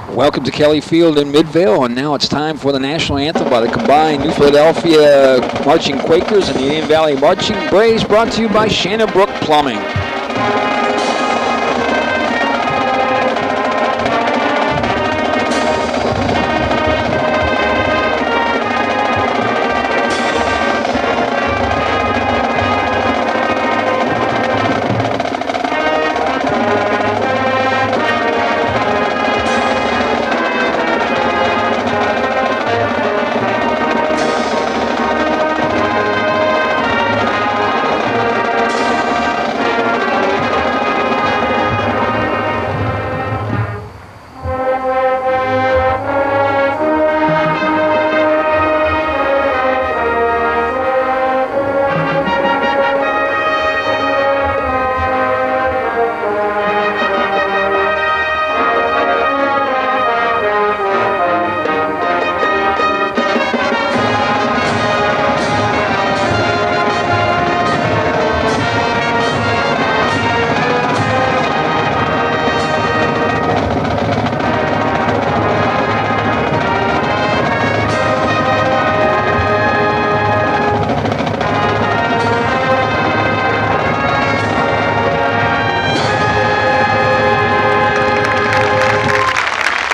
Welcome to Kelly Field in Midvale, and now it's time for the national anthem by the combined New Philadelphia Marching Quakers and the Indian Valley Marching Braves, brought to you by Shannonbrook Plumbing.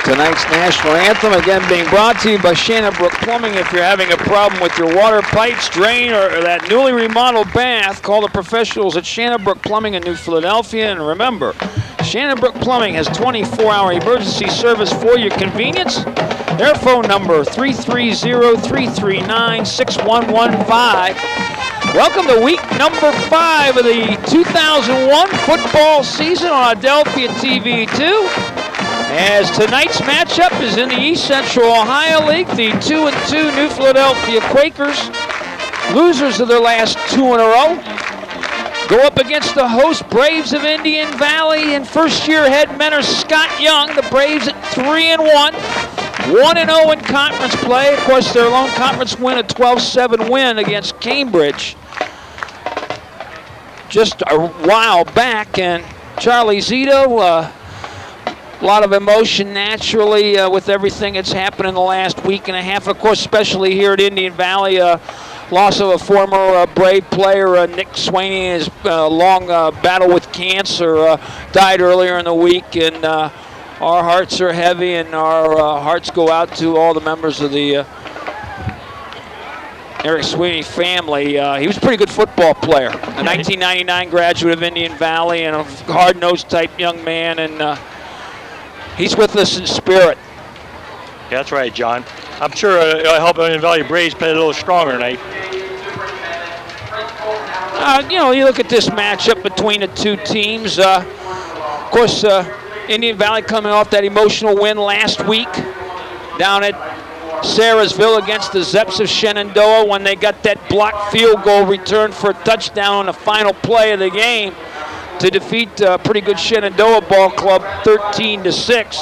Tonight's national anthem, again, being brought to you by Shannonbrook Plumbing. If you're having a problem with your water pipes, drain, or that newly remodeled bath, call the professionals at Shannonbrook Plumbing in New Philadelphia. And remember, Shannonbrook Plumbing has 24-hour emergency service for your convenience. Their phone number, 330-339-6115. Welcome to week number 5 of the 2001 football season on Adelphia TV 2. As tonight's matchup is in the East Central Ohio League, the 2-2 New Philadelphia Quakers, losers of their last 2 in a row, go up against the host Braves of Indian Valley and first-year head mentor Scott Young. The Braves at 3-1, 1-0 in conference play. Of course, their lone conference win, a 12-7 win against Cambridge just a while back. And Charlie Zito, a lot of emotion naturally with everything that's happened in the last week and a half. Of course, especially here at Indian Valley, loss of a former Brave player, Nick Swaney, his long battle with cancer, died earlier in the week. And our hearts are heavy, and our hearts go out to all the members of the Eric Sweeney family. He was a pretty good football player, a 1999 graduate of Indian Valley, and a hard-nosed type young man. And he's with us in spirit. Yeah, that's right, John. I'm sure it'll help Indian Valley Braves play a little stronger tonight. You look at this matchup between the two teams. Of course, Indian Valley coming off that emotional win last week down at Sarahsville against the Zeps of Shenandoah when they got that blocked field goal return for a touchdown on the final play of the game to defeat pretty good Shenandoah ball club 13-6.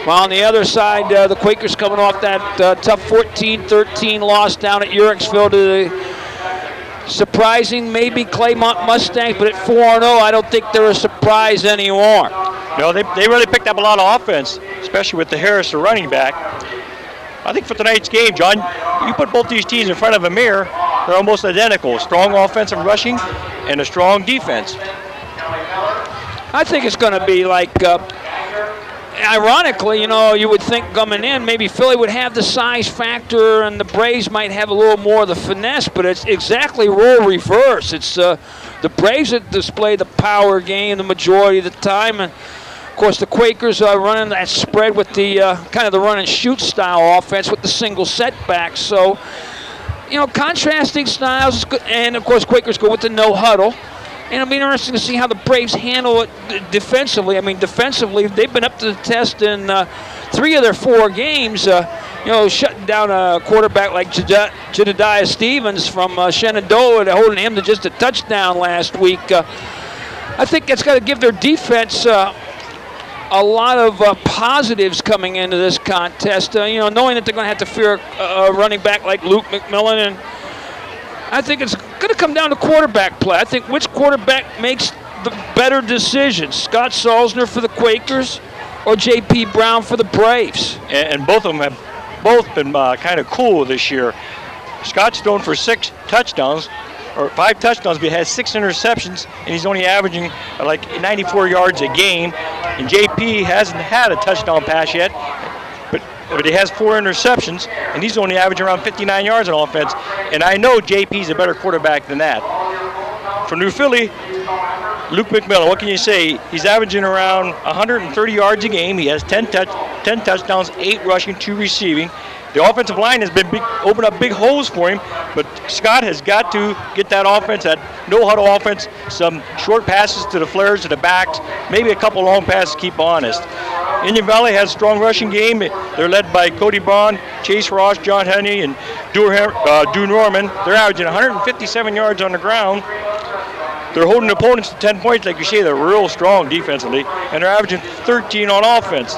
While on the other side, the Quakers coming off that tough 14-13 loss down at Uricksville to the surprising maybe Claymont Mustangs, but at 4-0, I don't think they're a surprise anymore. No, they really picked up a lot of offense, especially with the Harris, the running back. I think for tonight's game, John, you put both these teams in front of a mirror, they're almost identical. Strong offensive rushing and a strong defense. I think it's going to be like, ironically, you would think coming in, maybe Philly would have the size factor and the Braves might have a little more of the finesse, but it's exactly role reverse. It's the Braves that display the power game the majority of the time. And of course, the Quakers are running that spread with the kind of the run and shoot style offense with the single setbacks. So, contrasting styles, and of course, Quakers go with the no huddle. And it'll be interesting to see how the Braves handle it defensively. I mean, defensively, they've been up to the test in 3 of their 4 games. Shutting down a quarterback like Jedediah Stevens from Shenandoah and holding him to just a touchdown last week. I think that's got to give their defense a lot of positives coming into this contest. Knowing that they're going to have to fear a running back like Luke McMillan, and I think it's going to come down to quarterback play. I think which quarterback makes the better decisions? Scott Salzner for the Quakers or J.P. Brown for the Braves? And both of them have been kind of cool this year. Scott's thrown for 6 touchdowns, or 5 touchdowns, but he has 6 interceptions, and he's only averaging like 94 yards a game. And JP hasn't had a touchdown pass yet, but he has 4 interceptions, and he's only averaging around 59 yards on offense. And I know JP's a better quarterback than that. For New Philly, Luke McMillan, what can you say? He's averaging around 130 yards a game. He has 10 touchdowns, 8 rushing, 2 receiving. The offensive line has been opened up big holes for him, but Scott has got to get that offense, that no-huddle offense, some short passes to the flares, to the backs, maybe a couple long passes to keep honest. Indian Valley has a strong rushing game. They're led by Cody Braun, Chase Ross, John Henney, and Drew Norman. They're averaging 157 yards on the ground. They're holding opponents to 10 points, like you say. They're real strong defensively, and they're averaging 13 on offense.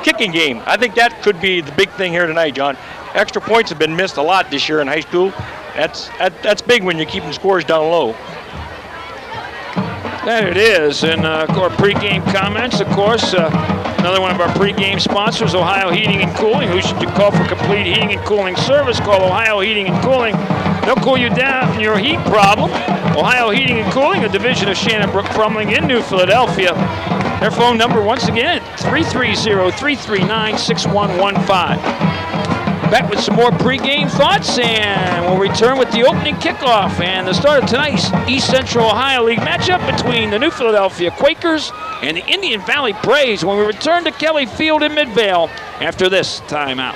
Kicking game, I think that could be the big thing here tonight, John. Extra points have been missed a lot this year in high school. That's big when you're keeping scores down low. That it is. And our pregame comments, of course, another one of our pregame sponsors, Ohio Heating and Cooling. Who should you call for complete heating and cooling service? Call Ohio Heating and Cooling. They'll cool you down your heat problem. Ohio Heating and Cooling, a division of Shannonbrook Plumbing in New Philadelphia. Their phone number, once again, 330-339-6115. Back with some more pregame thoughts, and we'll return with the opening kickoff and the start of tonight's East Central Ohio League matchup between the New Philadelphia Quakers and the Indian Valley Braves when we return to Kelly Field in Midvale after this timeout.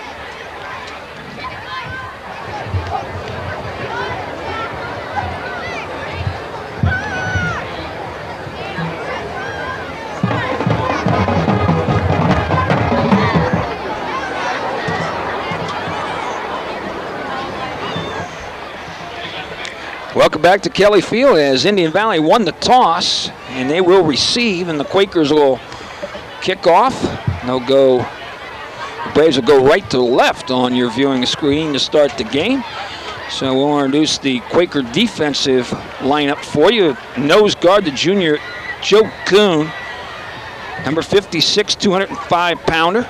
Welcome back to Kelly Field as Indian Valley won the toss, and they will receive, and the Quakers will kick off. The Braves will go right to left on your viewing screen to start the game. So we'll introduce the Quaker defensive lineup for you. Nose guard, the junior Joe Kuhn, number 56, 205-pounder.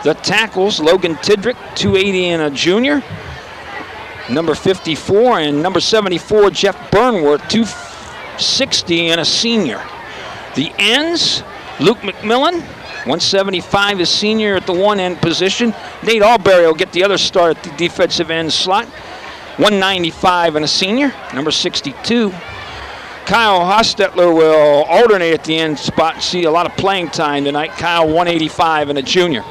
The tackles, Logan Tidrick, 280 and a junior. Number 54 and number 74, Jeff Burnworth, 260 and a senior. The ends, Luke McMillan, 175 is senior at the one end position. Nate Alberry will get the other start at the defensive end slot, 195 and a senior. Number 62, Kyle Hostetler will alternate at the end spot and see a lot of playing time tonight. Kyle, 185 and a junior.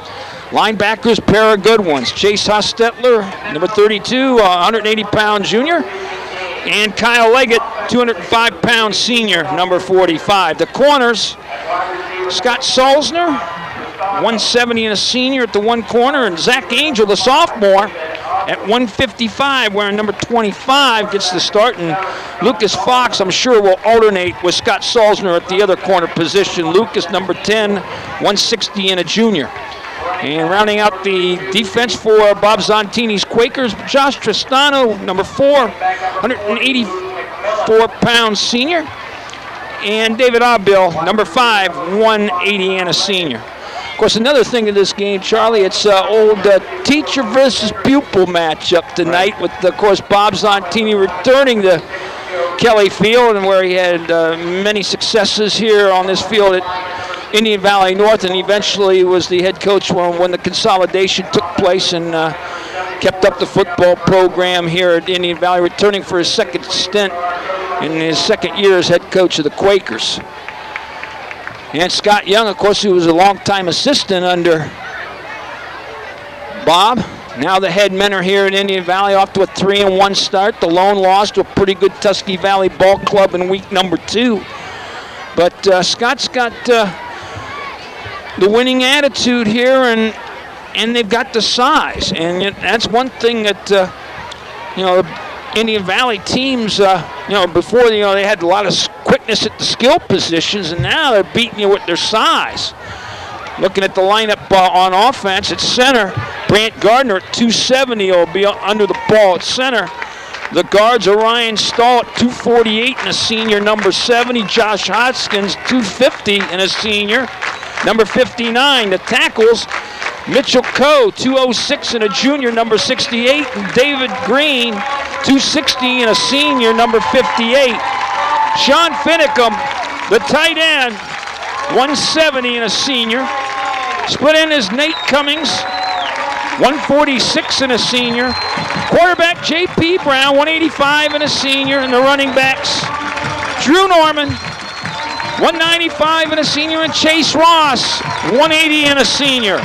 Linebackers, pair of good ones. Chase Hostetler, number 32, 180-pound junior. And Kyle Leggett, 205-pound senior, number 45. The corners, Scott Salzner, 170 and a senior at the one corner. And Zach Angel, the sophomore, at 155, wearing number 25, gets the start. And Lucas Fox, I'm sure, will alternate with Scott Salzner at the other corner position. Lucas, number 10, 160 and a junior. And rounding out the defense for Bob Zontini's Quakers, Josh Tristano, number 4, 184-pound senior. And David Abil, number 5, 180 and a senior. Of course, another thing in this game, Charlie, it's old teacher versus pupil matchup tonight with, of course, Bob Zontini returning to Kelly Field, and where he had many successes here on this field at Indian Valley North, and eventually was the head coach when the consolidation took place and kept up the football program here at Indian Valley, returning for his second stint in his second year as head coach of the Quakers. And Scott Young, of course, who was a longtime assistant under Bob. Now the head mentor here at Indian Valley, off to a 3-1 start. The lone loss to a pretty good Tuskegee Valley ball club in week number 2. But Scott's got the winning attitude here, and they've got the size, and that's one thing that Indian Valley teams before they had a lot of quickness at the skill positions, and now they're beating you with their size. Looking at the lineup on offense, at center, Brant Gardner at 270 will be under the ball at center. The guards are Ryan Stahl at 248 and a senior, number 70. Josh Hoskins, 250 and a senior, number 59. The tackles, Mitchell Coe, 206 and a junior, number 68. And David Green, 260 and a senior, number 58. Sean Finicum, the tight end, 170 and a senior. Split end is Nate Cummings, 146 and a senior. Quarterback J.P. Brown, 185 and a senior. And the running backs, Drew Norman, 195 and a senior. And Chase Ross, 180 and a senior.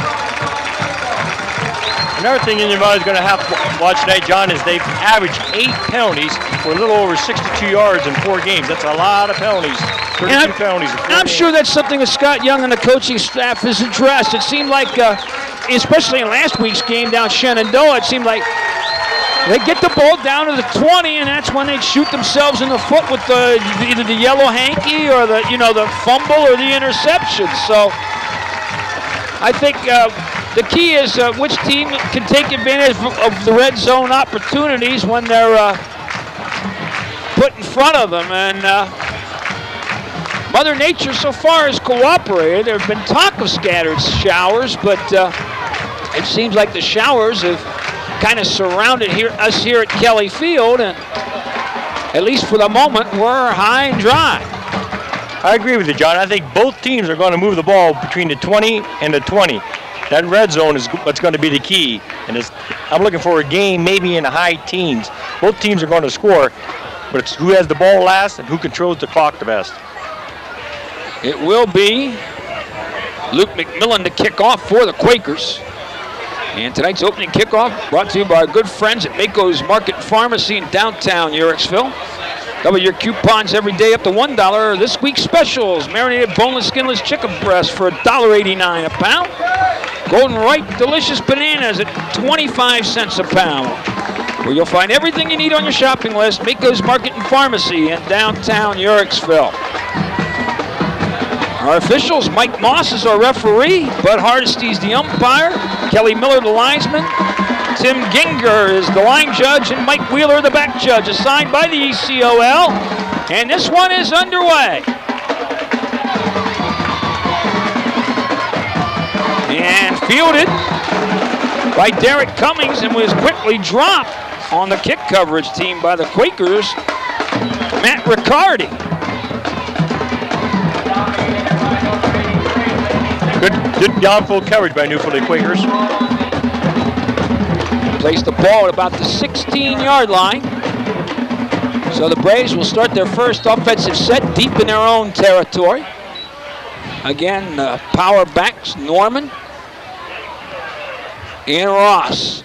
Another thing anybody's going to have to watch tonight, John, is they've averaged 8 penalties for a little over 62 yards in 4 games. That's a lot of penalties. 32 penalties in 4 I'm games. sure that's something that Scott Young and the coaching staff has addressed. It seemed like, especially in last week's game down Shenandoah, it seemed like they get the ball down to the 20, and that's when they shoot themselves in the foot with either the yellow hanky or the fumble or the interception. So I think the key is which team can take advantage of the red zone opportunities when they're put in front of them. And Mother Nature so far has cooperated. There have been talk of scattered showers, but it seems like the showers have kind of surrounded us here at Kelly Field, and at least for the moment, we're high and dry. I agree with you, John. I think both teams are going to move the ball between the 20 and the 20. That red zone is what's going to be the key. And I'm looking for a game maybe in the high teens. Both teams are going to score, but it's who has the ball last and who controls the clock the best. It will be Luke McMillan to kick off for the Quakers. And tonight's opening kickoff brought to you by our good friends at Mako's Market Pharmacy in downtown Uhrichsville. Double your coupons every day up to $1. This week's specials: marinated boneless, skinless chicken breast for $1.89 a pound. Golden ripe delicious bananas at 25 cents a pound. Where you'll find everything you need on your shopping list. Mako's Market and Pharmacy in downtown Uhrichsville. Our officials: Mike Moss is our referee, Bud Hardesty's the umpire, Kelly Miller the linesman, Tim Ginger is the line judge, and Mike Wheeler the back judge, assigned by the ECOL. And this one is underway. And fielded by Derek Cummings, and was quickly dropped on the kick coverage team by the Quakers, Matt Riccardi. Good downfield coverage by Newfoundland Quakers. Placed the ball at about the 16-yard line. So the Braves will start their first offensive set deep in their own territory. Again, power backs Norman and Ross.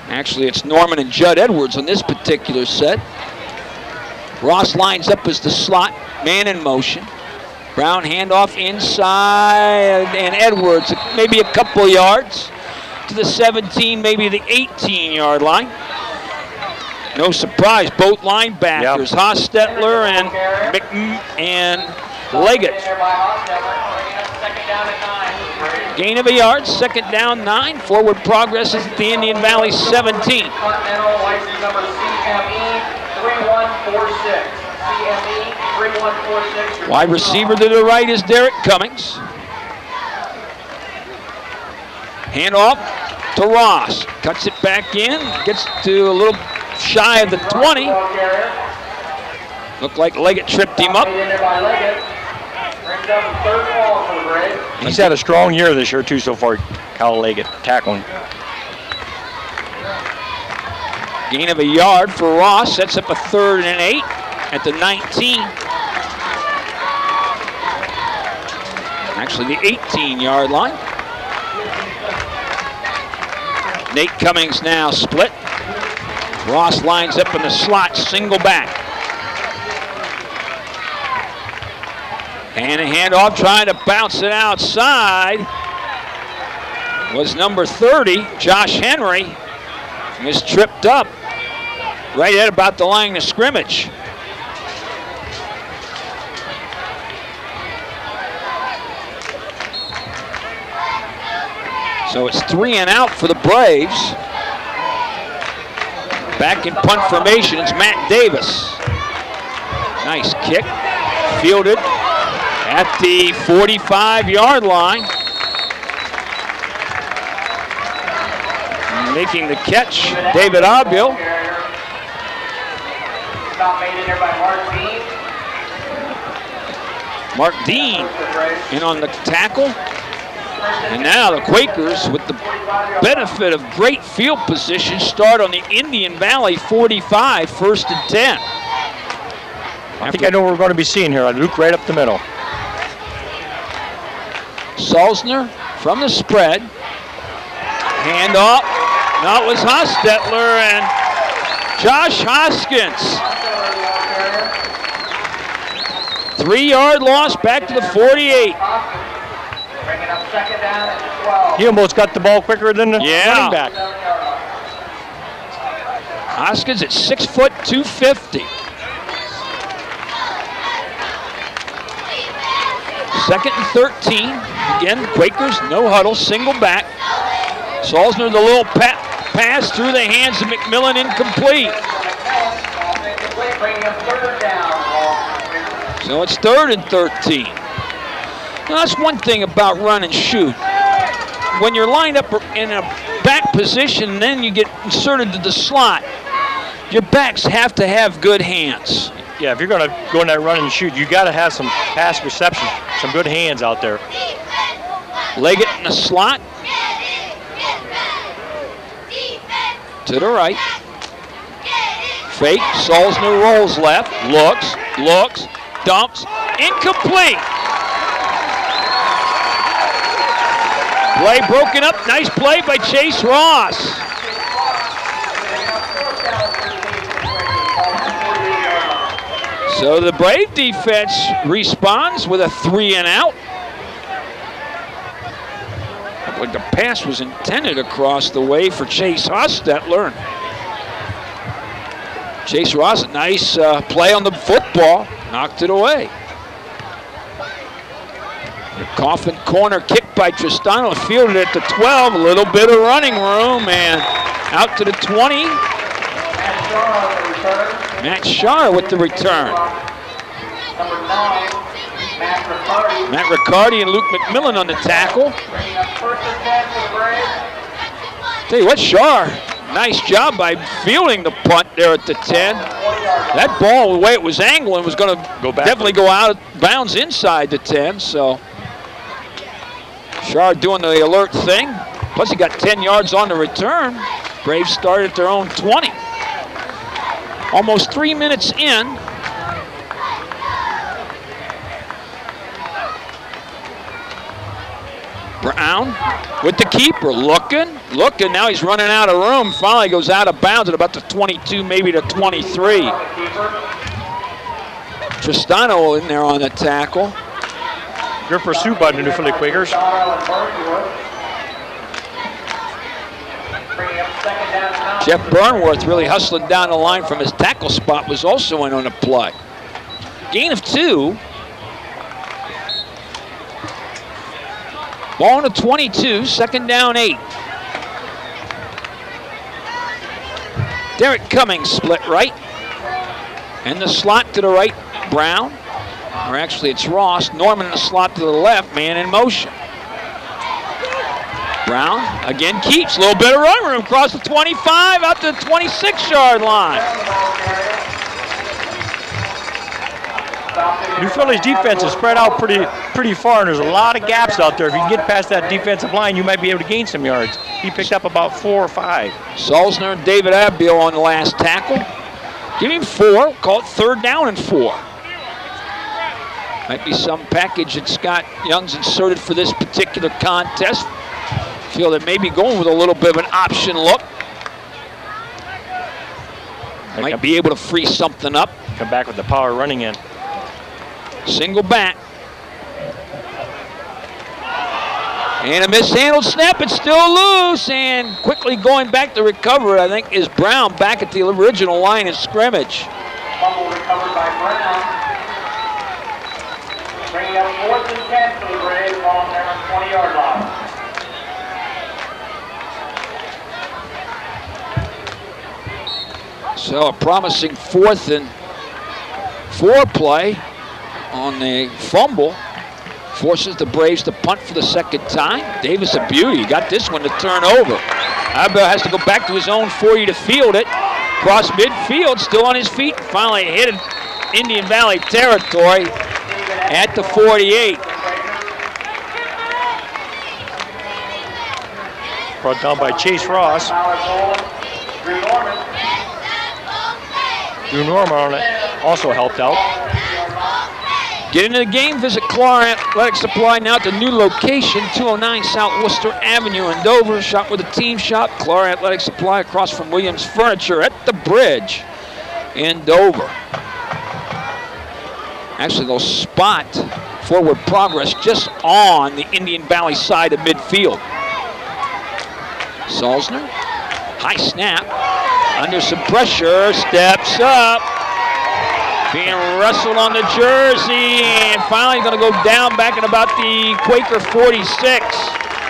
Actually, it's Norman and Judd Edwards on this particular set. Ross lines up as the slot, man in motion. Brown handoff inside, and Edwards maybe a couple yards to the 17, maybe the 18-yard line. No surprise, both linebackers, Hostetler and Leggett. Gain of a yard, second down 9. Forward progress is at the Indian Valley 17. Continental license number CME 3146. CME 3146. Wide receiver to the right is Derek Cummings. Handoff to Ross. Cuts it back in. Gets to a little shy of the 20. Looked like Leggett tripped him up. He's had a strong year this year, too, so far, Kyle Leggett, tackling. Gain of a yard for Ross. Sets up a 3rd and 8 at the 19. Actually, the 18-yard line. Nate Cummings now split. Ross lines up in the slot, single back. And a handoff, trying to bounce it outside, was number 30, Josh Henry. He was tripped up right at about the line of scrimmage. So it's 3 and out for the Braves. Back in punt formation, it's Matt Davis. Nice kick, fielded at the 45-yard line. Making the catch, David Abil. Stop made in there by Mark Dean. Mark Dean in on the tackle. And now the Quakers, with the benefit of great field position, start on the Indian Valley 45, 1st and 10. I think I know what we're going to be seeing here. Luke right up the middle. Salzner from the spread. Hand off. No, it was Hostetler and Josh Hoskins. 3-yard loss back to the 48. Bringing up second down at 12. He almost got the ball quicker than the running back. Hoskins at 6 foot 250. Second and 13. Again, Quakers, no huddle, single back. Salzner, the little pass through the hands of McMillan, incomplete. Bringing up third down. So it's 3rd and 13. Now that's one thing about run and shoot. When you're lined up in a back position, then you get inserted to the slot, your backs have to have good hands. Yeah, if you're going to go in that run and shoot, you got to have some pass reception, some good hands out there. Leg it in the slot. To the right. Fake. Salzner rolls left. Looks. Dumps. Incomplete. Play broken up. Nice play by Chase Ross. So the Brave defense responds with a 3-and-out. But the pass was intended across the way for Chase Hostetler. Chase Ross, nice play on the football, knocked it away. The coffin corner kick by Tristano, fielded at the 12, a little bit of running room, and out to the 20. Matt Shaw with the return. Number 9, Matt Riccardi. Matt Riccardi and Luke McMillan on the tackle. Bringing up 1st and 10 for the Braves. Tell you what, Shaw, nice job by fielding the punt there at the 10. That ball, the way it was angling, was going to definitely go out of bounds inside the 10. So Shaw doing the alert thing. Plus he got 10 yards on the return. Braves started at their own 20. Almost 3 minutes in. Brown with the keeper, looking. Now he's running out of room. Finally goes out of bounds at about the 22, maybe the 23. Tristano in there on the tackle. Good pursuit by the New Philly Quakers. Jeff Burnworth really hustling down the line from his tackle spot, was also in on the play. Gain of 2. Ball on the 22, 2nd down 8. Derek Cummings split right. And the slot to the right, Brown. Or actually it's Ross. Norman in the slot to the left, man in motion. Brown again keeps a little bit of run room across the 25 out to the 26-yard line. New Philly's defense is spread out pretty far, and there's a lot of gaps out there. If you can get past that defensive line, you might be able to gain some yards. He picked up about 4 or 5. Salzner and David Abil on the last tackle. Give him 4, call it 3rd down and 4. Might be some package that Scott Young's inserted for this particular contest. Feel that maybe going with a little bit of an option look. Might be able to free something up. Come back with the power running in. Single back. And a mishandled snap, it's still loose, and quickly going back to recover, I think, is Brown back at the original line of scrimmage. Fumble recovered by Brown. Bringing up 4th and 10 for the Braves on their 20-yard line. So a promising 4th and 4 play on the fumble. Forces the Braves to punt for the second time. Davis, a beauty, got this one to turn over. Abel has to go back to his own 40 to field it. Cross midfield, still on his feet. Finally hit Indian Valley territory at the 48. Brought down by Chase Ross. Drew Norman on it also helped out. Get into the game, visit Clara Athletic Supply now at the new location, 209 South Worcester Avenue in Dover. Shop with a team shop, Clara Athletic Supply across from Williams Furniture at the bridge in Dover. Actually, they'll spot forward progress just on the Indian Valley side of midfield. Salzner, high snap, under some pressure, steps up. Being wrestled on the jersey, and finally going to go down back at about the Quaker 46.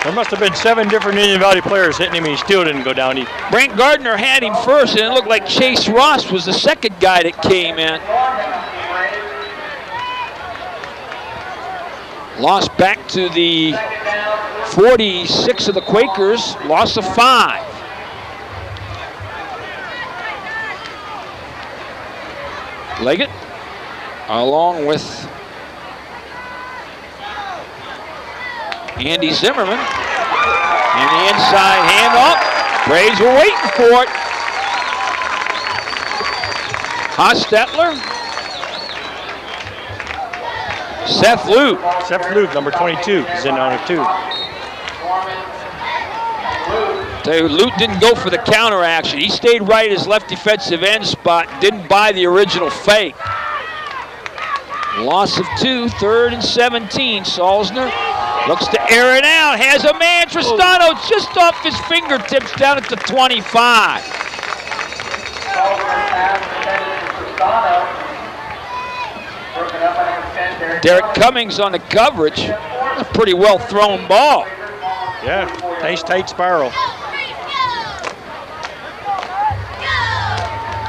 There must have been 7 different Indian Valley players hitting him, and he still didn't go down. Brent Gardner had him first, and it looked like Chase Ross was the second guy that came in. Lost back to the 46 of the Quakers, loss of 5. Leggett, along with Andy Zimmerman. And the inside handoff. Braves were waiting for it. Hostetler. Seth Luke. Seth Luke, number 22, is in on it too. Luke didn't go for the counter action. He stayed right at his left defensive end spot, didn't buy the original fake. Loss of 2, 3rd and 17. Salzner looks to air it out, has a man. Tristano just off his fingertips down at the 25. Derek Cummings on the coverage. A pretty well thrown ball. Yeah, nice tight spiral.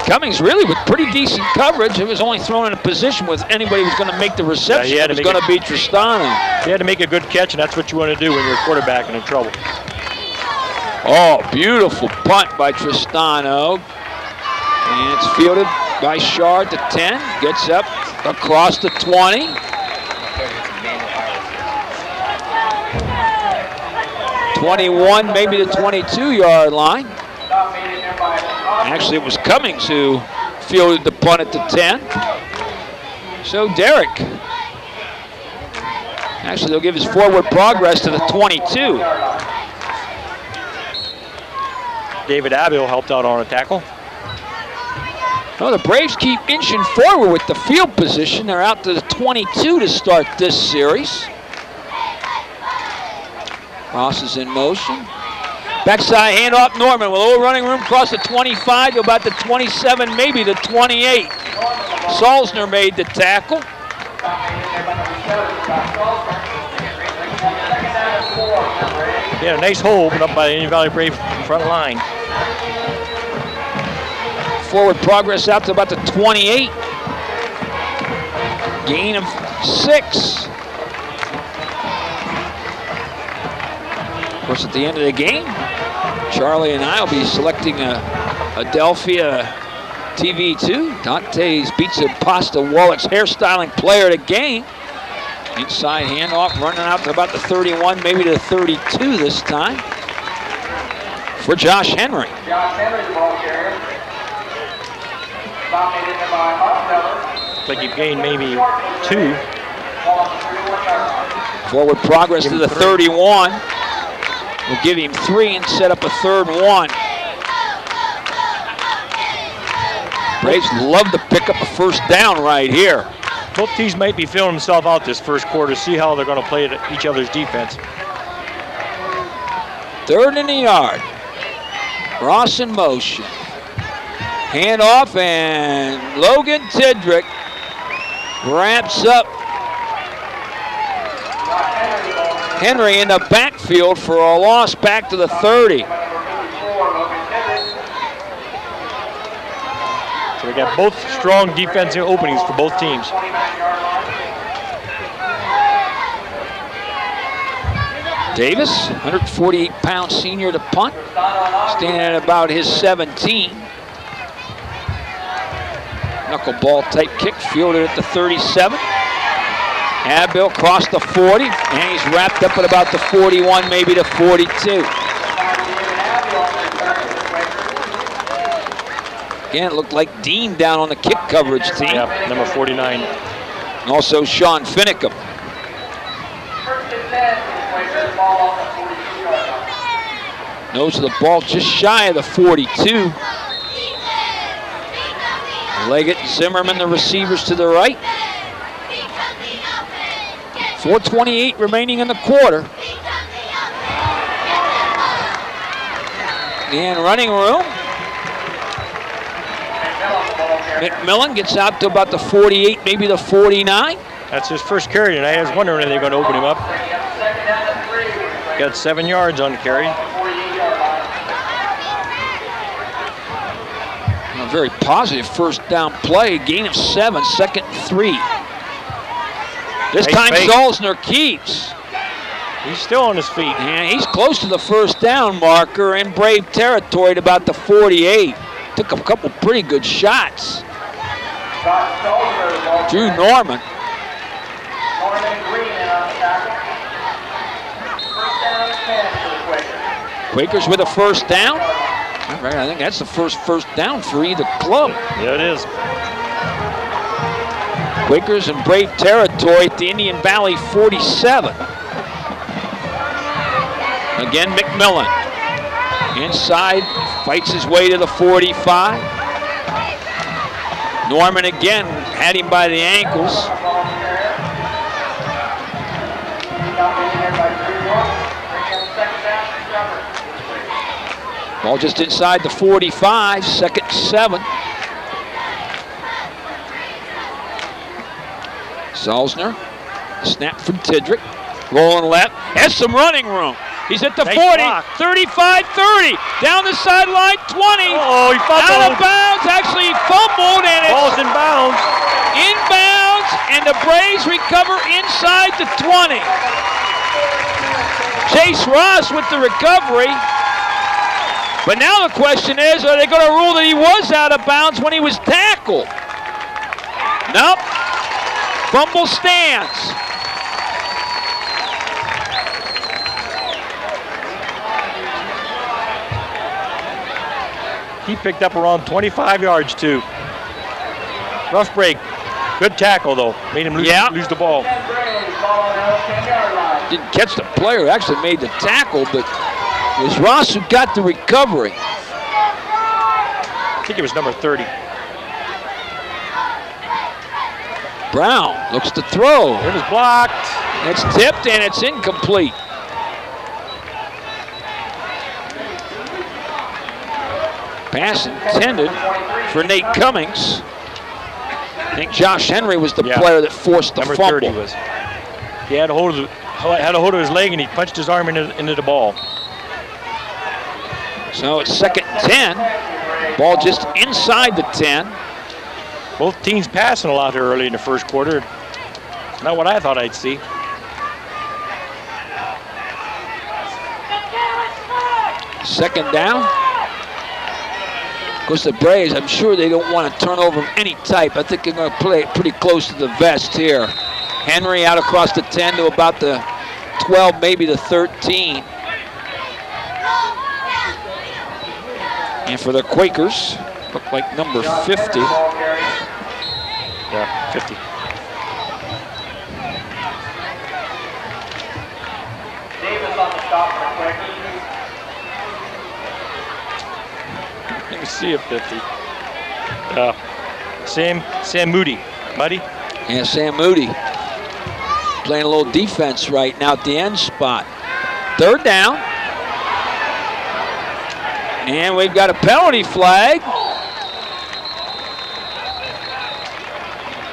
Cummings really with pretty decent coverage. It was only thrown in a position with anybody who was going to make the reception. Yeah, it was going to be Tristano. He had to make a good catch, and that's what you want to do when you're a quarterback and in trouble. Oh, beautiful punt by Tristano. And it's fielded by Shard to 10. Gets up across the 20. '21, maybe the 22-yard line. Actually, it was Cummings who fielded the punt at the 10. So Derek. Actually, they'll give his forward progress to the 22. David Abil helped out on a tackle. Well, the Braves keep inching forward with the field position. They're out to the 22 to start this series. Ross is in motion. Backside handoff, Norman with a little running room across the 25 to about the 27, maybe the 28. Salzner made the tackle. Yeah, a nice hole opened up by the Indian Valley Brave front line. Forward progress out to about the 28. Gain of 6. Of course, at the end of the game, Charlie and I will be selecting a Adelphia TV2. Dante's Pizza Pasta Wallach's hairstyling player of the game. Inside handoff, running out to about the 31, maybe to the 32 this time for Josh Henry. Josh Henry, the ball carrier. Dominated by Hostetler. Looks like you've gained maybe 2. Forward progress to the 31. We'll give him 3 and set up a 3rd and 1. Braves love to pick up a first down right here. Both teams might be feeling themselves out this first quarter to see how they're going to play each other's defense. 3rd and a yard. Ross in motion. Hand-off, and Logan Tidrick wraps up Henry in the backfield for a loss back to the 30. So we got both strong defensive openings for both teams. Davis, 148-pound senior to punt, standing at about his 17. Knuckleball type kick, fielded at the 37. Abill crossed the 40, and he's wrapped up at about the 41, maybe the 42. Again, it looked like Dean down on the kick coverage team. Yep, number 49. And also Sean Finicum. Nose of the ball just shy of the 42. Leggett, Zimmerman, the receivers to the right. 4:28 remaining in the quarter. And running room. McMillan gets out to about the 48, maybe the 49. That's his first carry tonight. I was wondering if they're going to open him up. Got 7 yards on the carry. A very positive first down play, gain of 7, 2nd and 3. This time Zolzner keeps. He's still on his feet. And he's close to the first down marker in Brave territory at about the 48. Took a couple pretty good shots. Drew Norman. Quakers with a first down. All right, I think that's the first down for either club. Yeah, it is. Quakers in Brave territory at the Indian Valley 47. Again, McMillan. Inside, fights his way to the 45. Norman again had him by the ankles. Ball just inside the 45, 2nd and 7. Zolzner, snap from Tidrick, rolling left, has some running room. He's at the 40, 35, 30, down the sideline, 20. Oh, he fumbled. Out of bounds, actually he fumbled, and it's ball's in bounds. Inbounds, and the Braves recover inside the 20. Chase Ross with the recovery. But now the question is, are they going to rule that he was out of bounds when he was tackled? Nope. Fumble stands. He picked up around 25 yards too. Rough break. Good tackle though. Made him lose the ball. Didn't catch the player, actually made the tackle, but it was Ross who got the recovery. I think it was number 30. Brown looks to throw. It was blocked. It's tipped and it's incomplete. Pass intended for Nate Cummings. I think Josh Henry was the player that forced the number fumble. 30 was. He had a hold of his leg and he punched his arm into the ball. So it's 2nd and 10. Ball just inside the 10. Both teams passing a lot here early in the first quarter. Not what I thought I'd see. Second down. Of course, the Braves, I'm sure they don't want to turn over of any type. I think they're going to play it pretty close to the vest here. Henry out across the 10 to about the 12, maybe the 13. And for the Quakers, look like number 50. Yeah, 50. Davis on the stop for the Quakers. Let me see a 50. Sam Moody. Muddy? Yeah, Sam Moody playing a little defense right now at the end spot. 3rd down. And we've got a penalty flag.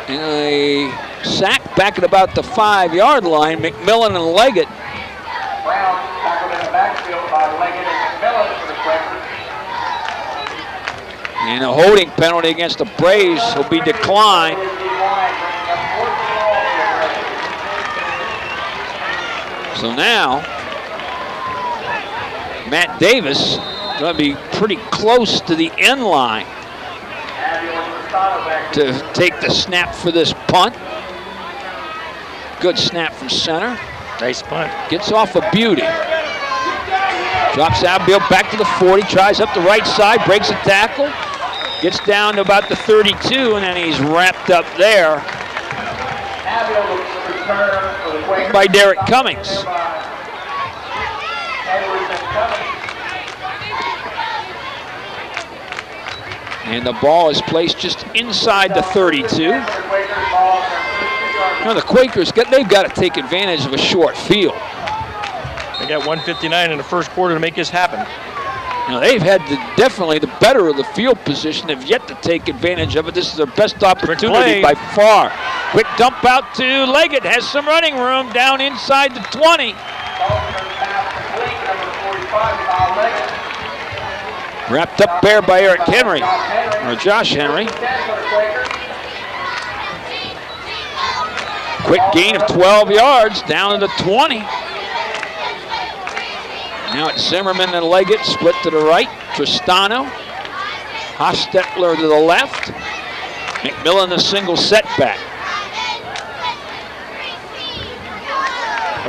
And a sack back at about the 5-yard line. McMillan and Leggett. Brown tackled in the backfield by Leggett and McMillan for the Quakers. And a holding penalty against the Braves will be declined. So now, Matt Davis going to be pretty close to the end line to take the snap for this punt. Good snap from center. Nice punt. Gets off a beauty. Drops outfield back to the 40, tries up the right side, breaks a tackle, gets down to about the 32, and then he's wrapped up there by Derek Cummings. And the ball is placed just inside the 32. Now the Quakers, they've got to take advantage of a short field. They got 1:59 in the first quarter to make this happen. Now they've had definitely the better of the field position. They've yet to take advantage of it. This is their best opportunity by far. Quick dump out to Leggett. Has some running room down inside the 20. Wrapped up there by Eric Henry, or Josh Henry. Quick gain of 12 yards down to the 20. Now it's Zimmerman and Leggett split to the right. Tristano, Hostetler to the left. McMillan a single setback.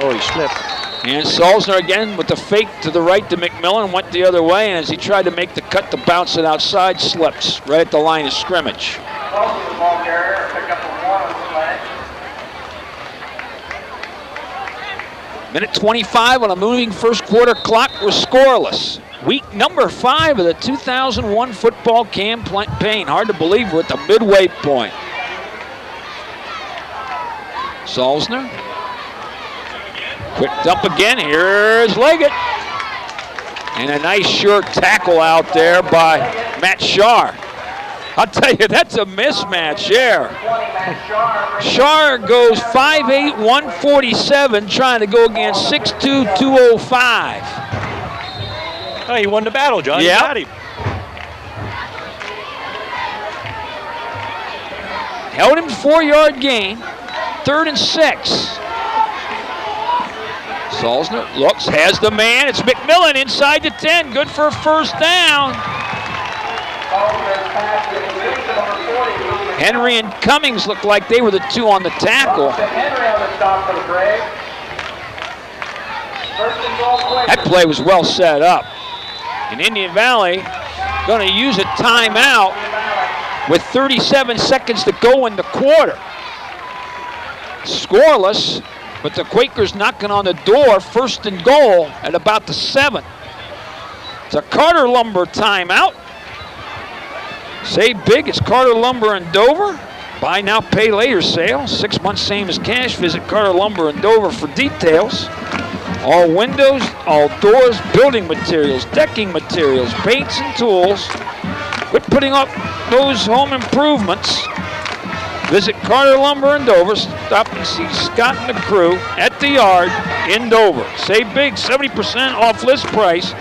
Oh, he slipped. And Salzner again with the fake to the right to McMillan, went the other way, and as he tried to make the cut to bounce it outside, slips right at the line of scrimmage. Minute 25 on a moving first quarter clock was scoreless. Week number 5 of the 2001 football campaign. Hard to believe we're at the midway point. Salzner. Quick dump again. Here's Leggett. And a nice sure tackle out there by Matt Shar. I'll tell you, that's a mismatch there. Shar goes 5'8", 147, trying to go against 6'2", 205. Oh, he won the battle, John. Yeah. You got him. Held him 4-yard gain. 3rd and 6. Salzner looks, has the man. It's McMillan inside the 10. Good for a first down. Henry and Cummings looked like they were the two on the tackle. That play was well set up. And Indian Valley going to use a timeout with 37 seconds to go in the quarter. Scoreless, but the Quakers knocking on the door, 1st and goal at about the 7. It's a Carter Lumber timeout. Save big, it's Carter Lumber in Dover. Buy now, pay later sale. 6 months, same as cash. Visit Carter Lumber in Dover for details. All windows, all doors, building materials, decking materials, paints and tools. Quit putting up those home improvements. Visit Carter Lumber in Dover. Stop and see Scott and the crew at the yard in Dover. Save big, 70% off list price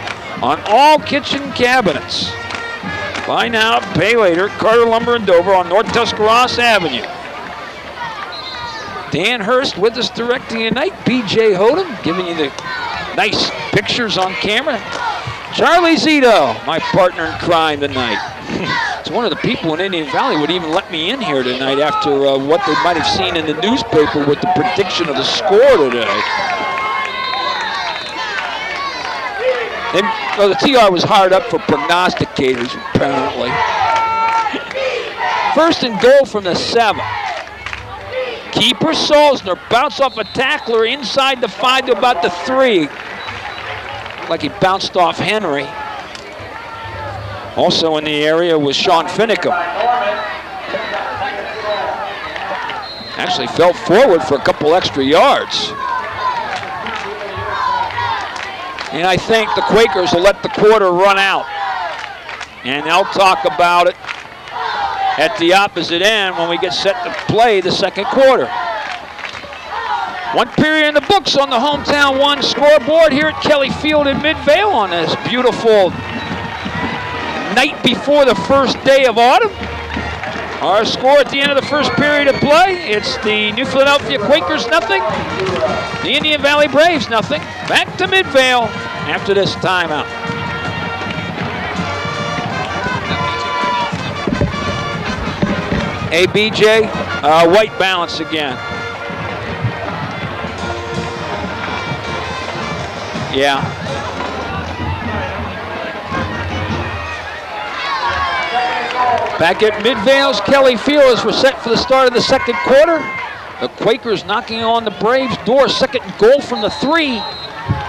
on all kitchen cabinets. Buy now, pay later. Carter Lumber in Dover on North Tuscarawas Avenue. Dan Hurst with us directing tonight. BJ Hodem giving you the nice pictures on camera. Charlie Zito, my partner in crime tonight. It's one of the people in Indian Valley would even let me in here tonight after what they might have seen in the newspaper with the prediction of the score today. The TR was hard up for prognosticators, apparently. 1st and goal from the 7. Keeper Salzner bounced off a tackler inside the 5 to about the 3. Like he bounced off Henry. Also in the area was Sean Finicum. Actually fell forward for a couple extra yards. And I think the Quakers will let the quarter run out. And they'll talk about it at the opposite end when we get set to play the second quarter. 1 period in the books on the Hometown One scoreboard here at Kelly Field in Midvale on this beautiful night before the first day of autumn. Our score at the end of the first period of play, it's the New Philadelphia Quakers nothing, the Indian Valley Braves nothing. Back to Midvale after this timeout. Hey, BJ, white balance again. Yeah. Back at Midvale's Kelly Field as we're set for the start of the second quarter. The Quakers knocking on the Braves' door. Second goal from the 3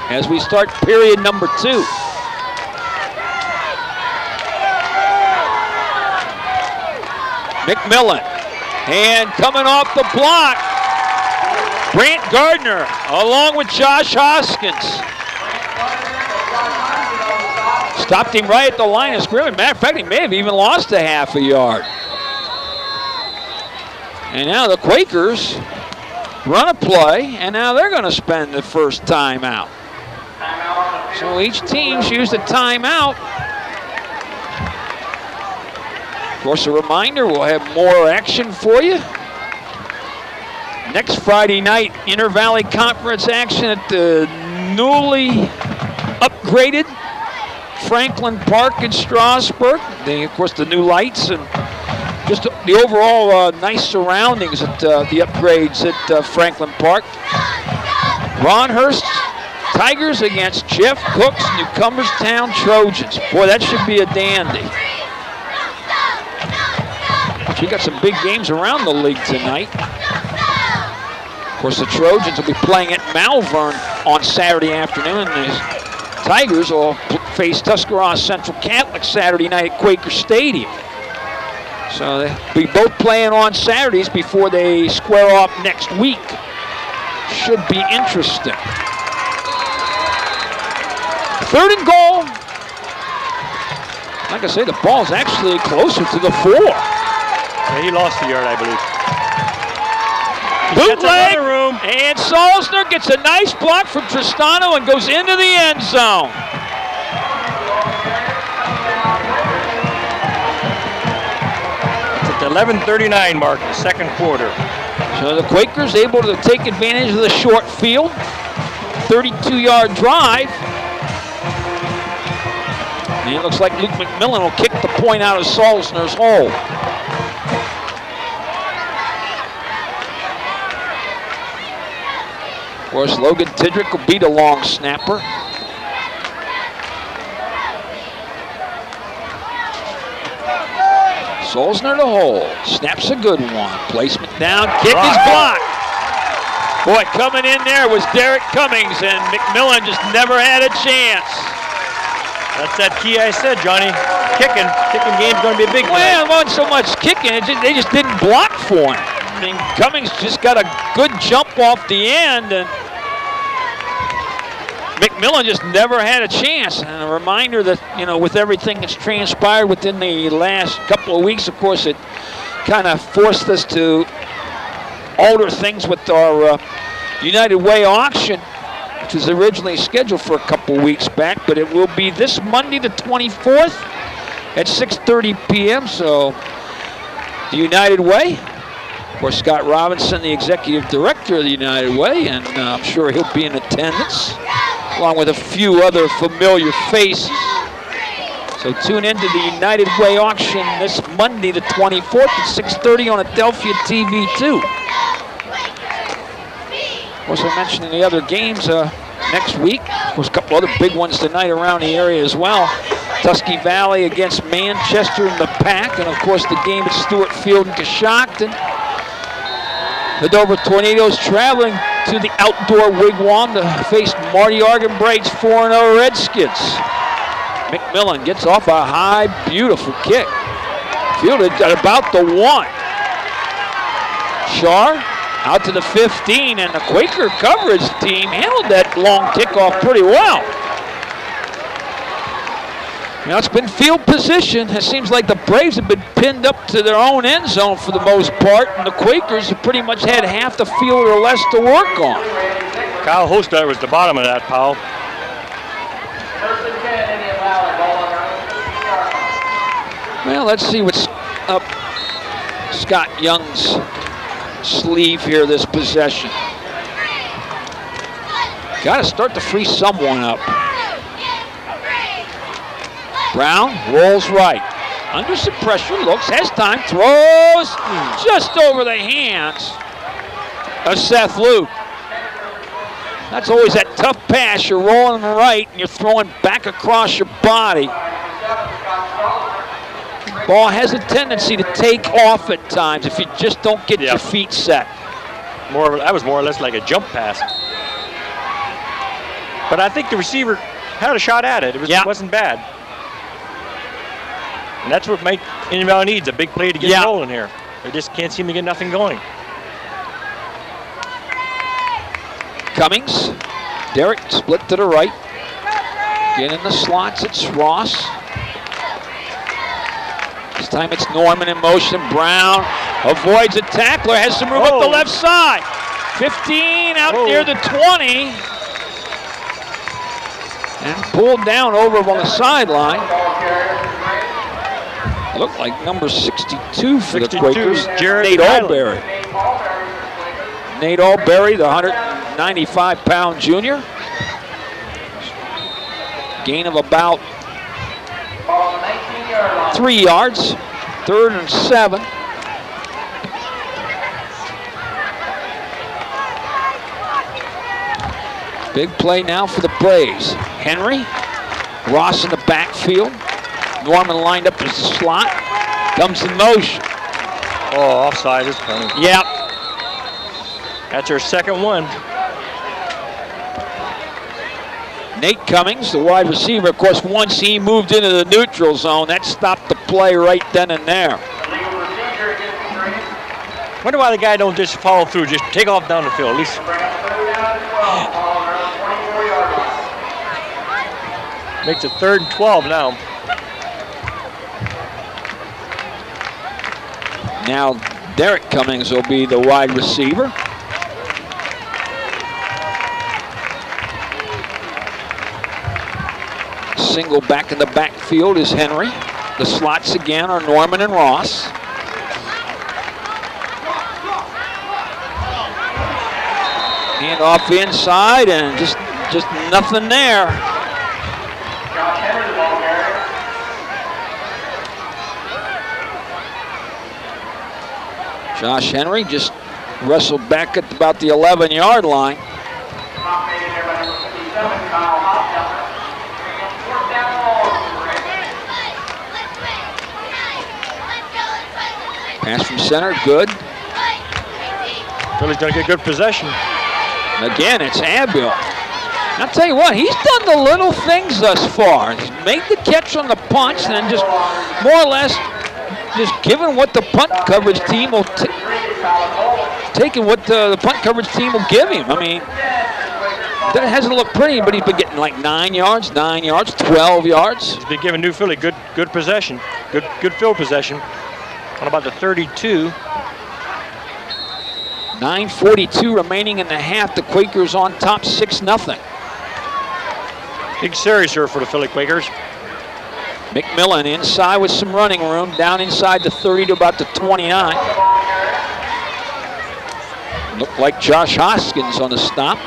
as we start period number 2. McMillan, and coming off the block, Brant Gardner along with Josh Hoskins. Stopped him right at the line of scrimmage. Matter of fact, he may have even lost a half a yard. And now the Quakers run a play, and now they're going to spend the first timeout. So each team's used a timeout. Of course, a reminder, we'll have more action for you. Next Friday night, Inter-Valley Conference action at the newly upgraded Franklin Park in Strasburg. Of course, the new lights and just the overall nice surroundings at the upgrades at Franklin Park. Ron Hurst Tigers against Jeff Cook's Newcomerstown Trojans. Boy, that should be a dandy. We got some big games around the league tonight. Of course, the Trojans will be playing at Malvern on Saturday afternoon. The Tigers will face Tuscarawas Central Catholic Saturday night at Quaker Stadium. So they'll be both playing on Saturdays before they square off next week. Should be interesting. Third and goal. Like I say, the ball's actually closer to the 4. Yeah, he lost the yard, I believe. Bootleg, and Salzner gets a nice block from Tristano and goes into the end zone. It's at the 11:39 mark, the second quarter. So the Quakers able to take advantage of the short field. 32-yard drive. And it looks like Luke McMillan will kick the point out of Salzner's hole. Of course, Logan Tidrick will be the long snapper. Salzner to hole. Snaps a good one. Placement down. Kick is blocked. Boy, coming in there was Derek Cummings, and McMillan just never had a chance. That's that key I said, Johnny. Kicking game's going to be a big one. Well, it wasn't so much kicking. They just didn't block for him. I mean, Cummings just got a good jump off the end, and McMillan just never had a chance. And a reminder that, you know, with everything that's transpired within the last couple of weeks, of course, it kind of forced us to alter things with our United Way auction, which was originally scheduled for a couple weeks back, but it will be this Monday, the 24th at 6:30 p.m. So the United Way. Of course, Scott Robinson, the executive director of the United Way, and I'm sure he'll be in attendance, along with a few other familiar faces. So tune into the United Way auction this Monday, the 24th at 6:30 on Adelphia TV 2. Also mentioning the other games next week. Of course, a couple other big ones tonight around the area as well. Tusky Valley against Manchester in the PAC, and of course the game at Stewart Field in Coshocton. The Dover Tornadoes traveling to the outdoor wigwam to face Marty Argenbright's 4-0 Redskins. McMillan gets off a high, beautiful kick. Fielded at about the 1. Shar out to the 15, and the Quaker coverage team handled that long kickoff pretty well. Now it's been field position. It seems like the Braves have been pinned up to their own end zone for the most part, and the Quakers have pretty much had half the field or less to work on. Kyle Hostad was the bottom of that, Powell. Well, let's see what's up Scott Young's sleeve here this possession. Got to start to free someone up. Brown rolls right. Under some pressure, looks, has time, throws just over the hands of Seth Luke. That's always that tough pass. You're rolling right and you're throwing back across your body. Ball has a tendency to take off at times if you just don't get your feet set. That was more or less like a jump pass. But I think the receiver had a shot at it. It wasn't bad. And that's what Indian Valley needs, a big play to get rolling here. They just can't seem to get nothing going. Cummings, Derek split to the right. Again in the slots, it's Ross. This time it's Norman in motion. Brown avoids a tackler, has some room up the left side. 15 out near the 20. And pulled down over on the sideline. Looked like number 62 for the Quakers, Nate Alberry. Nate Alberry, the 195-pound junior. Gain of about 3 yards, 3rd and 7. Big play now for the Braves. Henry, Ross in the backfield. Norman lined up as the slot. Comes in motion. Oh, offside is coming. Yep. That's our second one. Nate Cummings, the wide receiver, of course, once he moved into the neutral zone, that stopped the play right then and there. Wonder why the guy don't just follow through, just take off down the field, at least. Makes it 3rd and 12 now. Now Derek Cummings will be the wide receiver. Single back in the backfield is Henry. The slots again are Norman and Ross. Hand off inside and just nothing there. Josh Henry just wrestled back at about the 11-yard line. Pass from center, good. Philly's going to get good possession. Again, it's Abil. I'll tell you what, he's done the little things thus far. He's made the catch on the punch and then just more or less just given what the punt coverage team will taking what the punt coverage team will give him. I mean, that hasn't looked pretty, but he's been getting like 9 yards, 12 yards. He's been giving New Philly good possession, good field possession. On about the 32. 9:42 remaining in the half. The Quakers on top 6-0. Big series here for the Philly Quakers. McMillan inside with some running room, down inside the 30 to about the 29. Looked like Josh Hoskins on the stop.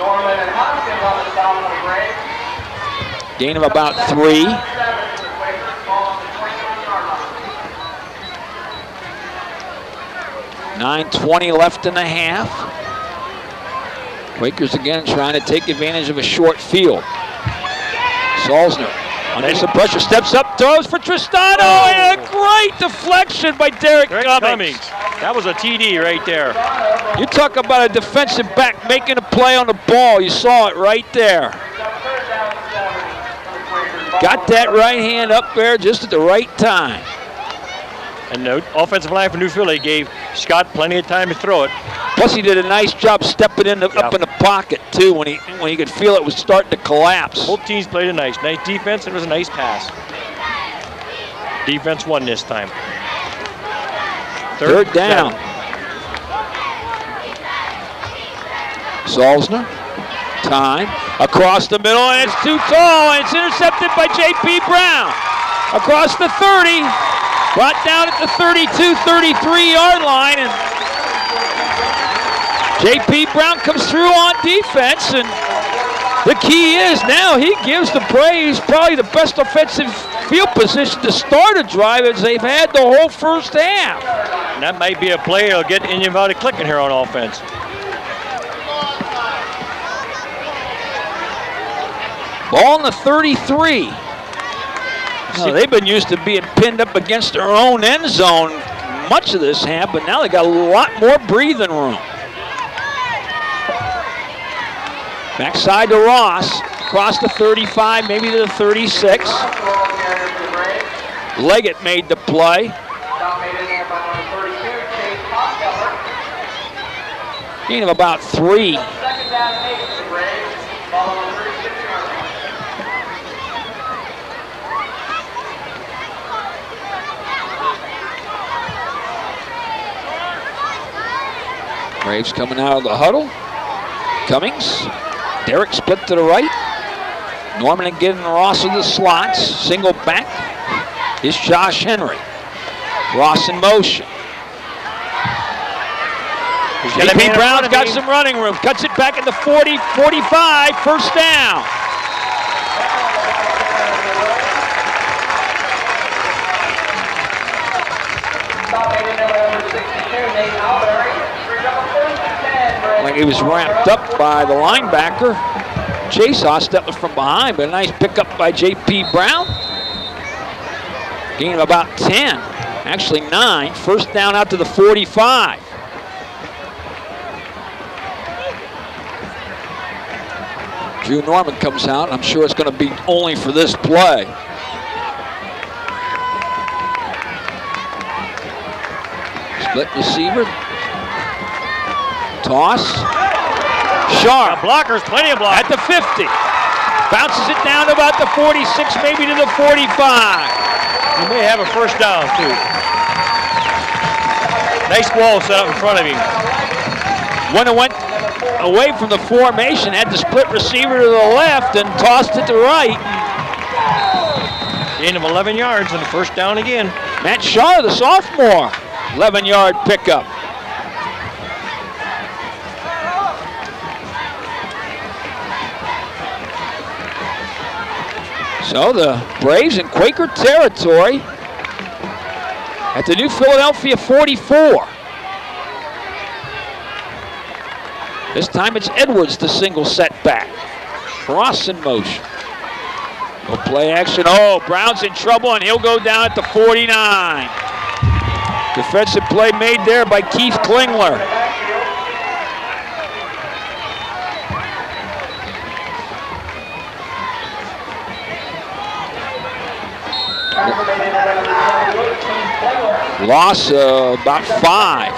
Gain of about 3. .920 left in the half. Quakers again trying to take advantage of a short field. Salzner under some pressure, steps up, throws for Tristano, and a great deflection by Derek Cummings. That was a TD right there. You talk about a defensive back making a play on the ball. You saw it right there. Got that right hand up there just at the right time. And the offensive line for New Philly gave Scott plenty of time to throw it. Plus, he did a nice job stepping in up in the pocket too when he could feel it was starting to collapse. Both teams played nice defense. It was a nice pass. Defense won this time. Third down. Salzner, time across the middle, and it's too tall, and it's intercepted by J.P. Brown across the 30. Brought down at the 32, 33-yard line, and J.P. Brown comes through on defense, and the key is now he gives the Braves probably the best offensive field position to start a drive as they've had the whole first half. And that might be a play that'll get Indian Valley clicking here on offense. Ball in the 33. Well, they've been used to being pinned up against their own end zone much of this half, but now they got a lot more breathing room. Backside to Ross, across the 35, maybe to the 36. Leggett made the play. Gain of about 3. Braves coming out of the huddle. Cummings. Derek split to the right. Norman getting Ross in the slots. Single back is Josh Henry. Ross in motion. J.P. Brown's got some running room. Cuts it back at the 40, 45. First down. Like he was ramped up by the linebacker. Chasehaw stepping from behind, but a nice pickup by J.P. Brown. Gain of about 10, actually 9. First down out to the 45. Drew Norman comes out. I'm sure it's going to be only for this play. Split receiver. Toss. Sharp. Blockers, plenty of blockers. At the 50. Bounces it down to about the 46, maybe to the 45. He may have a first down, too. Nice wall set up in front of him. When it went away from the formation, had the split receiver to the left and tossed it to right. Gain of 11 yards and a first down again. Matt Shaw, the sophomore, 11-yard pickup. So the Braves in Quaker territory at the new Philadelphia 44. This time it's Edwards, the single setback. Ross in motion. No play action. Oh, Brown's in trouble and he'll go down at the 49. Defensive play made there by Keith Klingler. Loss about 5.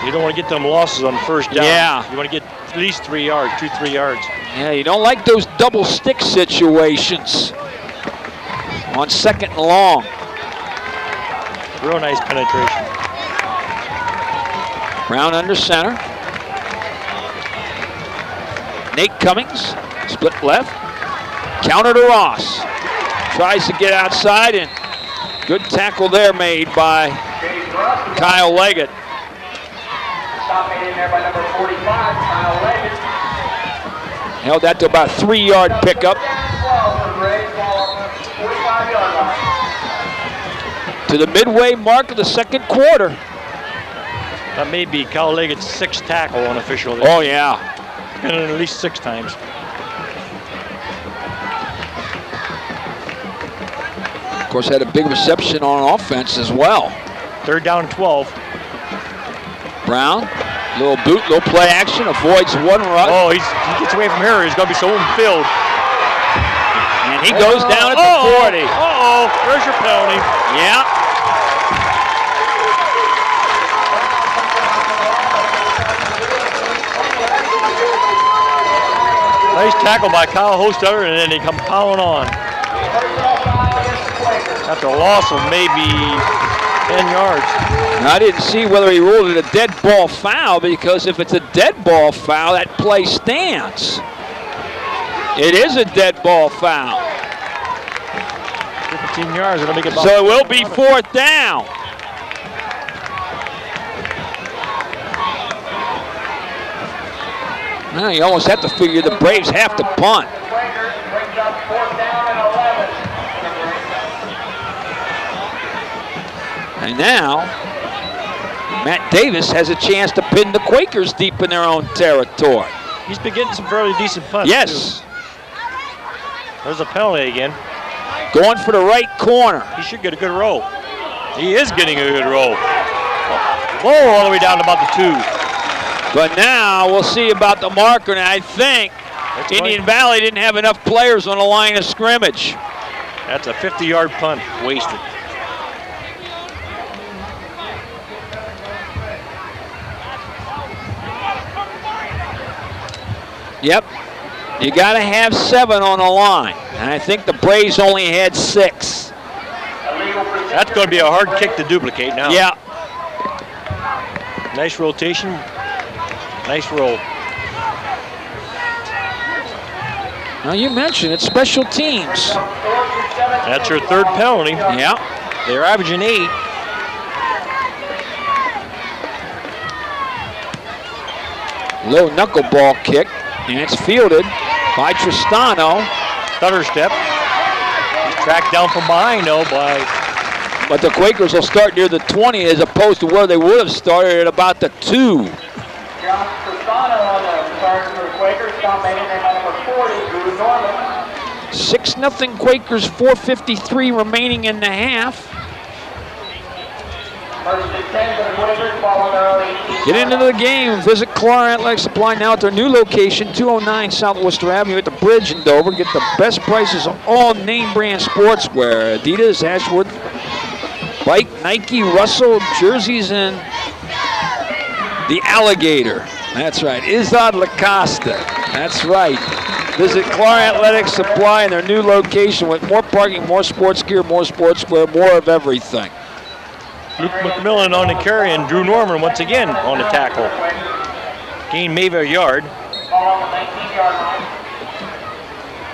You don't want to get them losses on first down. Yeah. You want to get at least 3 yards, 2-3 yards. Yeah, you don't like those double stick situations on second and long. Real nice penetration. Brown under center. Nate Cummings, split left. Counter to Ross. Tries to get outside, and good tackle there made by Kyle Leggett. Held that to about 3-yard pickup. To the midway mark of the second quarter. That may be Kyle Leggett's 6th tackle unofficial. Oh, yeah. Been in at least 6 times. Of course, had a big reception on offense as well. 3rd down and 12. Brown, little boot, little play action, avoids one run. Oh, he gets away from here. He's going to be so filled. And he goes down at the 40. Uh-oh, there's your penalty. Yeah. Nice tackle by Kyle Hostetter, and then he come piling on. After a loss of maybe 10 yards. Now, I didn't see whether he ruled it a dead ball foul, because if it's a dead ball foul, that play stands. It is a dead ball foul. 15 yards. It'll make it about So it will be 4th down. Now you almost have to figure the Braves have to punt. Quakers brings up 4th down and 11. And now, Matt Davis has a chance to pin the Quakers deep in their own territory. He's been getting some fairly decent punts. Yes, Too. There's a penalty again. going for the right corner. He should get a good roll. He is getting a good roll. Whoa, all the way down to about the 2. But now we'll see about the marker. And I think That's Indian right. Valley didn't have enough players on the line of scrimmage. That's a 50-yard punt wasted. Yep, you got to have 7 on the line. And I think the Braves only had 6. That's going to be a hard kick to duplicate now. Yeah, Nice rotation. Nice roll. now you mentioned it's special teams. That's your 3rd penalty. Yeah, They're averaging 8. low knuckleball kick. And it's fielded by Tristano. Stutter step. He's tracked down from behind, though, But the Quakers will start near the 20 as opposed to where they would have started at about the 2. John Tristano on the start for the Quakers. Tom made it by number 40, Drew Norman. 6-0 Quakers, 4:53 remaining in the half. First and 10 for the Quakers, followed early. Get into the game. Visit Clara Athletic Supply now at their new location, 209 South Worcester Avenue at the Bridge in Dover. Get the best prices on all name brand sportswear. Adidas, Ashwood, Bike, Nike, Russell, jerseys, and the Alligator. That's right. Izod Lacosta. That's right. Visit Clara Athletic Supply in their new location with more parking, more sports gear, more sportswear, more of everything. Luke McMillan on the carry and Drew Norman once again on the tackle. Gained maybe a yard. Ball on the 19-yard line.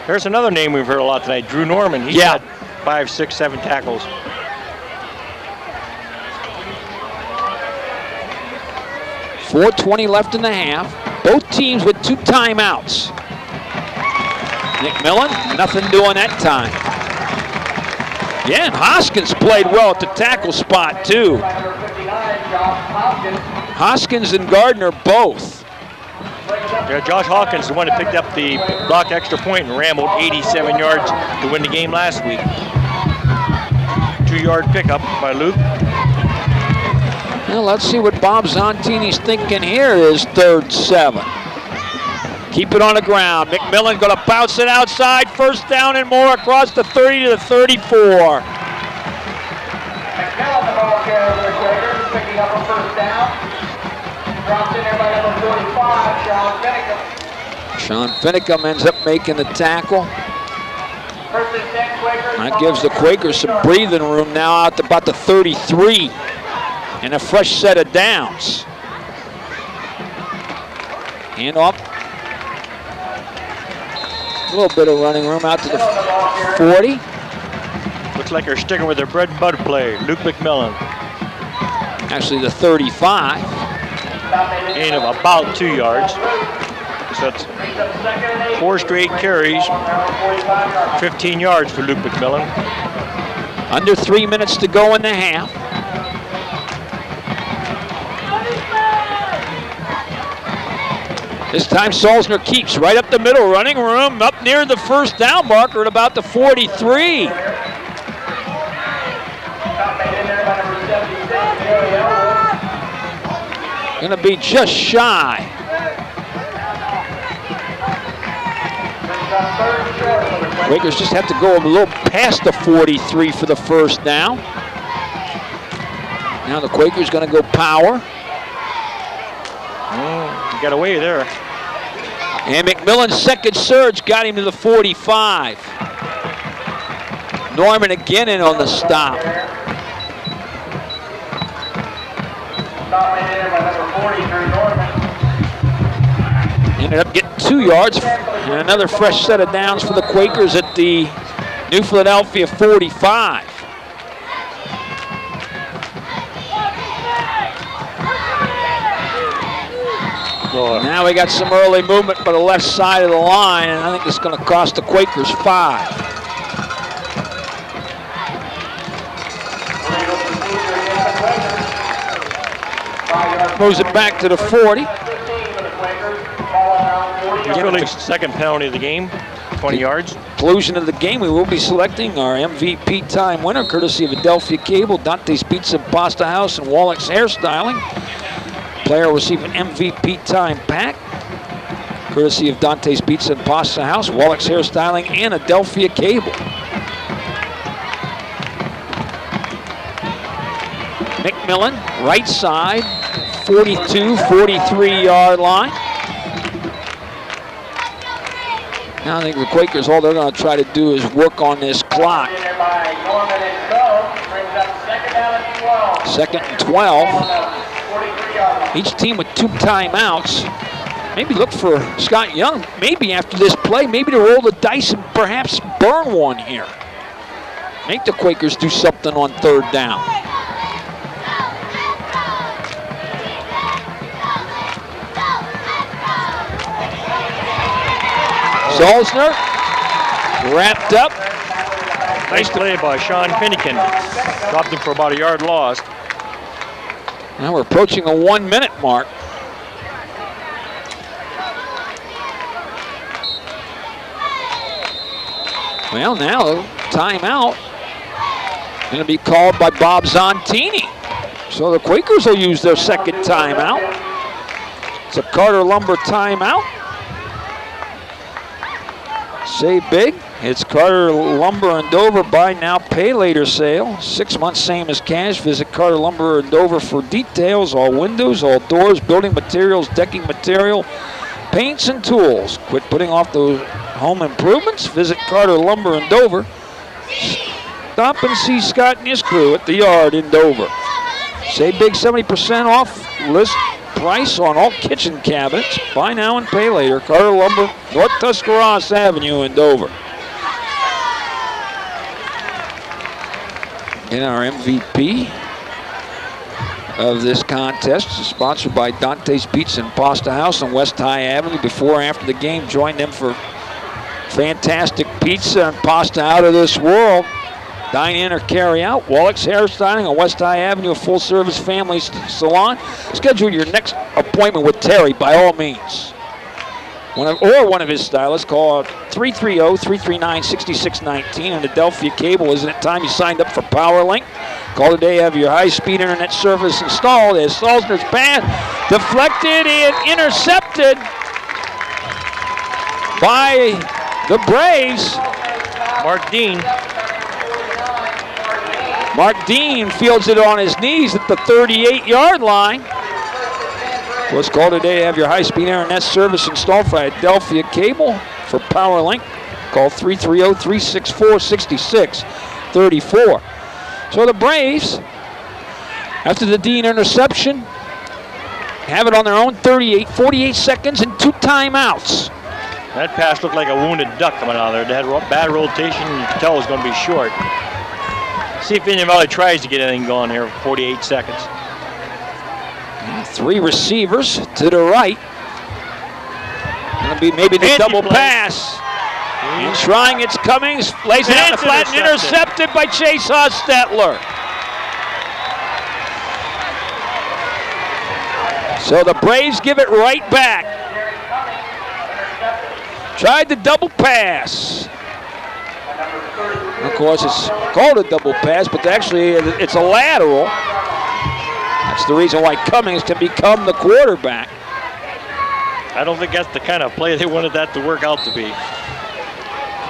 There's another name we've heard a lot tonight, Drew Norman. He's Yeah. had 5, 6, 7 tackles. .420 left in the half. Both teams with 2 timeouts. McMillan, nothing doing that time. Yeah, and Hoskins played well at the tackle spot too. By number 59, Josh Hopkins. Hoskins and Gardner both. Yeah, Josh Hawkins, the one that picked up the blocked extra point and rambled 87 yards to win the game last week. 2-yard pickup by Luke. Well, let's see what Bob Zontini's thinking here is 3rd 7. Keep it on the ground. McMillan going to bounce it outside. 1st down and more across the 30 to the 34. McMillan, the ball carrier for the Quakers, picking up a 1st down. Dropped in there by number 45, Sean Finicum. Sean Finicum ends up making the tackle. 1st and 10, Quakers. That gives the Quakers some breathing room now out to about the 33 and a fresh set of downs. Hand off. A little bit of running room out to the 40. Looks like they're sticking with their bread and butter play, Luke McMillan. Actually the 35. Gain of about 2 yards. So it's 4 straight carries, 15 yards for Luke McMillan. Under 3 minutes to go in the half. This time Salzner keeps right up the middle, running room up near the 1st down marker at about the 43. Gonna be just shy. Quakers just have to go a little past the 43 for the 1st down. Now the Quakers gonna go power. He got away there. And McMillan's 2nd surge got him to the 45. Norman again in on the stop. Ended up getting 2 yards and another fresh set of downs for the Quakers at the New Philadelphia 45. Now we got some early movement by the left side of the line, and I think it's going to cost the Quakers 5. Moves it back to the 40. Philly's second penalty of the game, 20 yards. Conclusion of the game, we will be selecting our MVP time winner, courtesy of Adelphia Cable, Dante's Pizza and Pasta House, and Wallach's Hairstyling. Player will receive an MVP time pack, courtesy of Dante's Pizza and Pasta House, Wallach's Hairstyling, and Adelphia Cable. McMillan, right side, 42, 43-yard line. Now I think the Quakers, all they're going to try to do is work on this clock. Second and 12. Each team with 2 timeouts. Maybe look for Scott Young, maybe after this play, maybe to roll the dice and perhaps burn one here. Make the Quakers do something on 3rd down. Zolzner wrapped up. Nice play by Sean Finnegan. Dropped him for about a yard lost. Now we're approaching a 1-minute mark. Well, now timeout going to be called by Bob Zontini. So the Quakers will use their second timeout. It's a Carter Lumber timeout. Say big. It's Carter Lumber in Dover. Buy now, pay later sale. 6 months, same as cash. Visit Carter Lumber in Dover for details. All windows, all doors, building materials, decking material, paints and tools. Quit putting off those home improvements. Visit Carter Lumber in Dover. Stop and see Scott and his crew at the yard in Dover. Say big, 70% off list price on all kitchen cabinets. Buy now and pay later. Carter Lumber, North Tuscarawas Avenue in Dover. And our MVP of this contest is sponsored by Dante's Pizza and Pasta House on West High Avenue. Before and after the game, join them for fantastic pizza and pasta out of this world. Dine in or carry out. Wallach's Hairstyling on West High Avenue, a full-service family salon. Schedule your next appointment with Terry by all means. One of his stylists. Call 330-339-6619. And Adelphia Cable, isn't it time you signed up for PowerLink? Call today, have your high-speed internet service installed. As Salzner's pass deflected and intercepted by the Braves. Mark Dean fields it on his knees at the 38-yard line. What's called today, have your high-speed internet service installed for Adelphia Cable for PowerLink. Call 330-364-6634. So the Braves, after the Dean interception, have it on their own 38, 48 seconds and 2 timeouts. That pass looked like a wounded duck coming out of there. They had bad rotation. You could tell it was going to be short. See if Indian Valley tries to get anything going here for 48 seconds. 3 receivers to the right. Going to be maybe the double pass. And trying, it's Cummings, lays it on the flat and intercepted by Chase Hostetler. So the Braves give it right back. Tried the double pass. Of course, it's called a double pass, but actually it's a lateral. That's the reason why Cummings can become the quarterback. I don't think that's the kind of play they wanted that to work out to be.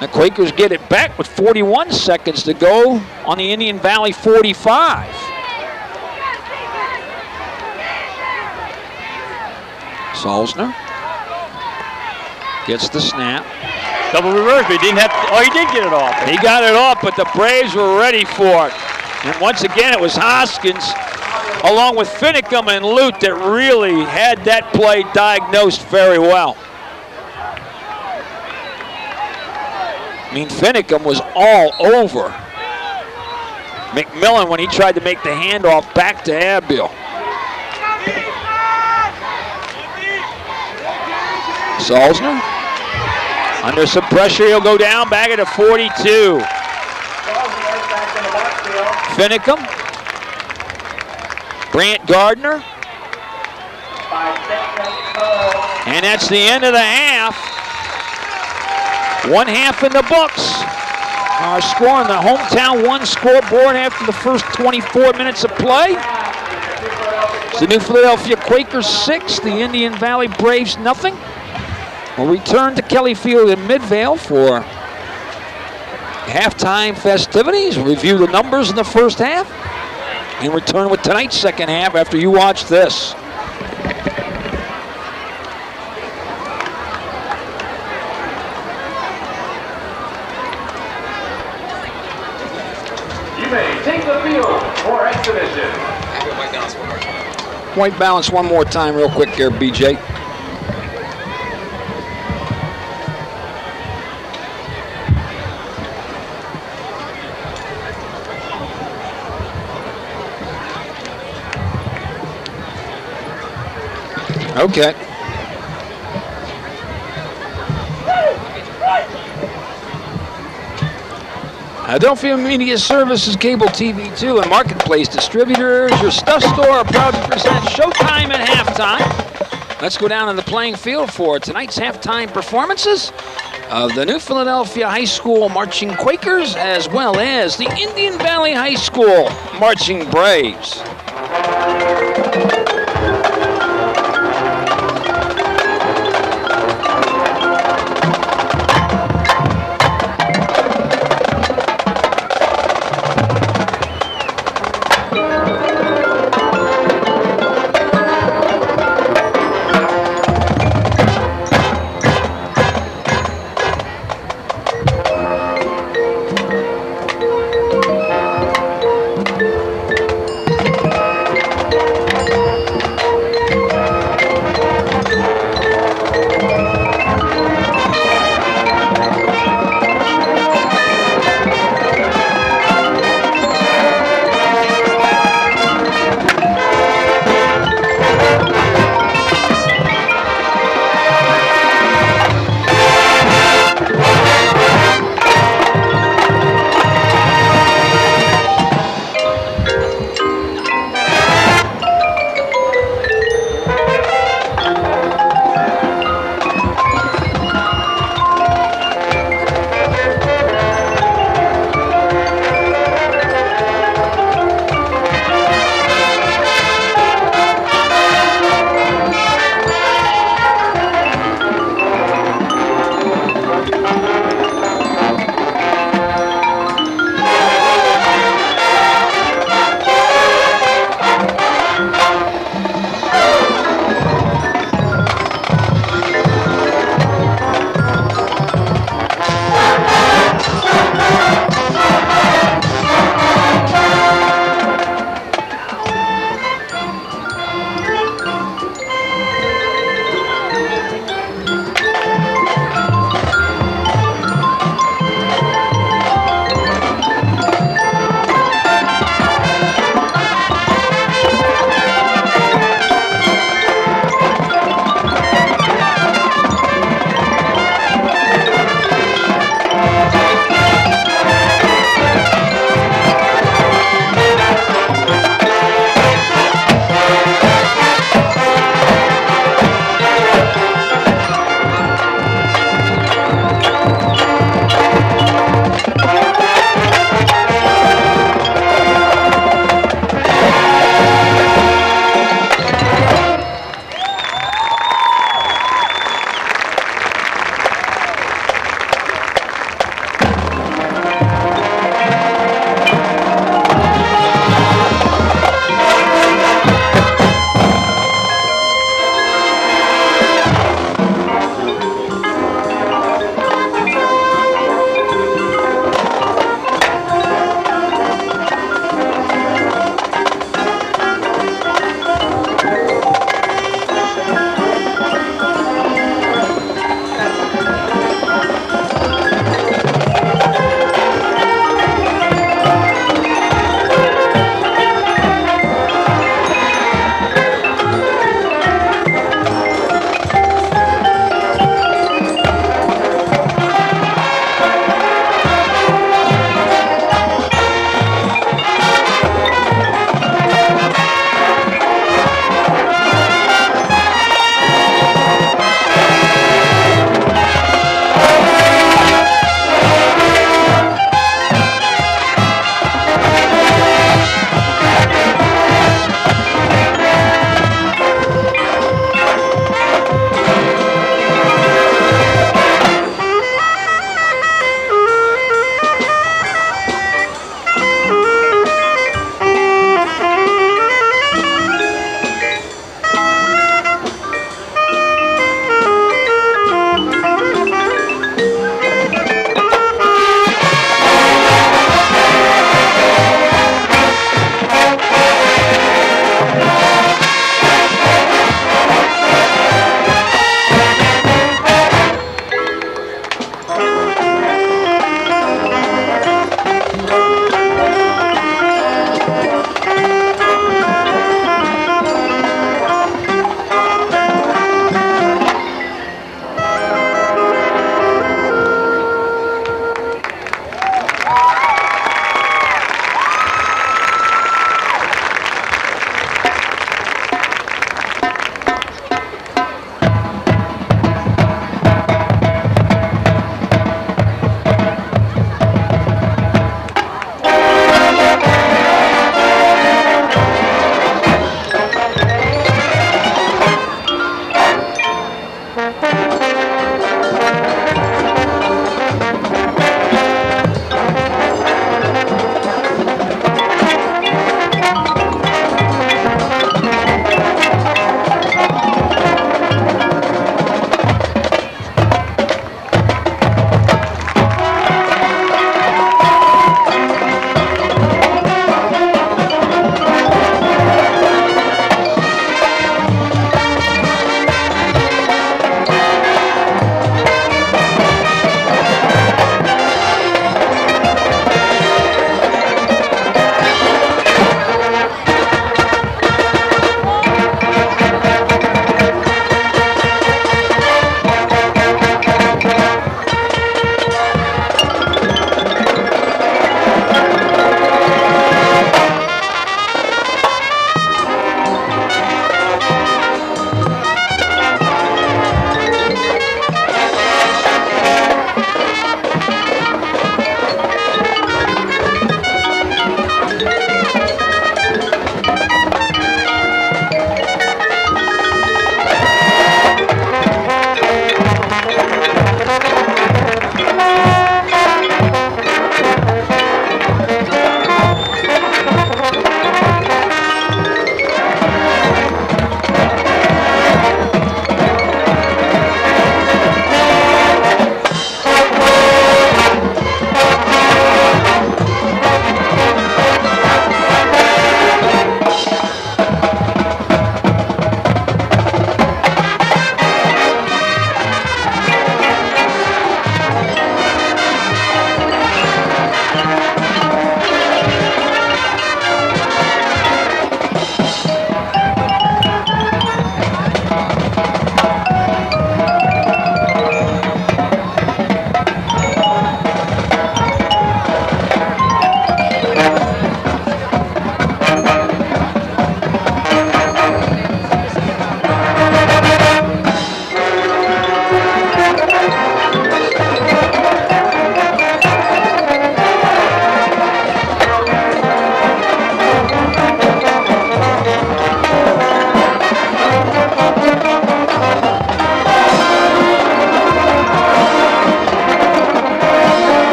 The Quakers get it back with 41 seconds to go on the Indian Valley 45. Salzner gets the snap. Double reverse, but he didn't have to, he did get it off. He got it off, but the Braves were ready for it. And once again, it was Hoskins, along with Finicum and Lute, that really had that play diagnosed very well. I mean, Finicum was all over McMillan when he tried to make the handoff back to Abiel. Salzner, under some pressure, he'll go down, back at a 42. Finicum, Brant Gardner, and that's the end of the half. One half in the books. Our score on the hometown one scoreboard after the first 24 minutes of play. It's the New Philadelphia Quakers 6, the Indian Valley Braves nothing. We'll return to Kelly Field in Midvale for halftime festivities, review the numbers in the first half, and return with tonight's second half after you watch this. You may take the field for exhibition. White balance one more time real quick here, BJ. Okay. Adelphia Media Services, Cable TV 2, and Marketplace Distributors, your stuff store, are proud to present Showtime at halftime. Let's go down on the playing field for tonight's halftime performances of the New Philadelphia High School Marching Quakers, as well as the Indian Valley High School Marching Braves.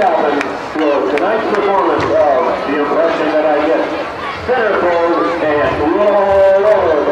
Calvin for tonight's performance of The Impression That I Get. Centerfold and roll over.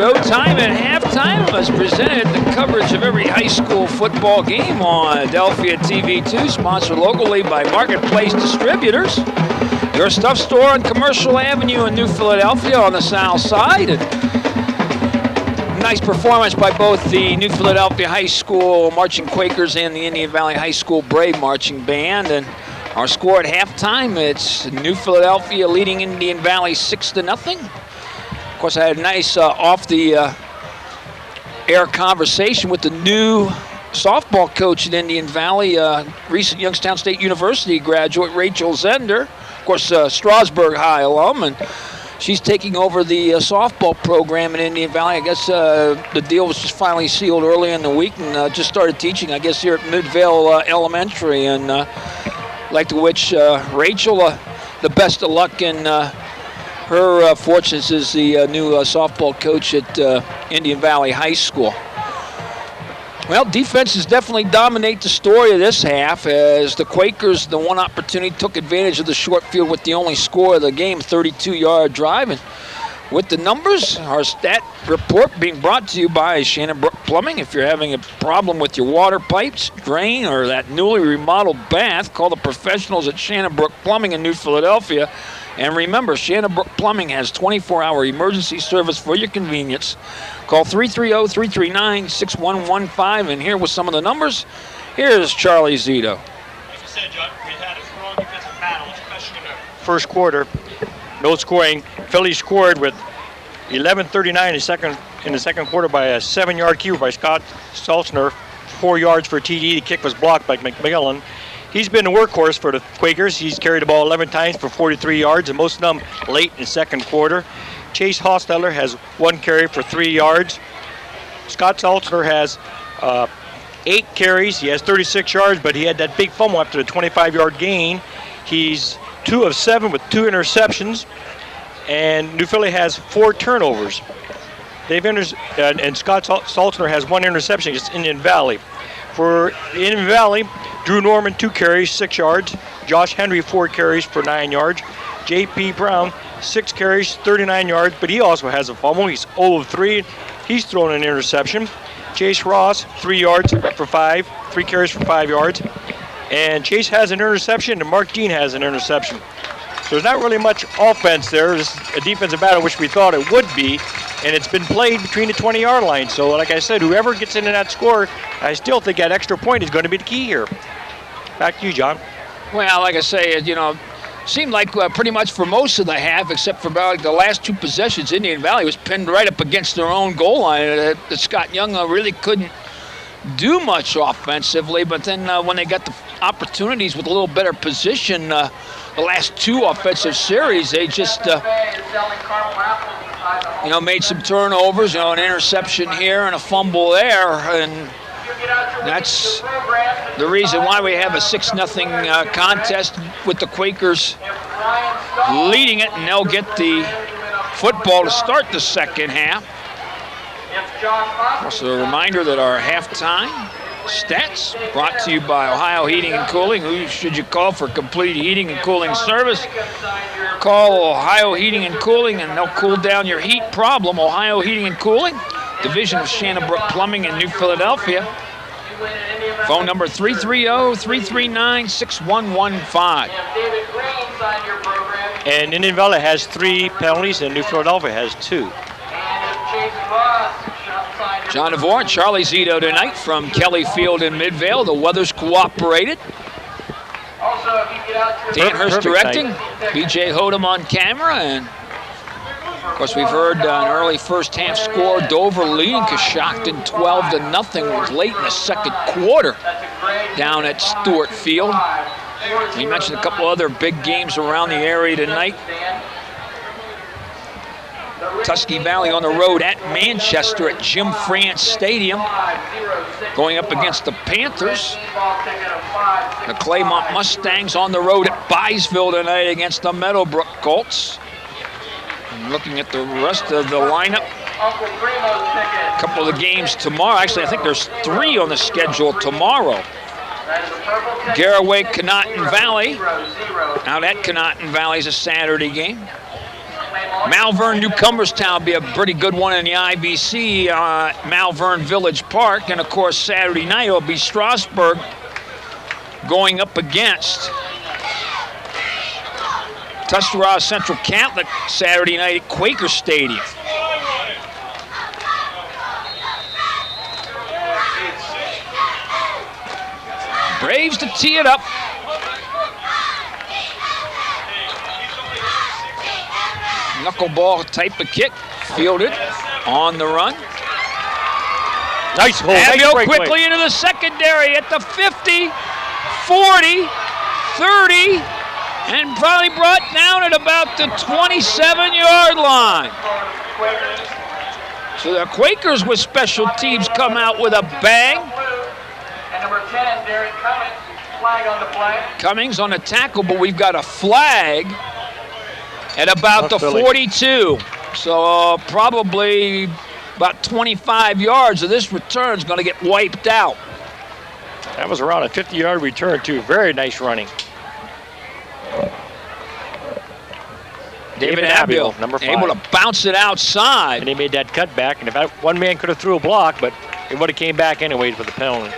Showtime at halftime has presented the coverage of every high school football game on Adelphia TV2, sponsored locally by Marketplace Distributors, your stuff store on Commercial Avenue in New Philadelphia on the south side. And nice performance by both the New Philadelphia High School Marching Quakers and the Indian Valley High School Brave Marching Band. And our score at halftime, it's New Philadelphia leading Indian Valley 6-0. Of course, I had a nice off-the-air conversation with the new softball coach at Indian Valley, recent Youngstown State University graduate, Rachel Zender. Of course, Strasburg High alum, and she's taking over the softball program in Indian Valley. I guess the deal was just finally sealed early in the week, and just started teaching, I guess, here at Midvale Elementary. And like to wish Rachel the best of luck in her fortunes as the new softball coach at Indian Valley High School. Well, defenses definitely dominate the story of this half, as the Quakers, the one opportunity, took advantage of the short field with the only score of the game, 32-yard drive. And with the numbers, our stat report being brought to you by Shannon Brook Plumbing. If you're having a problem with your water pipes, drain, or that newly remodeled bath, call the professionals at Shannon Brook Plumbing in New Philadelphia. And remember, Shannon Brook Plumbing has 24-hour emergency service for your convenience. Call 330-339-6115. And here with some of the numbers, here's Charlie Zito. Like I said, John, we had a strong defensive battle, especially in the first quarter. No scoring. Philly scored with 11:39 in the second quarter by a 7-yard keeper by Scott Saltzner, 4 yards for TD. The kick was blocked by McMillan. He's been a workhorse for the Quakers. He's carried the ball 11 times for 43 yards, and most of them late in the second quarter. Chase Hostetler has 1 carry for 3 yards. Scott Saltzner has 8 carries. He has 36 yards, but he had that big fumble after the 25-yard gain. He's 2 of 7 with 2 interceptions, and New Philly has 4 turnovers. And Scott Saltzner has 1 interception against Indian Valley. For Indian Valley, Drew Norman 2 carries, 6 yards. Josh Henry 4 carries for 9 yards. J.P. Brown 6 carries, 39 yards, but he also has a fumble. He's 0 of 3. He's thrown an interception. Chase Ross 3 yards for 5, 3 carries for 5 yards. And Chase has an interception, and Mark Dean has an interception. So there's not really much offense there. It's a defensive battle, which we thought it would be, and it's been played between the 20-yard line. So like I said, whoever gets into that score, I still think that extra point is going to be the key here. Back to you, John. Well, like I say, seemed like pretty much for most of the half, except for about the last 2 possessions, Indian Valley was pinned right up against their own goal line. That Scott Young really couldn't do much offensively, but then when they got the opportunities with a little better position, the last 2 offensive series, they just made some turnovers, an interception here and a fumble there, and that's the reason why we have a 6-0 contest with the Quakers leading it, and they'll get the football to start the second half. Also a reminder that our halftime stats brought to you by Ohio Heating and Cooling. Who should you call for complete heating and cooling service? Call Ohio Heating and Cooling and they'll cool down your heat problem. Ohio Heating and Cooling, division of Shannon Brook Plumbing in New Philadelphia. Phone number 330-339-6115. And Indian Valley has 3 penalties, and New Philadelphia has 2. John DeVore and Charlie Zito tonight from Kelly Field in Midvale. The weather's cooperated. Dan Hurst directing, B.J. Hodem on camera, and of course we've heard an early first half score. Dover leading Coshocton 12-0 late in the second quarter down at Stewart Field. We mentioned a couple other big games around the area tonight. Tusky Valley on the road at Manchester at Jim France Stadium, going up against the Panthers. The Claymont Mustangs on the road at Byesville tonight against the Meadowbrook Colts. And looking at the rest of the lineup, a couple of the games tomorrow. Actually, I think there's 3 on the schedule tomorrow. Garraway, Conotton Valley. Now that Conotton Valley is a Saturday game. Malvern, Newcomerstown will be a pretty good one in the IBC, Malvern Village Park. And, of course, Saturday night will be Strasburg going up against Tuscarawas Central Catholic Saturday night at Quaker Stadium. Braves to tee it up. Knuckleball type of kick, fielded on the run. Nice hold. Abio Nice quickly into the secondary at the 50, 40, 30, and probably brought down at about the 27-yard line. So the Quakers with special teams come out with a bang. And number 10, Derek Cummings, flag on the play. Cummings on the tackle, but we've got a flag at about the Philly. 42. So probably about 25 yards of this return is going to get wiped out. That was around a 50-yard return, too. Very nice running. David Abio, number 5. able to bounce it outside. And he made that cutback, and if that one man could have threw a block, but it would have came back anyways with the penalty.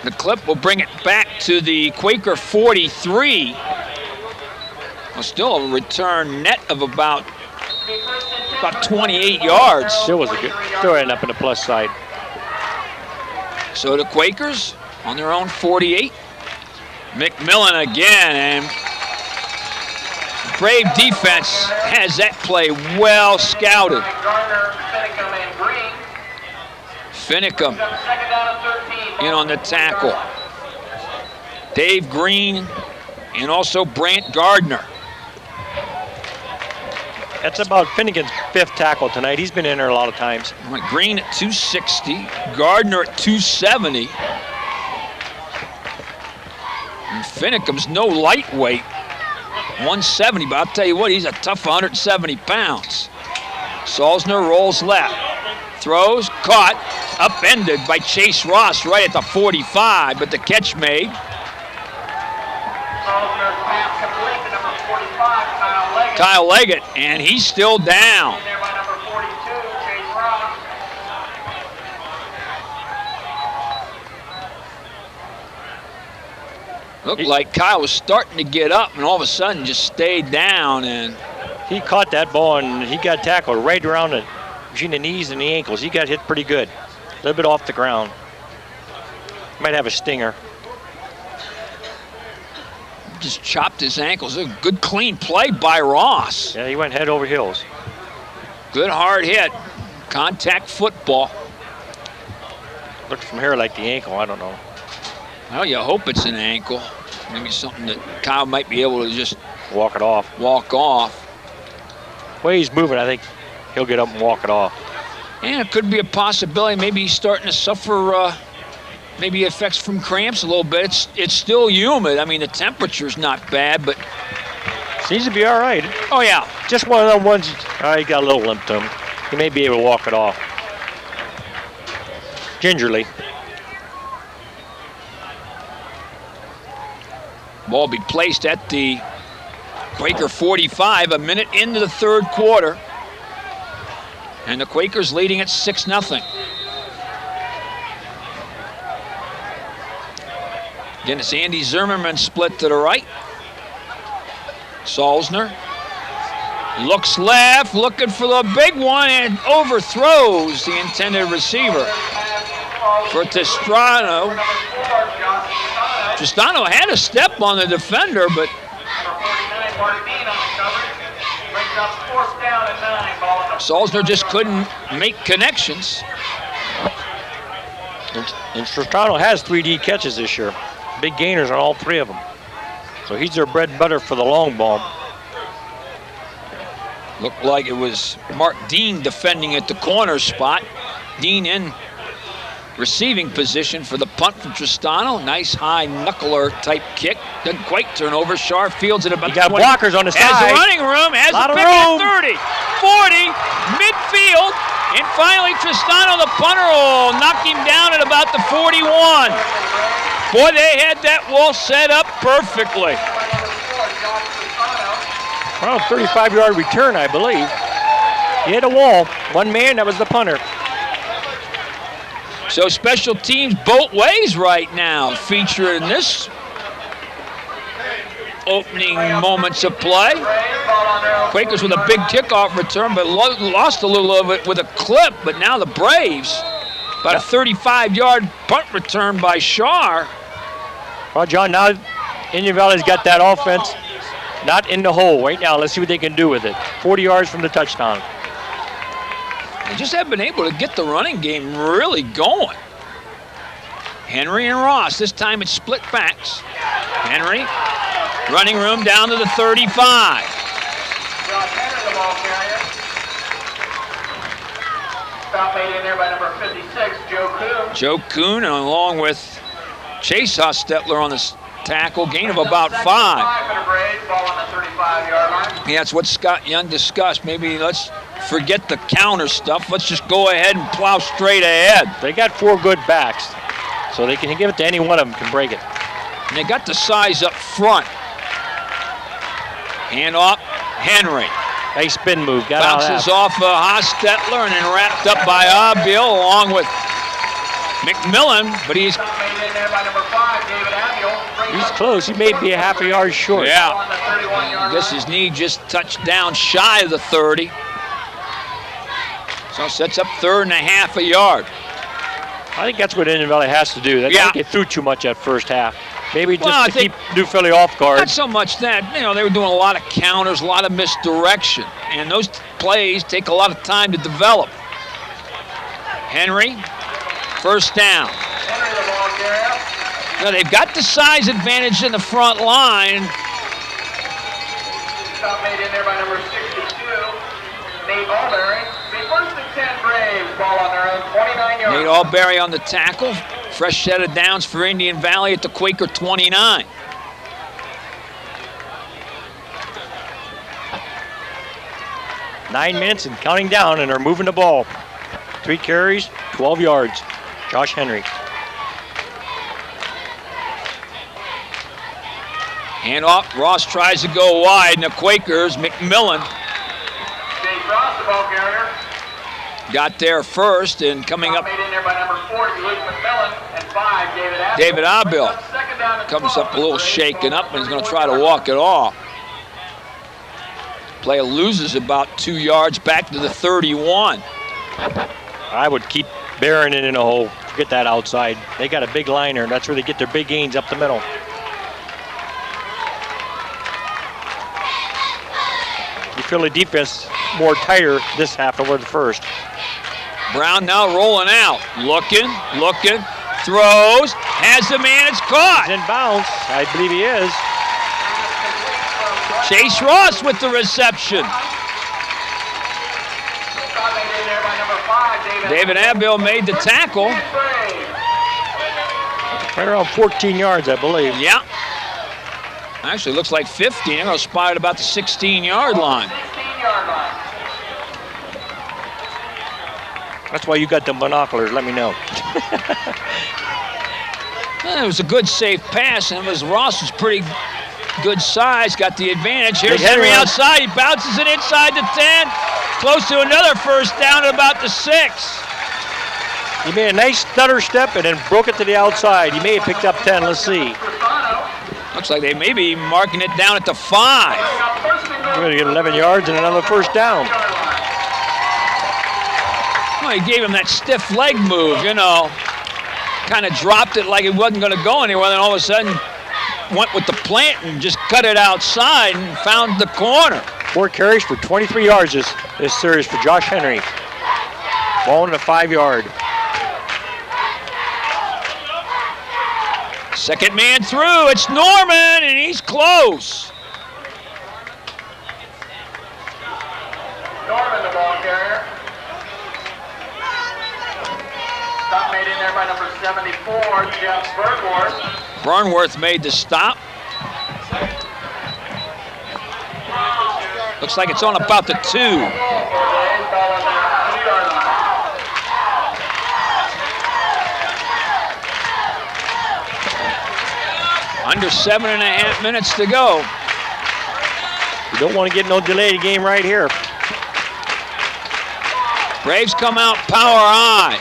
The clip will bring it back to the Quaker 43. Well, still a return net of about 28 yards. Still was a good. Still ended up in the plus side. So the Quakers on their own 48. McMillan again, and Brave defense has that play well scouted. Gardner, Finicum, and Green. Finicum Second down and 13. in on the tackle. Dave Green and also Brant Gardner. That's about Finnegan's 5th tackle tonight. He's been in there a lot of times. Green at 260, Gardner at 270. And Finicum's no lightweight, 170, but I'll tell you what, he's a tough 170 pounds. Salzner rolls left, throws, caught, upended by Chase Ross right at the 45, but the catch made. Salzner's pass complete to number 45, Kyle Leggett. Kyle Leggett, and he's still down. There by number 42, Chase Ross. Looked like Kyle was starting to get up and all of a sudden just stayed down, and He caught that ball and he got tackled right around between the knees and the ankles. He got hit pretty good. A little bit off the ground. Might have a stinger. just chopped his ankles. A good clean play by Ross. Yeah, he went head over heels. Good hard hit. Contact football. Looked from here like the ankle, I don't know. Well, you hope it's an ankle. Maybe something that Kyle might be able to just Walk it off. walk off. The way he's moving, I think he'll get up and walk it off. And it could be a possibility. Maybe he's starting to suffer maybe effects from cramps a little bit. It's still humid. I mean, the temperature's not bad, but Seems to be all right. oh yeah, Just one of them ones, he got a little limp to him. He may be able to walk it off. Gingerly. ball be placed at the Quaker 45, a minute into the third quarter. And the Quakers leading at 6-0. Again, it's Andy Zimmerman split to the right. Salzner looks left, looking for the big one, and overthrows the intended receiver. For Tristano. Tristano had a step on the defender, but Salzner just couldn't make connections. And Tristano has 3D catches this year. Big gainers on all three of them. So he's their bread and butter for the long ball. Looked like it was Mark Dean defending at the corner spot. Dean in receiving position for the punt from Tristano. Nice high knuckler type kick. Doesn't quite turn over. Sharp fields it about He got 20. blockers on the Has side. the running room. Has Lot the of pick room. at 30, 40, midfield. And finally Tristano, the punter, will knock him down at about the 41. Boy, they had that wall set up perfectly. Well, 35-yard return, I believe. He hit a wall. One man, that was the punter. So special teams both ways right now featured in this opening moments of play. Quakers with a big kickoff return, but lost a little of it with a clip. But now the Braves, about a 35-yard punt return by Shar. Well, John, now Indian Valley's got that offense not in the hole right now. Let's see what they can do with it. 40 yards from the touchdown. They just haven't been able to get the running game really going. Henry and Ross, this time it's split backs. Henry, running room down to the 35. Josh Henry, the ball carrier. Stop made in there by number 56, Joe Kuhn. Joe Kuhn, and along with Chase Hostetler on the tackle, gain of about 5. 5 for the Braves, ball on the 35-yard line. Yeah, that's what Scott Young discussed. Maybe let's forget the counter stuff. Let's just go ahead and plow straight ahead. They got 4 good backs, so they can give it to any one of them can break it. And they got the size up front. Hand off, Henry. Nice spin move. Got out of Bounces that. off Hostetler and then wrapped up by Abil along with McMillan, but he's Stop made in there by number 5, David Abiel. He's close. He may be a half a yard short. yeah. On the 31-yard I guess his knee just touched down shy of the 30. So sets up 3rd and a half a yard. I think that's what Indian Valley has to do. They Yeah. can't get through too much that first half. Maybe just Well, I to think- keep New Philly off guard. Not so much that, they were doing a lot of counters, a lot of misdirection, and those plays take a lot of time to develop. Henry, first down. Henry, the ball carrier. Now they've got the size advantage in the front line. Stop made in there by number 62, Nate Alberry. The 1st and 10 Braves, ball on their own 29-yard Nate Alberry on the tackle. Fresh set of downs for Indian Valley at the Quaker 29. Nine minutes and counting down, and they're moving the ball. 3 carries, 12 yards. Josh Henry. Hand off, Ross tries to go wide, and the Quakers, McMillan, Jake Ross, the ball carrier. got there first, and coming Stop up, made in there by number 40, Luke McMillan, and 5, David Abiel. David Abiel. Second down and Comes 12 up a little for the Braves, shaken ball up, on and he's the going to try to 31-yard walk it off. Player loses about 2 yards back to the 31. I would keep burying it in a hole. Forget that outside. They got a big liner, and that's where they get their big gains up the middle. The Philly defense more tighter this half over the first. Brown now rolling out, looking, throws, has the man, it's caught. He's in bounds. I believe he is. Chase Ross with the reception. Stop made in there by number 5, David Abiel made the tackle. Braves. Right around 14 yards, I believe. Yeah. Actually, looks like 15. They're going to spot it about the 16-yard line. 16-yard line. That's why you got the binoculars. Let me know. It was a good, safe pass, and it was Ross was pretty good size, got the advantage. Here's Big Henry Henry on- outside. He bounces it inside the 10, close to another first down at about the 6. He made a nice stutter step and then broke it to the outside. He may have picked up 10. Let's see. Looks like they may be marking it down at the 5. We're going to get 11 yards and another first down. Well, he gave him that stiff leg move, kind of dropped it like it wasn't going to go anywhere, then all of a sudden went with the plant and just cut it outside and found the corner. 4 carries for 23 yards this series for Josh Henry. Ball in the 5-yard. Second man through, it's Norman, and he's close. Norman, the ball carrier. Stop made in there by number 74, Jeff Burnworth. Burnworth made the stop. Looks like it's on about the 2. Ball on the 2-yard line. Under 7.5 minutes to go. You don't want to get no delay game right here. Braves come out power high.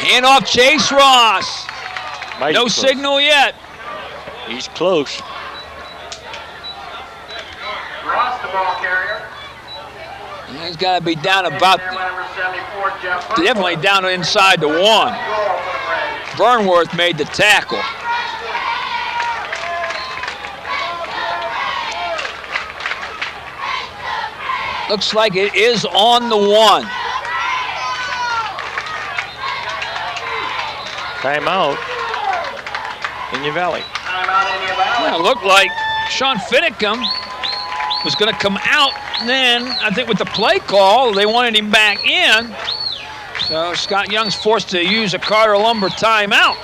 Hand off Chase Ross. Mighty No close. signal yet. He's close. Ross, the ball carrier. He's got to be down about, Number 74, Jeff. definitely down inside the 1. Goal for the Braves. Burnworth made the tackle. Looks like it is on the 1. Timeout. Indian Valley. Timeout, Indian Valley. Well, it looked like Sean Finicum was going to come out. Then, I think with the play call, they wanted him back in. So Scott Young's forced to use a Carter Lumber timeout.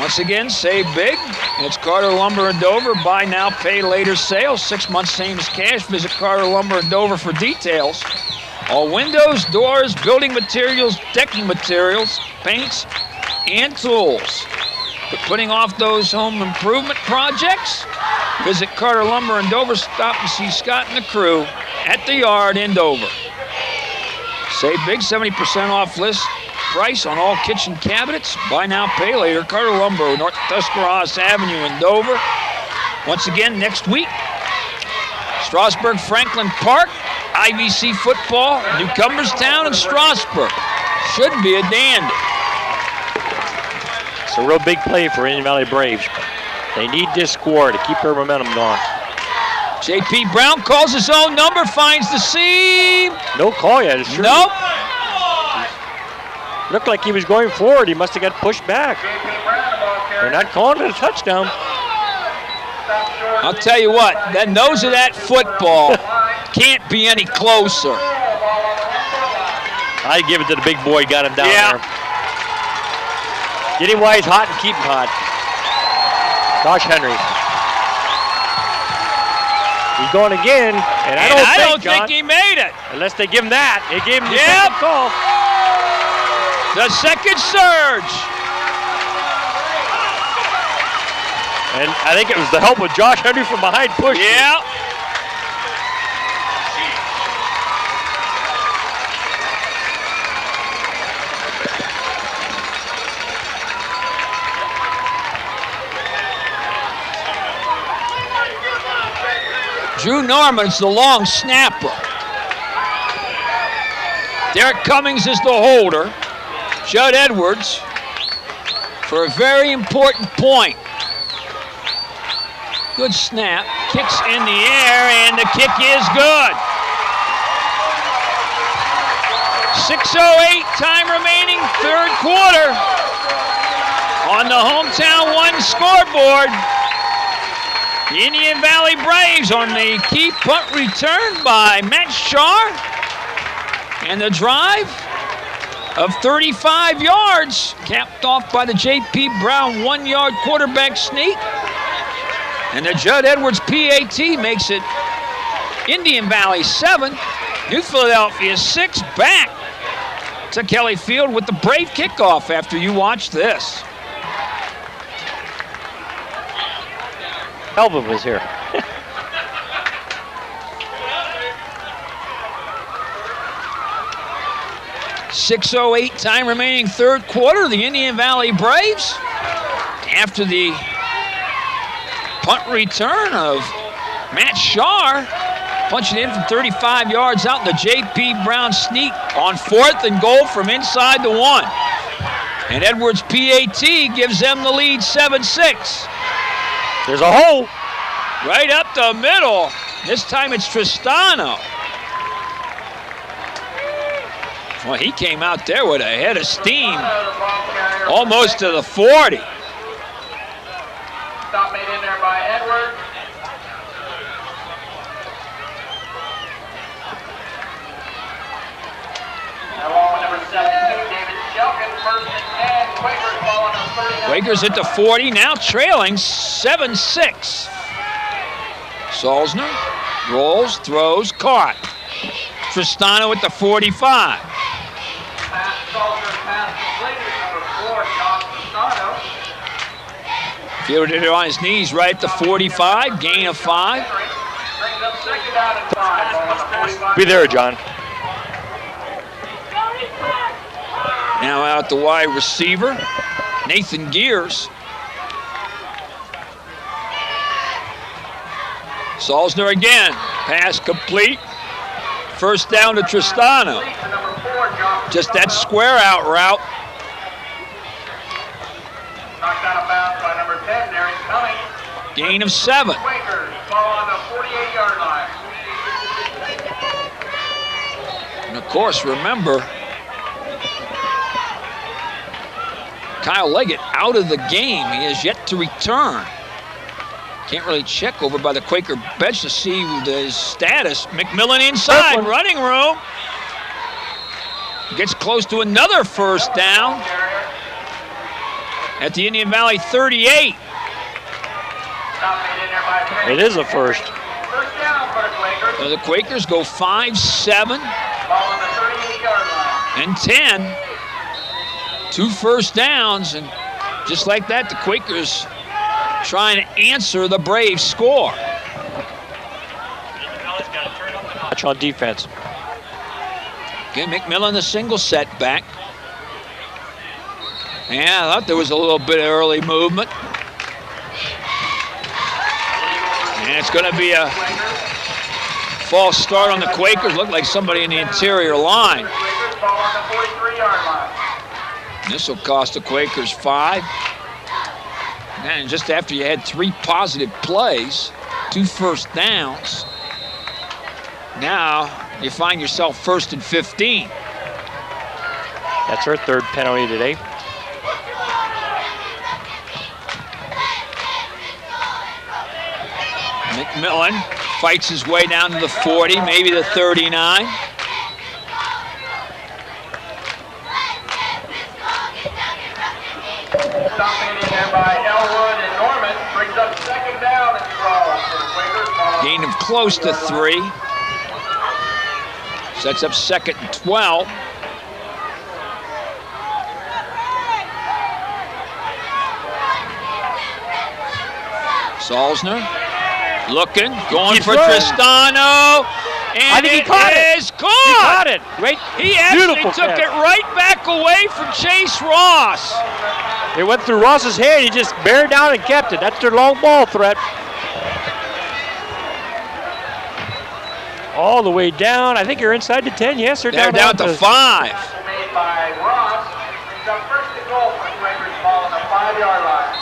Once again, save big. It's Carter Lumber in Dover. Buy now, pay later sales. 6 months same as cash. Visit Carter Lumber in Dover for details. All windows, doors, building materials, decking materials, paints, and tools. But putting off those home improvement projects? Visit Carter Lumber in Dover. Stop and see Scott and the crew at the yard in Dover. Save big, 70% off list price on all kitchen cabinets. Buy now, pay later. Carter Lumber, North Tuscarawas Avenue in Dover. Once again, next week, Strasburg Franklin Park, IVC football, Newcomerstown and Strasburg. Should be a dandy. It's a real big play for Indian Valley Braves. They need this score to keep their momentum going. J.P. Brown calls his own number, finds the seam. No call yet. It's sure. Nope. Looked like he was going forward. He must have got pushed back. J.P. Brown, the ball carrier. They're not calling it a touchdown. Stop short. I'll tell you what, that nose of that football can't be any closer. I'd give it to the big boy. Got him down Yeah. there. Get him while he's hot and keep him hot. Josh Henry. He's going again, and I don't think he made it. unless they give him that. They gave him the Yep. second call. The second surge. And I think it was the help of Josh Henry from behind push. Yeah. Drew Norman's the long snapper. Derek Cummings is the holder. Judd Edwards for a very important point. Good snap, kicks in the air, and the kick is good. 6:08 time remaining, third quarter. On the Hometown One scoreboard, the Indian Valley Braves on the key punt return by Matt Shaw. And the drive of 35 yards, capped off by the J.P. Brown 1-yard quarterback sneak. And the Judd Edwards PAT makes it Indian Valley 7, New Philadelphia 6, back to Kelly Field with the Brave kickoff after you watch this. Elvin was here. .608 time remaining, third quarter. The Indian Valley Braves, after the punt return of Matt Shaw, punching in from 35 yards out, the J.P. Brown sneak on 4th and goal from inside the 1. And Edwards PAT gives them the lead 7-6. There's a hole. Right up the middle. This time it's Tristano. Well, he came out there with a head of steam, almost to the 40. Stop made in there by Edwards. Along with number 72, David Shelkin, first and 10. Quakers ball on the 39. Quakers at the 40, now trailing 7-6. Salzner rolls, throws, caught. Tristano at the 45. Pass, Salter, pass completed. Number 4, John Tristano. Fielded it on his knees right at the 45, gain of 5. Brings up second down and 5 on the 45. Be there, John. Now out the wide receiver, Nathan Gears. Salzner again, pass complete. First down to Tristano. Just that square out route. Knocked out of bounds by number 10, Derek Cummings. Gain of 7. Quakers ball on the 48-yard line. And of course, remember, Kyle Leggett out of the game. He has yet to return. Can't really check over by the Quaker bench to see his status. McMillan inside, running room. Gets close to another first down at the Indian Valley 38. It is a first. First down for the Quakers. So the Quakers go 5-7 Ball on the 38-yard line. and 10. 2 first downs, and just like that, the Quakers trying to answer the Braves score. Watch on defense. Okay, McMillan the single setback. Yeah, I thought there was a little bit of early movement. And it's going to be a false start on the Quakers. Looked like somebody in the interior line. Quakers ball on the 43-yard line. This will cost the Quakers 5. And just after you had 3 positive plays, 2 first downs, now you find yourself 1st and 15. That's her 3rd penalty today. McMillan fights his way down to the 40, maybe the 39. Dominated there by Elwood and Norman. Brings up second down and 12 for the Quakers. Gain of close to 3. Sets up 2nd and 12. Salzner looking, going for Tristano. And I think he caught it. is He caught. caught it. Great. He actually Beautiful took catch. it right back away from Chase Ross. It went through Ross's hand. He just bared down and kept it. That's their long ball threat. All the way down. I think you're inside the 10. Yes, they're They're down down to 5. Made by Ross. Brings up first and goal for the Quakers. Ball on the 5-yard line.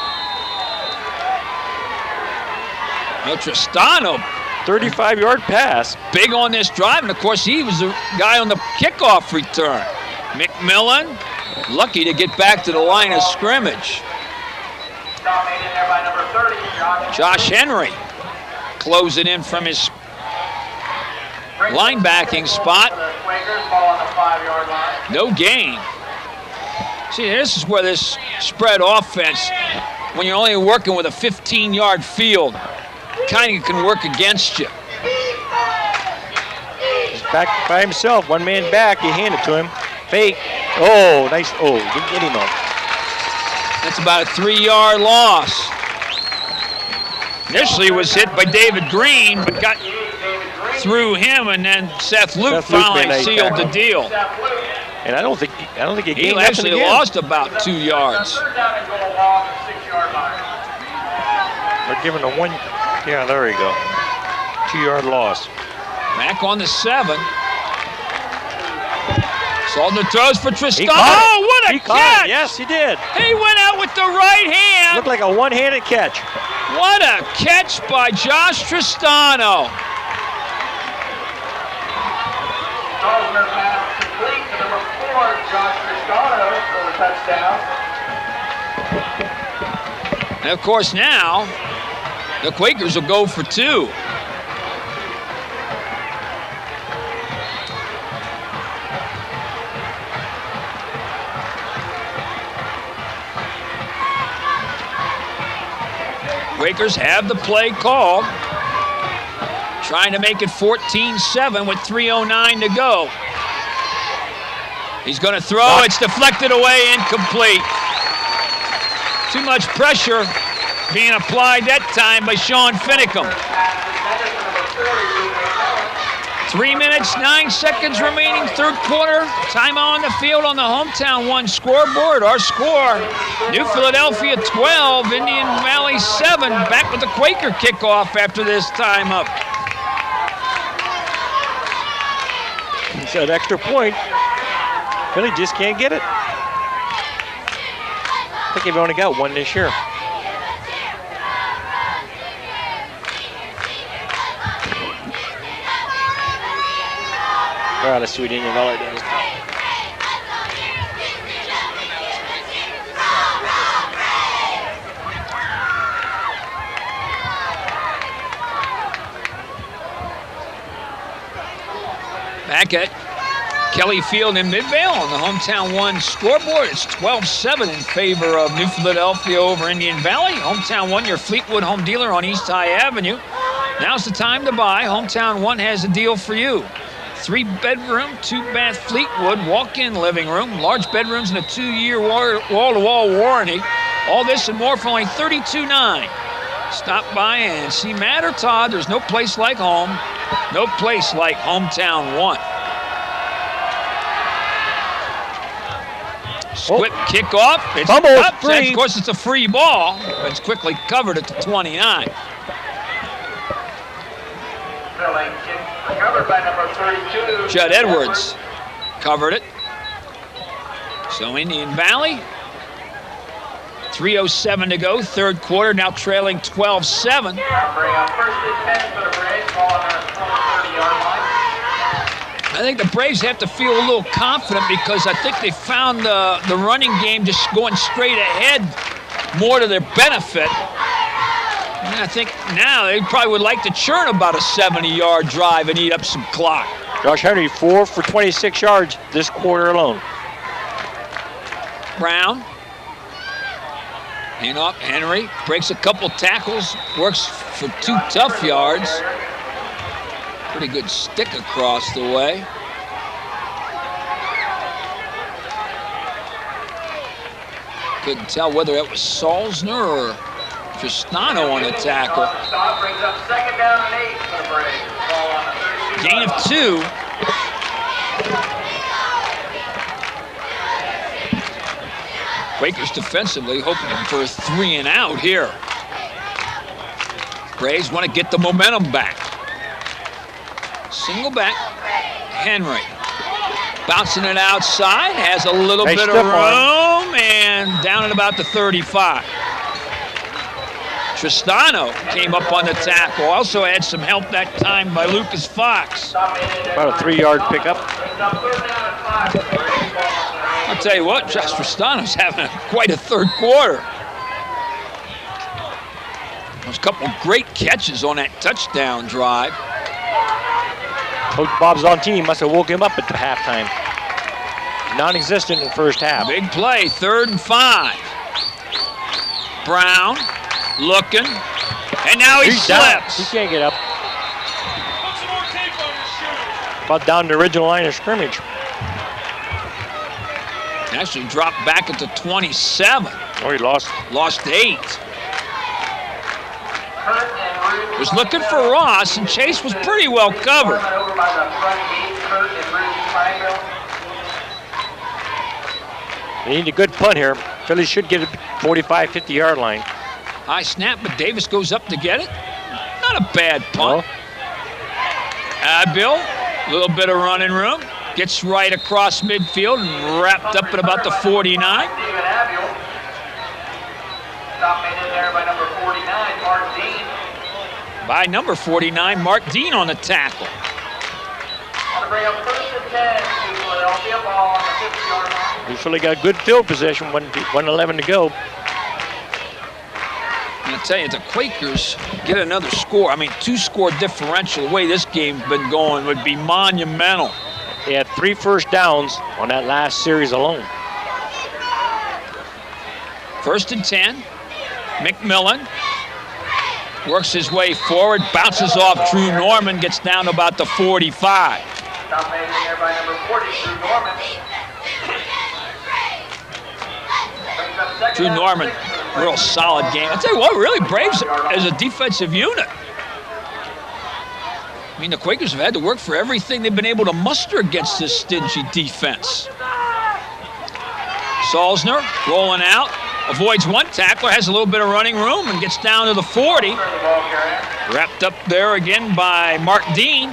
No, Tristano 35-yard pass. big on this drive, and of course he was the guy on the kickoff return. McMillan lucky to get back to the line of scrimmage. Dominated there by number 30, Josh Henry closing in from his linebacking spot. For the Quakers. Ball on the 5-yard line. No gain. See, this is where this spread offense, when you're only working with a 15-yard field, kind of can work against you. He's back by himself. One man back. You hand it to him. Fake. Oh, nice. Oh, didn't get him up. That's about a 3-yard loss. Initially was hit by David Green, but got through him, and then Seth Luke finally made a sealed the tackle. deal. And I don't think he He gained nothing actually again. lost about 2 yards. Third down and goal along the 6-yard line. They're giving a 1. Yeah, there you go. 2-yard loss. Back on the 7. Saltner throws for Tristano. He caught it. Oh, what a He caught catch! it. Yes, he did. He went out with the right hand. Looked like a one-handed catch. What a catch by Josh Tristano. Salzner pass complete to number 4, Josh Tristano for the touchdown. And of course now, the Quakers will go for 2. Quakers have the play called. Trying to make it 14-7 with 3:09 to go. He's going to throw. It's deflected away, incomplete. Too much pressure being applied that time by Sean Finicum. 3 minutes, 9 seconds remaining, third quarter. Time on the field on the Hometown One scoreboard. Our score, New Philadelphia 12, Indian Valley 7. Back with the Quaker kickoff after this time up. It's that extra point. Philly just can't get it. I think they've only got one this year. Well, let's see what Indian Valley does. Back at Kelly Field in Midvale on the Hometown One scoreboard. It's 12-7 in favor of New Philadelphia over Indian Valley. Hometown One, your Fleetwood home dealer on East High Avenue. Now's the time to buy. Hometown One has a deal for you. 3-bedroom, 2-bath Fleetwood walk-in living room, large bedrooms and a 2-year wall-to-wall warranty. All this and more for only $32.9. Stop by and see Matt or Todd. There's no place like home. No place like Hometown One. Squib kickoff. It's Fumble, up. free. Of course, it's a free ball. But it's quickly covered at the 29. Recovered by number 32. Judd Edwards covered it. So Indian Valley, 3:07 to go, third quarter, now trailing 12-7. Bring up first and 10 for the Braves, ball on their 30-yard line. I think the Braves have to feel a little confident because I think they found the running game just going straight ahead more to their benefit. And I think now they probably would like to churn about a 70-yard drive and eat up some clock. Josh Henry, 4 for 26 yards this quarter alone. Brown. Hand off, Henry breaks a couple tackles, works for 2 tough yards. Pretty good stick across the way. Couldn't tell whether that was Salzner or Tristano on the tackle. Stop brings up second down and 8 for the Braves. Ball on the 32. Gain of 2. Quakers defensively hoping for a 3 and out here. Braves want to get the momentum back. Single back, Henry. Bouncing it outside, has a little Nice bit of step on. room, and down at about the 35. Tristano came up on the tackle. Also had some help that time by Lucas Fox. About a 3-yard pickup. I'll tell you what, Josh Tristano's having quite a third quarter. There's a couple great catches on that touchdown drive. Coach Bob Zontini must have woke him up at the halftime. Non-existent in the first half. Big play, 3rd and 5. Brown looking, and now he He's down. slips. He can't get up. About down the original line of scrimmage. Actually dropped back at the 27. Oh, he lost. Lost 8. Was looking for Ross, and Chase was pretty well covered. Over by the front gate, Kurt and Rudy triangle. They need a good punt here. Philly should get a 45, 50-yard line. High snap, but Davis goes up to get it. Not a bad punt. Bill, a little bit of running room. Gets right across midfield and wrapped up at about the 49. David Abiel. Stop made in there by number 49, Mark Dean. By number 49, Mark Dean on the tackle. Want to bring up first and 10 to Philadelphia, ball on the 50-yard line. We Philly got good field position, 1:11 to go. And I tell you, the Quakers get another score. I mean, 2-score differential. The way this game's been going would be monumental. They had 3 first downs on that last series alone. 1st and 10. McMillan works his way forward, bounces off Drew Norman, gets down to about the 45. Stop made in there by number 40, Drew Norman. Brings up second Drew down and Norman 6 for the real solid game. I'll tell you what, really, Braves as a defensive unit. I mean, the Quakers have had to work for everything they've been able to muster against this stingy defense. Salzner rolling out, avoids one tackler, has a little bit of running room, and gets down to the 40. Wrapped up there again by Mark Dean.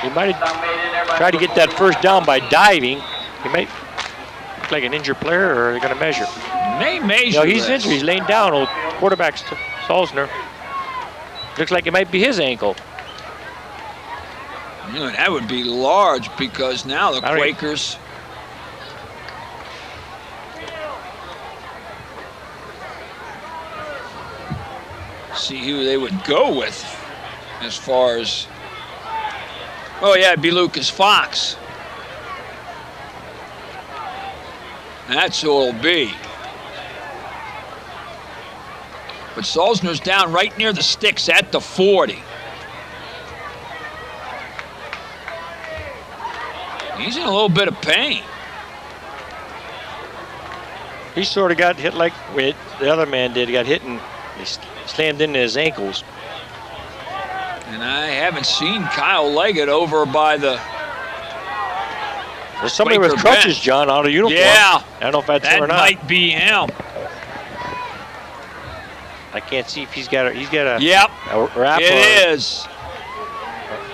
He might have tried to get that first down by diving. He might look like an injured player, or are they going to measure? May measure. No, he's injured. He's laying down. Old quarterback Salzner. Looks like it might be his ankle. You know, that would be large because now the Quakers. See who they would go with as far as. Oh, yeah, it'd be Lucas Fox. That's who it'll be. But Salzner's down right near the sticks at the 40. He's in a little bit of pain. He sort of got hit like the other man did. He got hit and he slammed into his ankles. And I haven't seen Kyle Leggett over by the. There's somebody Quaker with crutches, bench. John, out of uniform. Yeah. I don't know if that's him or That not. might be him. I can't see if he's got a Yep. a wrap It is.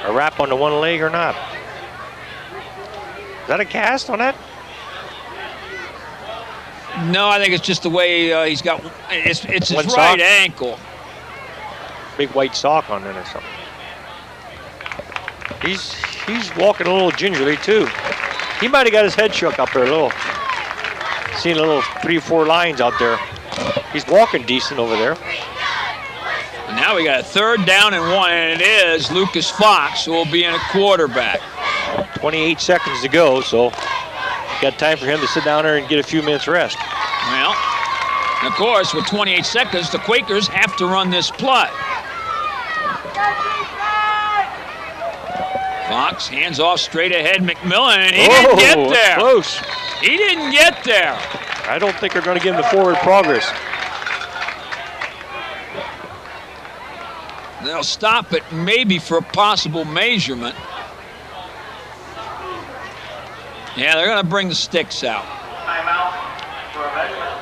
a wrap on the one leg or not. Is that a cast on that? No, I think it's just the way he's got. It's his One right sock? ankle. Big white sock on it or something. He's walking a little gingerly too. He might have got his head shook up there a little. Seen a little 3 or 4 lines out there. He's walking decent over there. And now we got a 3rd down and 1, and it is Lucas Fox who will be in at quarterback. 28 seconds to go, so got time for him to sit down there and get a few minutes rest. Well, and of course, with 28 seconds, the Quakers have to run this play. Fox hands off straight ahead McMillan, and he didn't get there. Close. He didn't get there. I don't think they're going to give him the forward progress. They'll stop it maybe for a possible measurement. Yeah, they're going to bring the sticks out. Timeout for a measurement.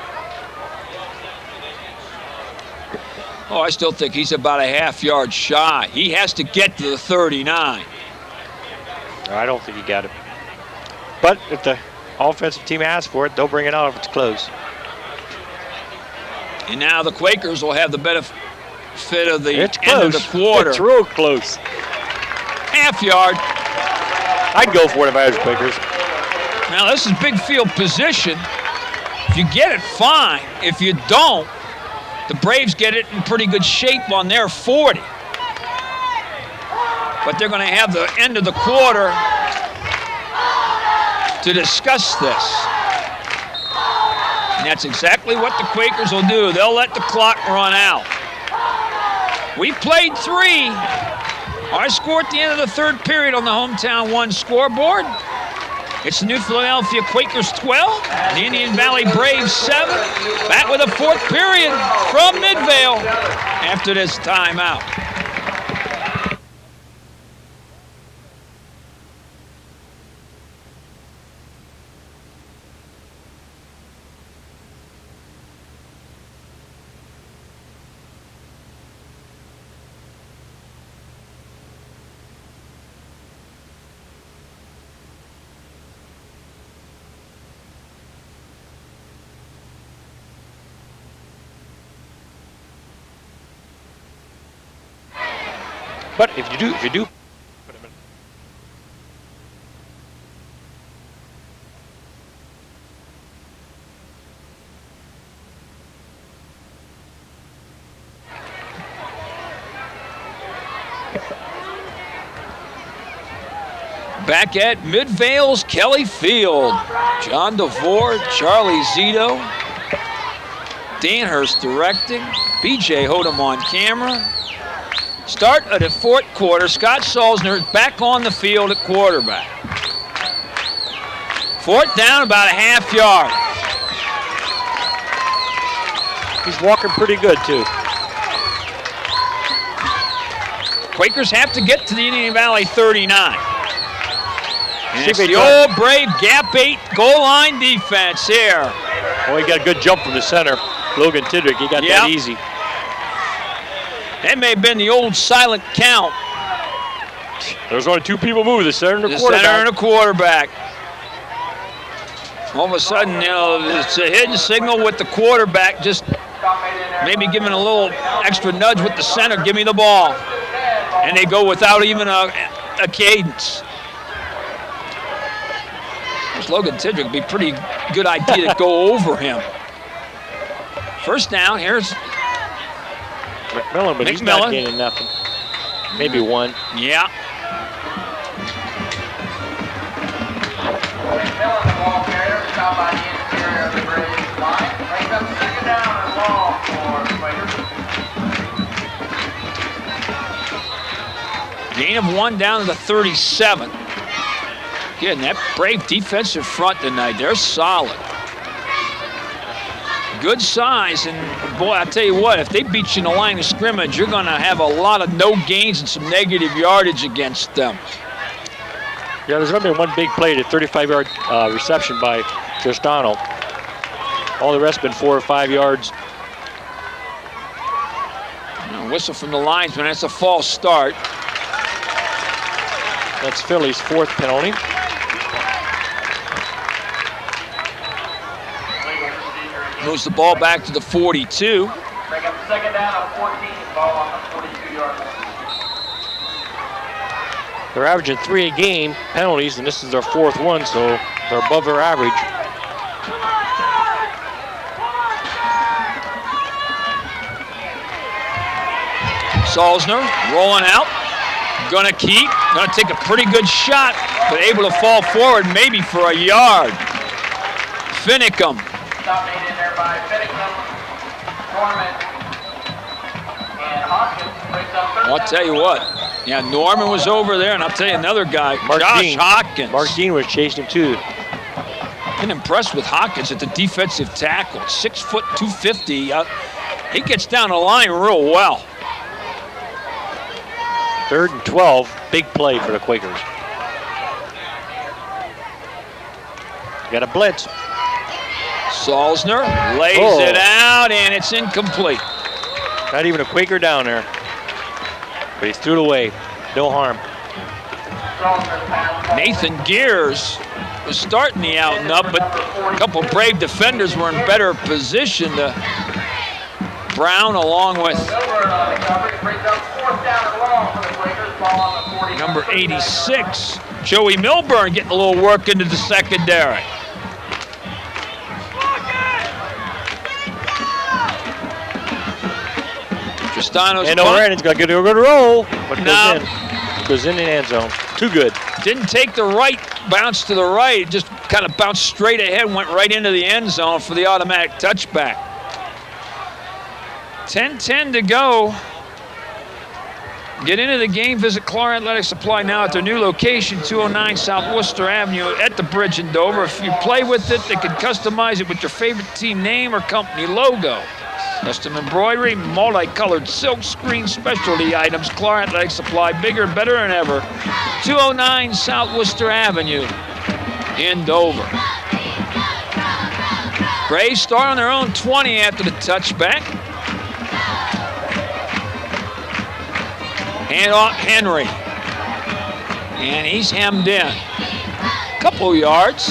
Oh, I still think he's about a half yard shy. He has to get to the 39. I don't think he got it. But if the offensive team asks for it, they'll bring it out if it's close. And now the Quakers will have the benefit of the It's end of close. the quarter. It's real close. Half yard. I'd go for it if I was Quakers. Now this is big field position. If you get it, fine. If you don't, the Braves get it in pretty good shape on their 40. But they're going to have the end of the quarter to discuss this. And that's exactly what the Quakers will do. They'll let the clock run out. We played 3. Our score at the end of the 3rd period on the Hometown One scoreboard. It's the New Philadelphia Quakers 12, the Indian Valley Braves 7. Back with a 4th period from Midvale after this timeout. But if you do. Back at Midvale's Kelly Field, John DeVore, Charlie Zito, Dan Hurst directing, BJ Hodem on camera. Start of the 4th quarter, Scott Salzner is back on the field at quarterback. 4th down, about a half yard. He's walking pretty good, too. Quakers have to get to the Indian Valley 39. And See it's if they the try- old Brave gap 8 goal line defense here. Oh, he got a good jump from the center. Logan Tidrick, he got Yep. that easy. That may have been the old silent count. There's only 2 people moving, the center and the The quarterback. center and a quarterback. All of a sudden, you know, it's a hidden signal with the quarterback, just maybe giving a little extra nudge with the center, give me the ball. And they go without even a cadence. This Logan Tidrick would be a pretty good idea to go over him. First down, here's McMillan, but he's McMillan. not gaining nothing. Maybe 1. Yeah. McMillan, the ball carrier, stopped by the interior of the Braves line. Brings up second down and long for the Quakers. Gain of 1 down to the 37. Again, that Brave defensive front tonight, they're solid. Good size, and boy, I tell you what, if they beat you in the line of scrimmage, you're going to have a lot of no gains and some negative yardage against them. Yeah, there's only been one big play, the 35-yard reception by Tristano. All the rest have been 4 or 5 yards. Whistle from the linesman, that's a false start. That's Philly's 4th penalty. Moves the ball back to the 42. Bring up second down and 14, ball on the 42-yard line. They're averaging 3 a game penalties, and this is their 4th one, so they're above their average. Salzner rolling out. Gonna keep. Gonna take a pretty good shot, but able to fall forward maybe for a yard. Finicum. Dominated in there by Finicum, Norman, and Hopkins. Brings up third I'll down. tell you what. Yeah, Norman was over there, and I'll tell you another guy, Josh Dean. Hopkins. Mark Dean was chasing him, too. Been impressed with Hopkins at the defensive tackle. 6 foot 250. He gets down the line real well. 3rd and 12, big play for the Quakers. Got a blitz. Salzner lays Oh. it out, and it's incomplete. Not even a Quaker down there. But he's threw it away. No harm. Nathan Gears was starting the out and up, but a couple Brave defenders were in better position to Brown along with Milburn on the coverage. Brings up fourth down and long for the Quakers. Ball on the 40. number 86, Joey Milburn, getting a little work into the secondary. Tristano's And punt O'Rannen's got a good roll. But No. goes in the end zone. Too good. didn't take the right bounce to the right, just kind of bounced straight ahead and went right into the end zone for the automatic touchback. 10-10 to go. Get into the game. Visit Clark Athletic Supply now at their new location, 209 South Worcester Avenue at the Bridge in Dover. If you play with it, they can customize it with your favorite team name or company logo. Custom embroidery, multicolored silk screen specialty items. Clark Athletic Supply, bigger and better than ever. 209 South Worcester Avenue in Dover. Braves start on their own 20 after the touchback. Hand off Henry. And he's hemmed in. Couple yards.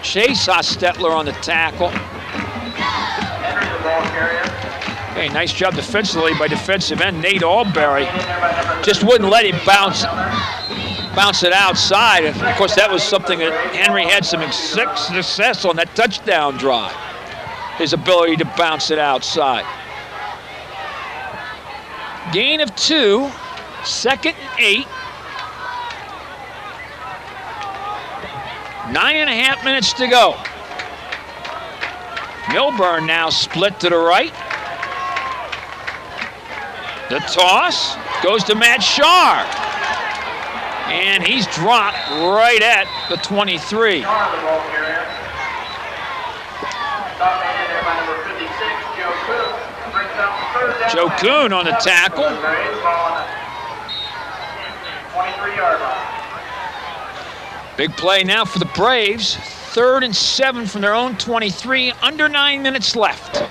Chase Hostetler on the tackle. Henry, the ball carrier. Hey, nice job defensively by defensive end Nate Alberry. Just wouldn't let him bounce it outside. And of course, that was something that Henry had some success on that touchdown drive. His ability to bounce it outside. Gain of 2, 2nd and 8. 9.5 minutes to go. Milburn now split to the right. The toss goes to Matt Scharr. And he's dropped right at the 23. Scharr, the ball carrier. Dominated there by number 56, Joe Cook. Brings up third down. Joe Kuhn on the tackle. 23-yard line. Big play now for the Braves. 3rd and 7 from their own 23. Under 9 minutes left.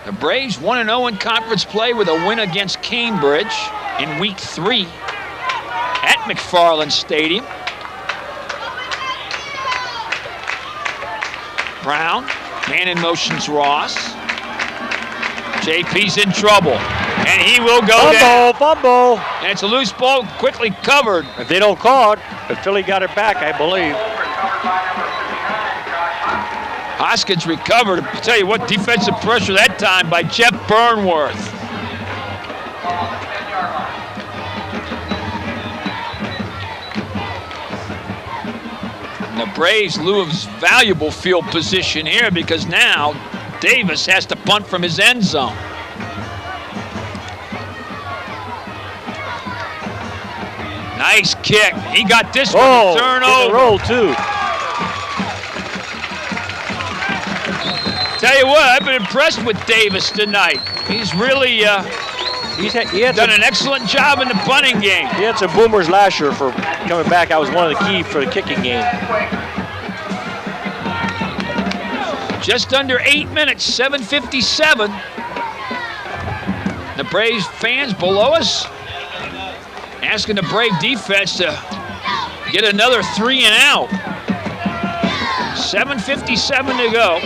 The Braves 1-0 in conference play with a win against Cambridge in Week 3 at McFarland Stadium. Brown, man in motions Ross. JP's in trouble, and he will go down. Fumble. And it's a loose ball, quickly covered. If they don't call it, but Philly got it back, I believe. Hoskins recovered. I'll tell you what, defensive pressure that time by Jeff Burnworth. And the Braves lose valuable field position here because now Davis has to punt from his end zone. Nice kick. He got this one to turn over. Roll too. Tell you what, I've been impressed with Davis tonight. He's really he had done an excellent job in the punting game. He had some boomers last year for coming back. That was one of the key for the kicking game. Just under 8 minutes, 7:57. The Braves fans below us asking the Brave defense to get another 3 and out. 7:57 to go.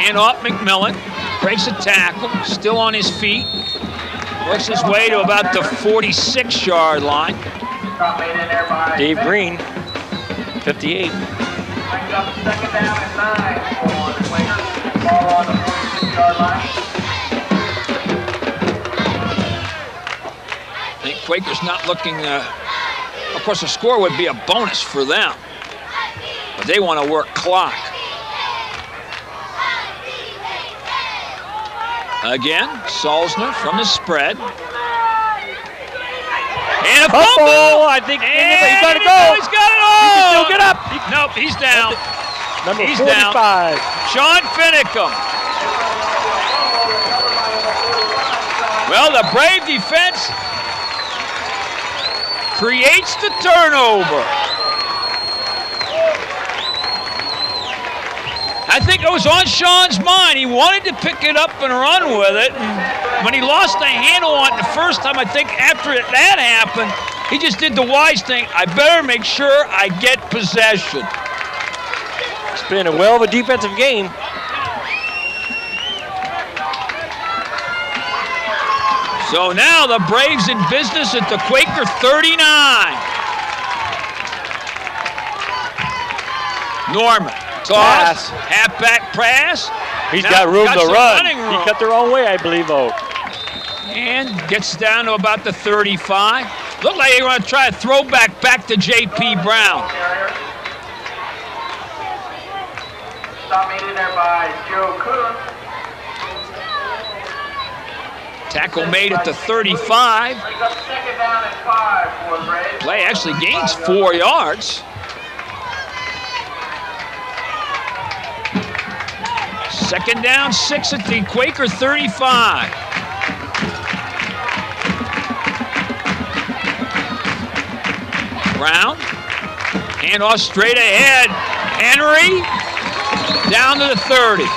Hand off McMillan, breaks a tackle, still on his feet. Works his way to about the 46-yard line. Dave Green, 58. Brings up second down and 9 for the Quakers. Ball on the 46-yard line. I think Quakers not looking, of course a score would be a bonus for them, but they want to work clock. Again, Salzner from the spread. And a fumble! I think he's got to go. He's got it all! He can still get up. Nope, he's down. Number He's 45. down. Sean Finicum. Well, the Brave defense creates the turnover. I think it was on Sean's mind. He wanted to pick it up and run with it. And when he lost the handle on it the first time, I think after that happened, he just did the wise thing. I better make sure I get possession. It's been a well of a defensive game. So now the Braves in business at the Quaker 39. Norman. Toss, halfback pass. He's Now got room to some run. running room. He cut the wrong way, I believe, though. And gets down to about the 35. Looked like they want to try a throwback back to J.P. Brown. Stop made in there by Joe Cook. Tackle made at the 35. Brings up second down and 5 for the Braves. Play actually gains 4 yards. Second down, 6 at the Quaker 35. Brown, handoff straight ahead. Henry, down to the 30.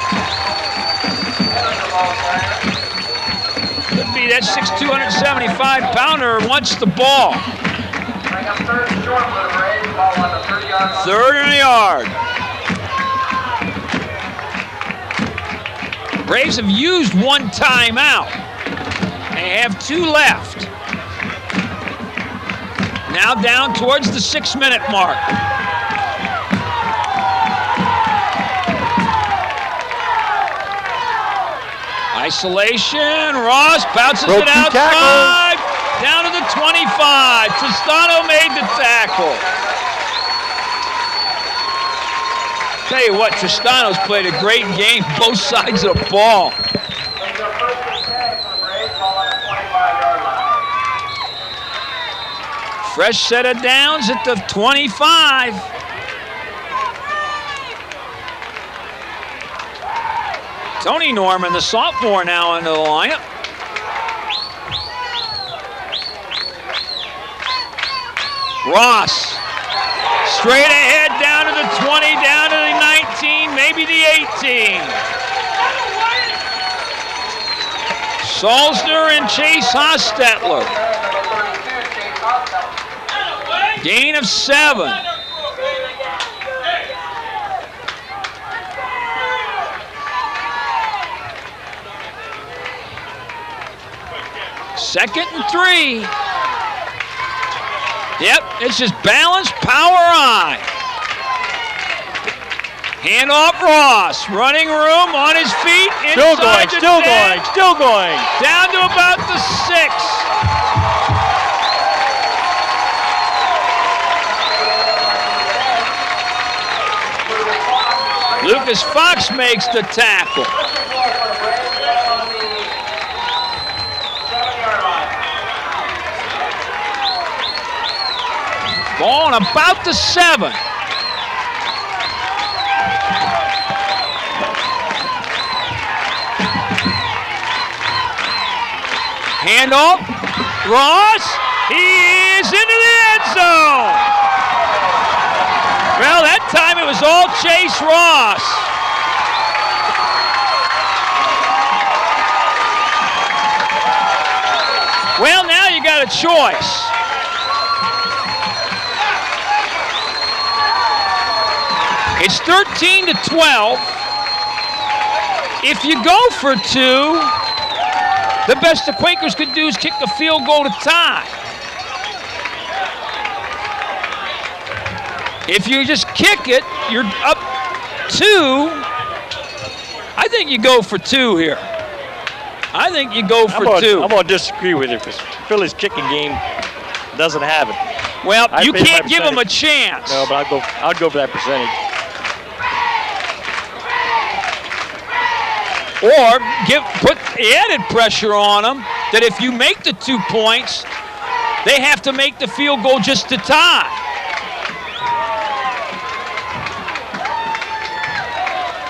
Could be that 6'2", 275-pounder wants the ball. Bring up third and short for the Braves. Ball on the 30-yard line. 3rd and a yard. Braves have used 1 timeout. They have 2 left. Now down towards the 6-minute mark. Isolation, Ross bounces it outside. Down to the 25. Tristano made the tackle. Tell you what, Tristano's played a great game, both sides of the ball. Brings up first and 10 for the Braves. Ball on the 25-yard line. Fresh set of downs at the 25. Tony Norman, the sophomore, now into the lineup. Ross, straight ahead down to the 20, down to the 19, maybe the 18. Salzner and Chase Hostetler. Gain of 7. Second and 3. Yep, it's just balance, power, eye. Handoff Ross, running room on his feet. Still going, still going, still going. Down to about the 6. Lucas Fox makes the tackle. Ball on about the 7. Handoff, Ross, he is into the end zone. Well, that time it was all Chase Ross. Well, now you got a choice. It's 13-12. If you go for 2, the best the Quakers could do is kick a field goal to tie. If you just kick it, you're up 2. I think you go for 2 here. I think you go for 2. I'm going to disagree with you because Philly's kicking game doesn't have it. Well, you can't give them a chance. No, but I'd go for that percentage. Or put added pressure on them that if you make the 2 points, they have to make the field goal just to tie.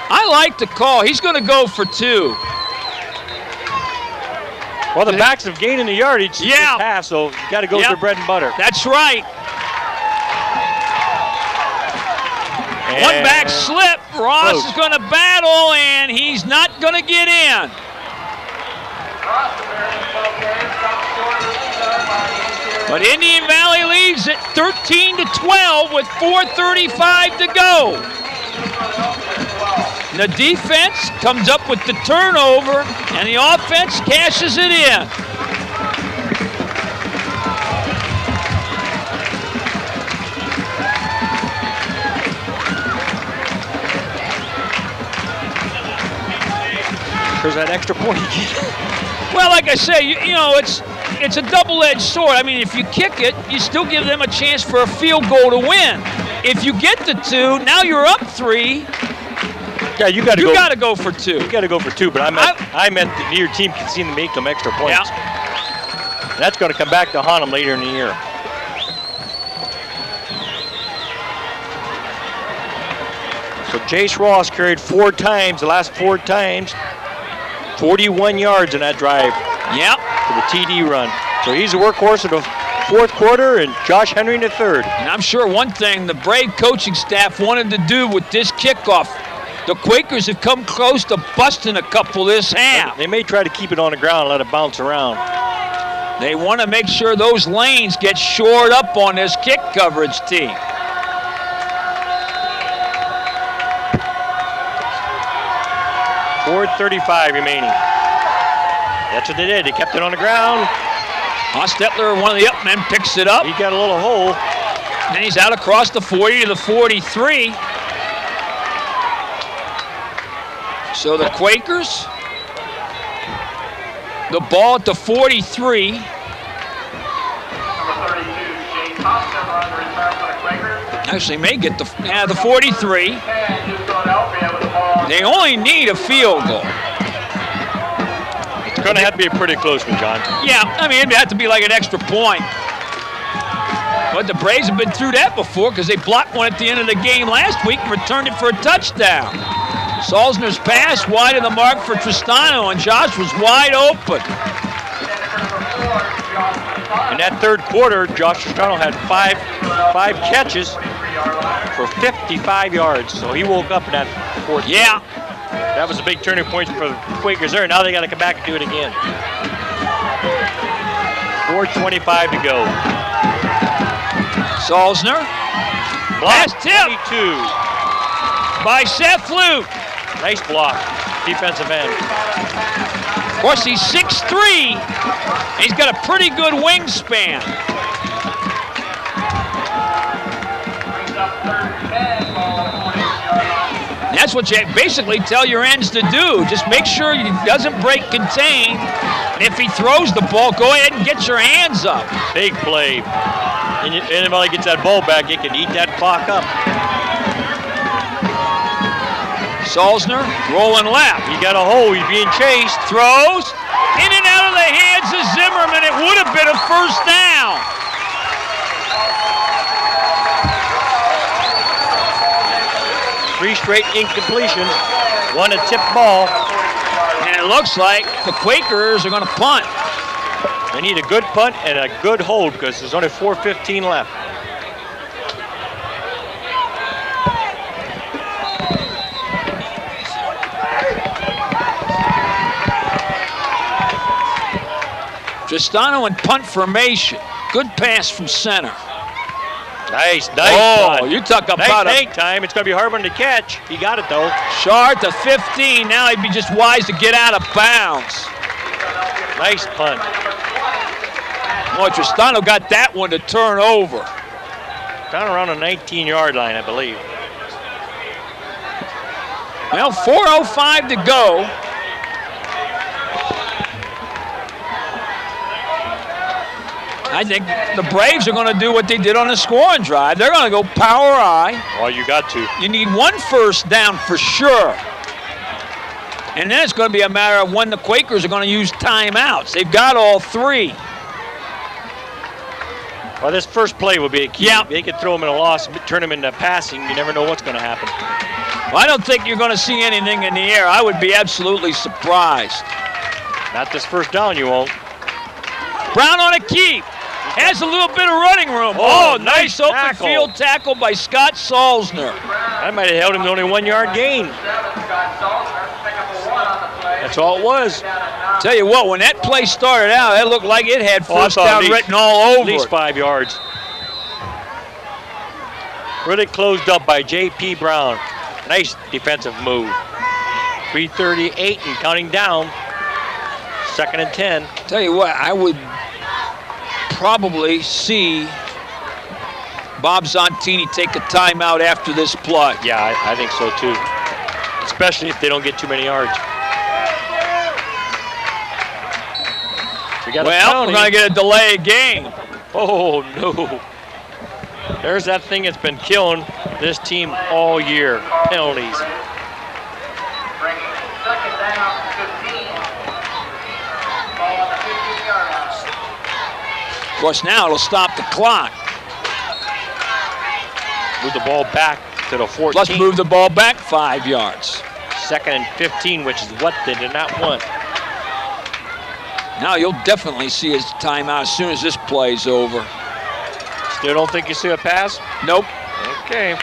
I like the call. He's going to go for 2. Well, the backs have gained in the yardage this half, so you got to go with their bread and butter. That's right. And one back slip. Ross is going to battle, and he's not going to get in. But Indian Valley leads it 13-12 with 4:35 to go. The defense comes up with the turnover, and the offense cashes it in. There's that extra point again. Well, like I say, you know, it's a double-edged sword. I mean, if you kick it, you still give them a chance for a field goal to win. If you get the 2, now you're up 3. Yeah, you got to go for 2. You got to go for 2, but I meant that your team can seem to make them extra points. Yeah. That's going to come back to haunt them later in the year. So Chase Ross carried 4 times, the last 4 times, 41 yards in that drive. Yep. For the TD run. So he's a workhorse of the 4th quarter, and Josh Henry in the 3rd. And I'm sure one thing the Brave coaching staff wanted to do with this kickoff, the Quakers have come close to busting a couple this half. They may try to keep it on the ground and let it bounce around. They want to make sure those lanes get shored up on this kick coverage team. .435 remaining. That's what they did. They kept it on the ground. Hostetler, one of the up men, picks it up. He got a little hole. And he's out across the 40 to the 43. So the Quakers, the ball at the 43. Number 32, Jake Thompson on the return for the Quakers. Actually may get the 43. And New Philadelphia with the ball. They only need a field goal. It's going to have to be a pretty close one, John. Yeah, I mean, it'd have to be like an extra point. But the Braves have been through that before because they blocked one at the end of the game last week and returned it for a touchdown. Salzner's pass wide of the mark for Tristano, and Josh was wide open. In that third quarter, Josh Tristano had five catches for 55 yards, so he woke up in that fourth. Yeah. That was a big turning point for the Quakers there. Now they got to come back and do it again. 4:25 to go. Salzner. Block, Last tip 22. by Seth Luke. Nice block, defensive end. Of course, he's 6'3". He's got a pretty good wingspan. That's what you basically tell your ends to do. Just make sure he doesn't break contain. And if he throws the ball, go ahead and get your hands up. Big play. And anybody gets that ball back, you can eat that clock up. Salzner rolling left. He got a hole, he's being chased. Throws in and out of the hands of Zimmerman. It would have been a first down. Three straight incompletions, one a tip ball. And it looks like the Quakers are going to punt. They need a good punt and a good hold because there's only 4:15 left. Tristano in punt formation. Good pass from center. Nice Oh, punt. you talk Nice about a hang time. It's going to be a hard one to catch. He got it, though. Shard to 15. Now he'd be just wise to get out of bounds. Nice punt. Boy, Tristano got that one to turn over. Down around the 19-yard line, I believe. Well, 4:05 to go. I think the Braves are going to do what they did on the scoring drive. They're going to go power I. Well, you got to. You need one first down for sure. And then it's going to be a matter of when the Quakers are going to use timeouts. They've got all three. Well, this first play will be a key. Yeah. They could throw him in a loss, turn him into passing. You never know what's going to happen. Well, I don't think you're going to see anything in the air. I would be absolutely surprised. Not this first down, you won't. Brown on a keep. Has a little bit of running room. Oh, nice nice open tackle. field tackle by Scott Salzner. I might have held him to only 1 yard gain. That's all it was. Tell you what, when that play started out, it looked like it had first down written all over At least it. 5 yards. Really closed up by J.P. Brown. Nice defensive move. 3:38 and counting down. 2nd and 10. Tell you what, I would probably see Bob Zontini take a timeout after this play. Yeah, I think so too. Especially if they don't get too many yards. We got Well, we're going to get a delay game. Oh, no. There's that thing that's been killing this team all year. Penalties. Bringing second down, 15. Ball on the 15-yard line. Of course, now it'll stop the clock. Move the ball back to the 14. Let's move the ball back 5 yards. 2nd and 15, which is what they did not want. Now you'll definitely see his timeout as soon as this play's over. Still don't think you see a pass? Nope. Okay.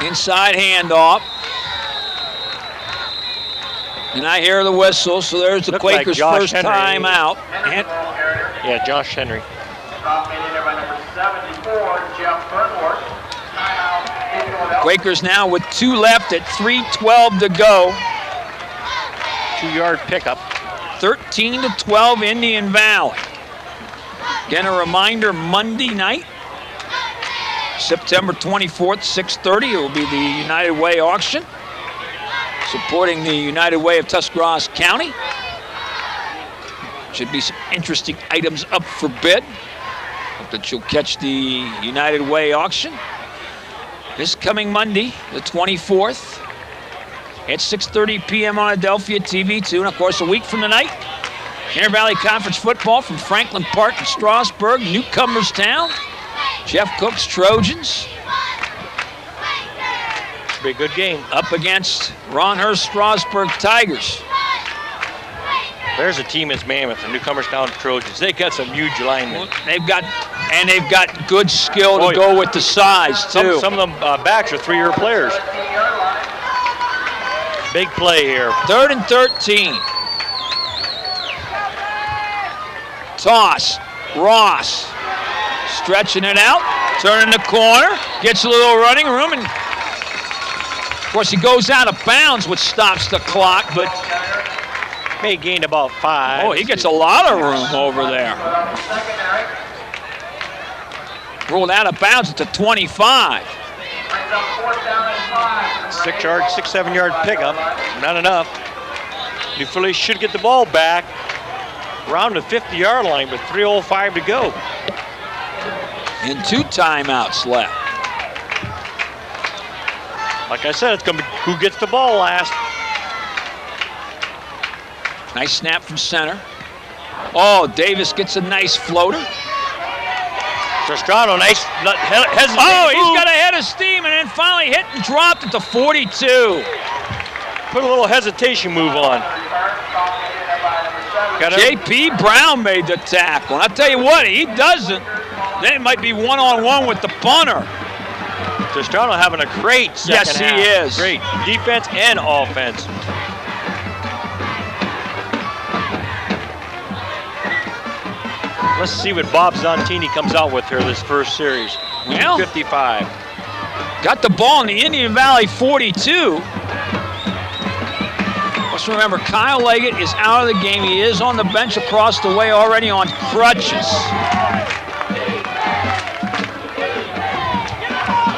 Inside handoff. And I hear the whistle, so there's the Looked like Quakers' Josh first Henry. timeout. And Yeah, Josh Henry. Stop made in there by number 74, Jeff Burnworth. Timeout in Philadelphia. Quakers now with 2 left at 3:12 to go. 2-yard pickup. 13-12 Indian Valley. Again, a reminder, Monday night, September 24th, 6:30, it will be the United Way auction, supporting the United Way of Tuscarawas County. Should be some interesting items up for bid. Hope that you'll catch the United Way auction this coming Monday, the 24th, at 6:30 p.m. on Adelphia TV2. And, of course, a week from tonight, Inter Valley Conference football from Franklin Park in Strasburg, Newcomers Town, Jeff Cook's Trojans Should be a good game. up against Ron Hurst Strasburg Tigers. There's a team that's mammoth, the Newcomerstown Trojans. They got some huge linemen. They've got good skill to go with the size too. Some of them backs are 3-year players. Big play here. 3rd and 13. Toss. Ross stretching it out, turning the corner, gets a little running room, and of course he goes out of bounds, which stops the clock, but May gained about 5. oh, he gets a lot of room over there. Rolled out of bounds at the 25. 6-7 yard pickup. Not enough. New Philly should get the ball back around the 50-yard line with 3:05 to go. And 2 timeouts left. Like I said, it's going to be who gets the ball last. Nice snap from center. Oh, Davis gets a nice floater. Castrano, nice hesitation. Oh, he's got a head of steam and then finally hit and dropped at the 42. Put a little hesitation move on. J.P. Brown made the tackle. And I'll tell you what, he doesn't. Then it might be one-on-one with the punter. Castrano having a great second half. Yes, he is. Great defense and offense. Let's see what Bob Zontini comes out with here this first series. Well, 55. Got the ball in the Indian Valley 42. Let's remember, Kyle Leggett is out of the game. He is on the bench across the way already on crutches.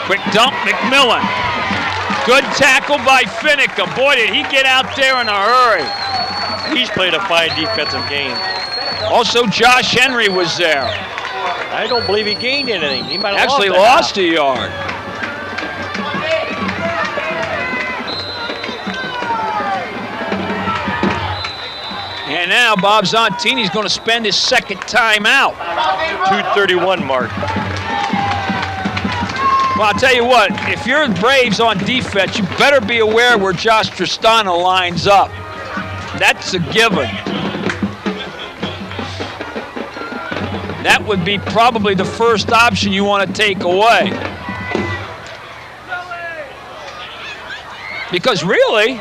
Quick dump, McMillan. Good tackle by Finneca. Boy, did he get out there in a hurry. He's played a fine defensive game. Also, Josh Henry was there. I don't believe he gained anything. He might have Actually lost a yard. And now Bob Zontini's going to spend his second timeout. 2:31 mark. Well, I'll tell you what, if you're Braves on defense, you better be aware where Josh Tristano lines up. That's a given. That would be probably the first option you want to take away. Because really,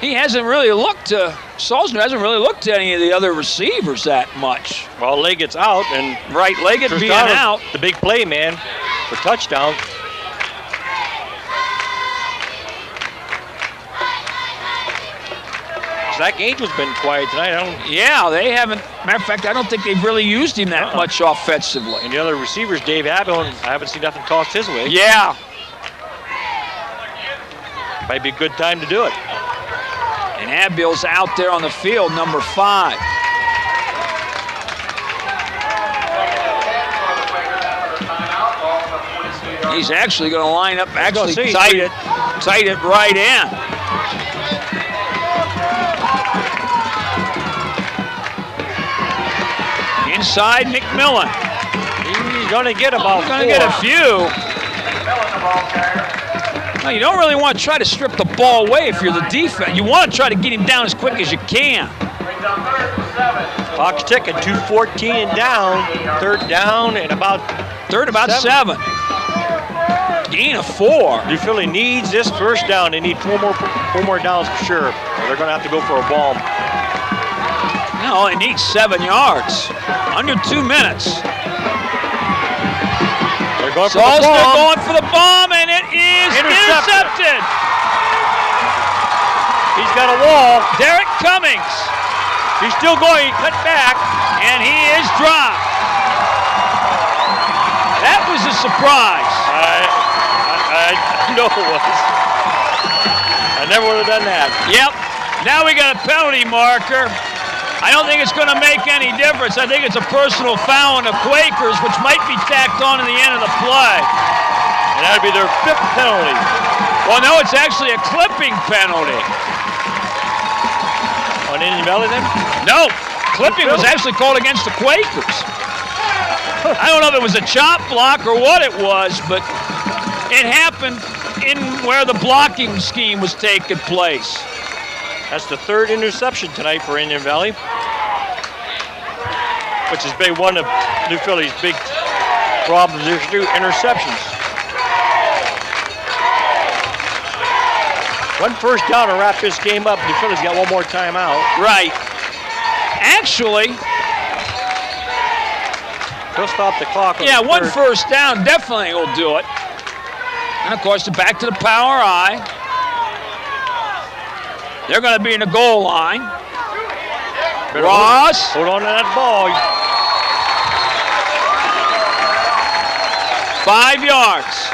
he hasn't really looked to, Salzner hasn't really looked to any of the other receivers that much. Well, Leggett's out, and Right, Leggett being Tristano's out. the big play man for touchdown. Zach Angel's been quiet tonight. Yeah, they haven't. Matter of fact, I don't think they've really used him that much offensively. And the other receivers, Dave Abel, I haven't seen nothing tossed his way. Yeah. Might be a good time to do it. And Abel's out there on the field, number 5. He's actually going to line up, actually tight it right in. Inside McMillan. He's going to get about 4. Going to get a few. No, you don't really want to try to strip the ball away if you're the defense. You want to try to get him down as quick as you can. Clock's ticking, 2:14 and down. Third down and about 7. Gain of 4. New Philly needs this first down. They need four more downs for sure. They're going to have to go for a bomb. No, it needs 7 yards. Under 2 minutes. They're going for the Salzner bomb. going for the bomb, and it is intercepted. He's got a wall. Derek Cummings. He's still going. He cut back. And he is dropped. That was a surprise. I know it was. I never would have done that. Yep. Now we got a penalty marker. I don't think it's going to make any difference. I think it's a personal foul on the Quakers, which might be tacked on to the end of the play. And that would be their 5th penalty. Well, no, it's actually a clipping penalty. On Indian Valley then? No, clipping was actually called against the Quakers. I don't know if it was a chop block or what it was, but it happened in where the blocking scheme was taking place. That's the third interception tonight for Indian Valley, which has been one of New Philly's big problems this year, interceptions. One first down to wrap this game up. New Philly's got one more timeout. Right. Actually, he'll stop the clock. yeah, the one third. first down definitely will do it. And of course, back to the power I. They're going to be in the goal line. Better Ross. Hold on to that ball. 5 yards.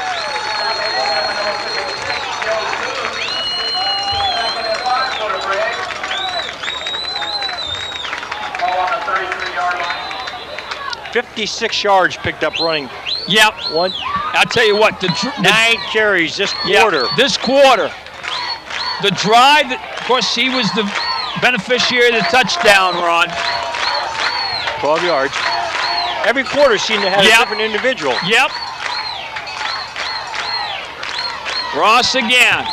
Ball on the 33-yard line. 56 yards picked up running. Yep. One, I'll tell you what. The 9 carries this yeah, quarter. this quarter. The drive, of course, he was the beneficiary of the touchdown run. 12 yards. Every quarter seemed to have Yep. a different individual. Yep. Ross again.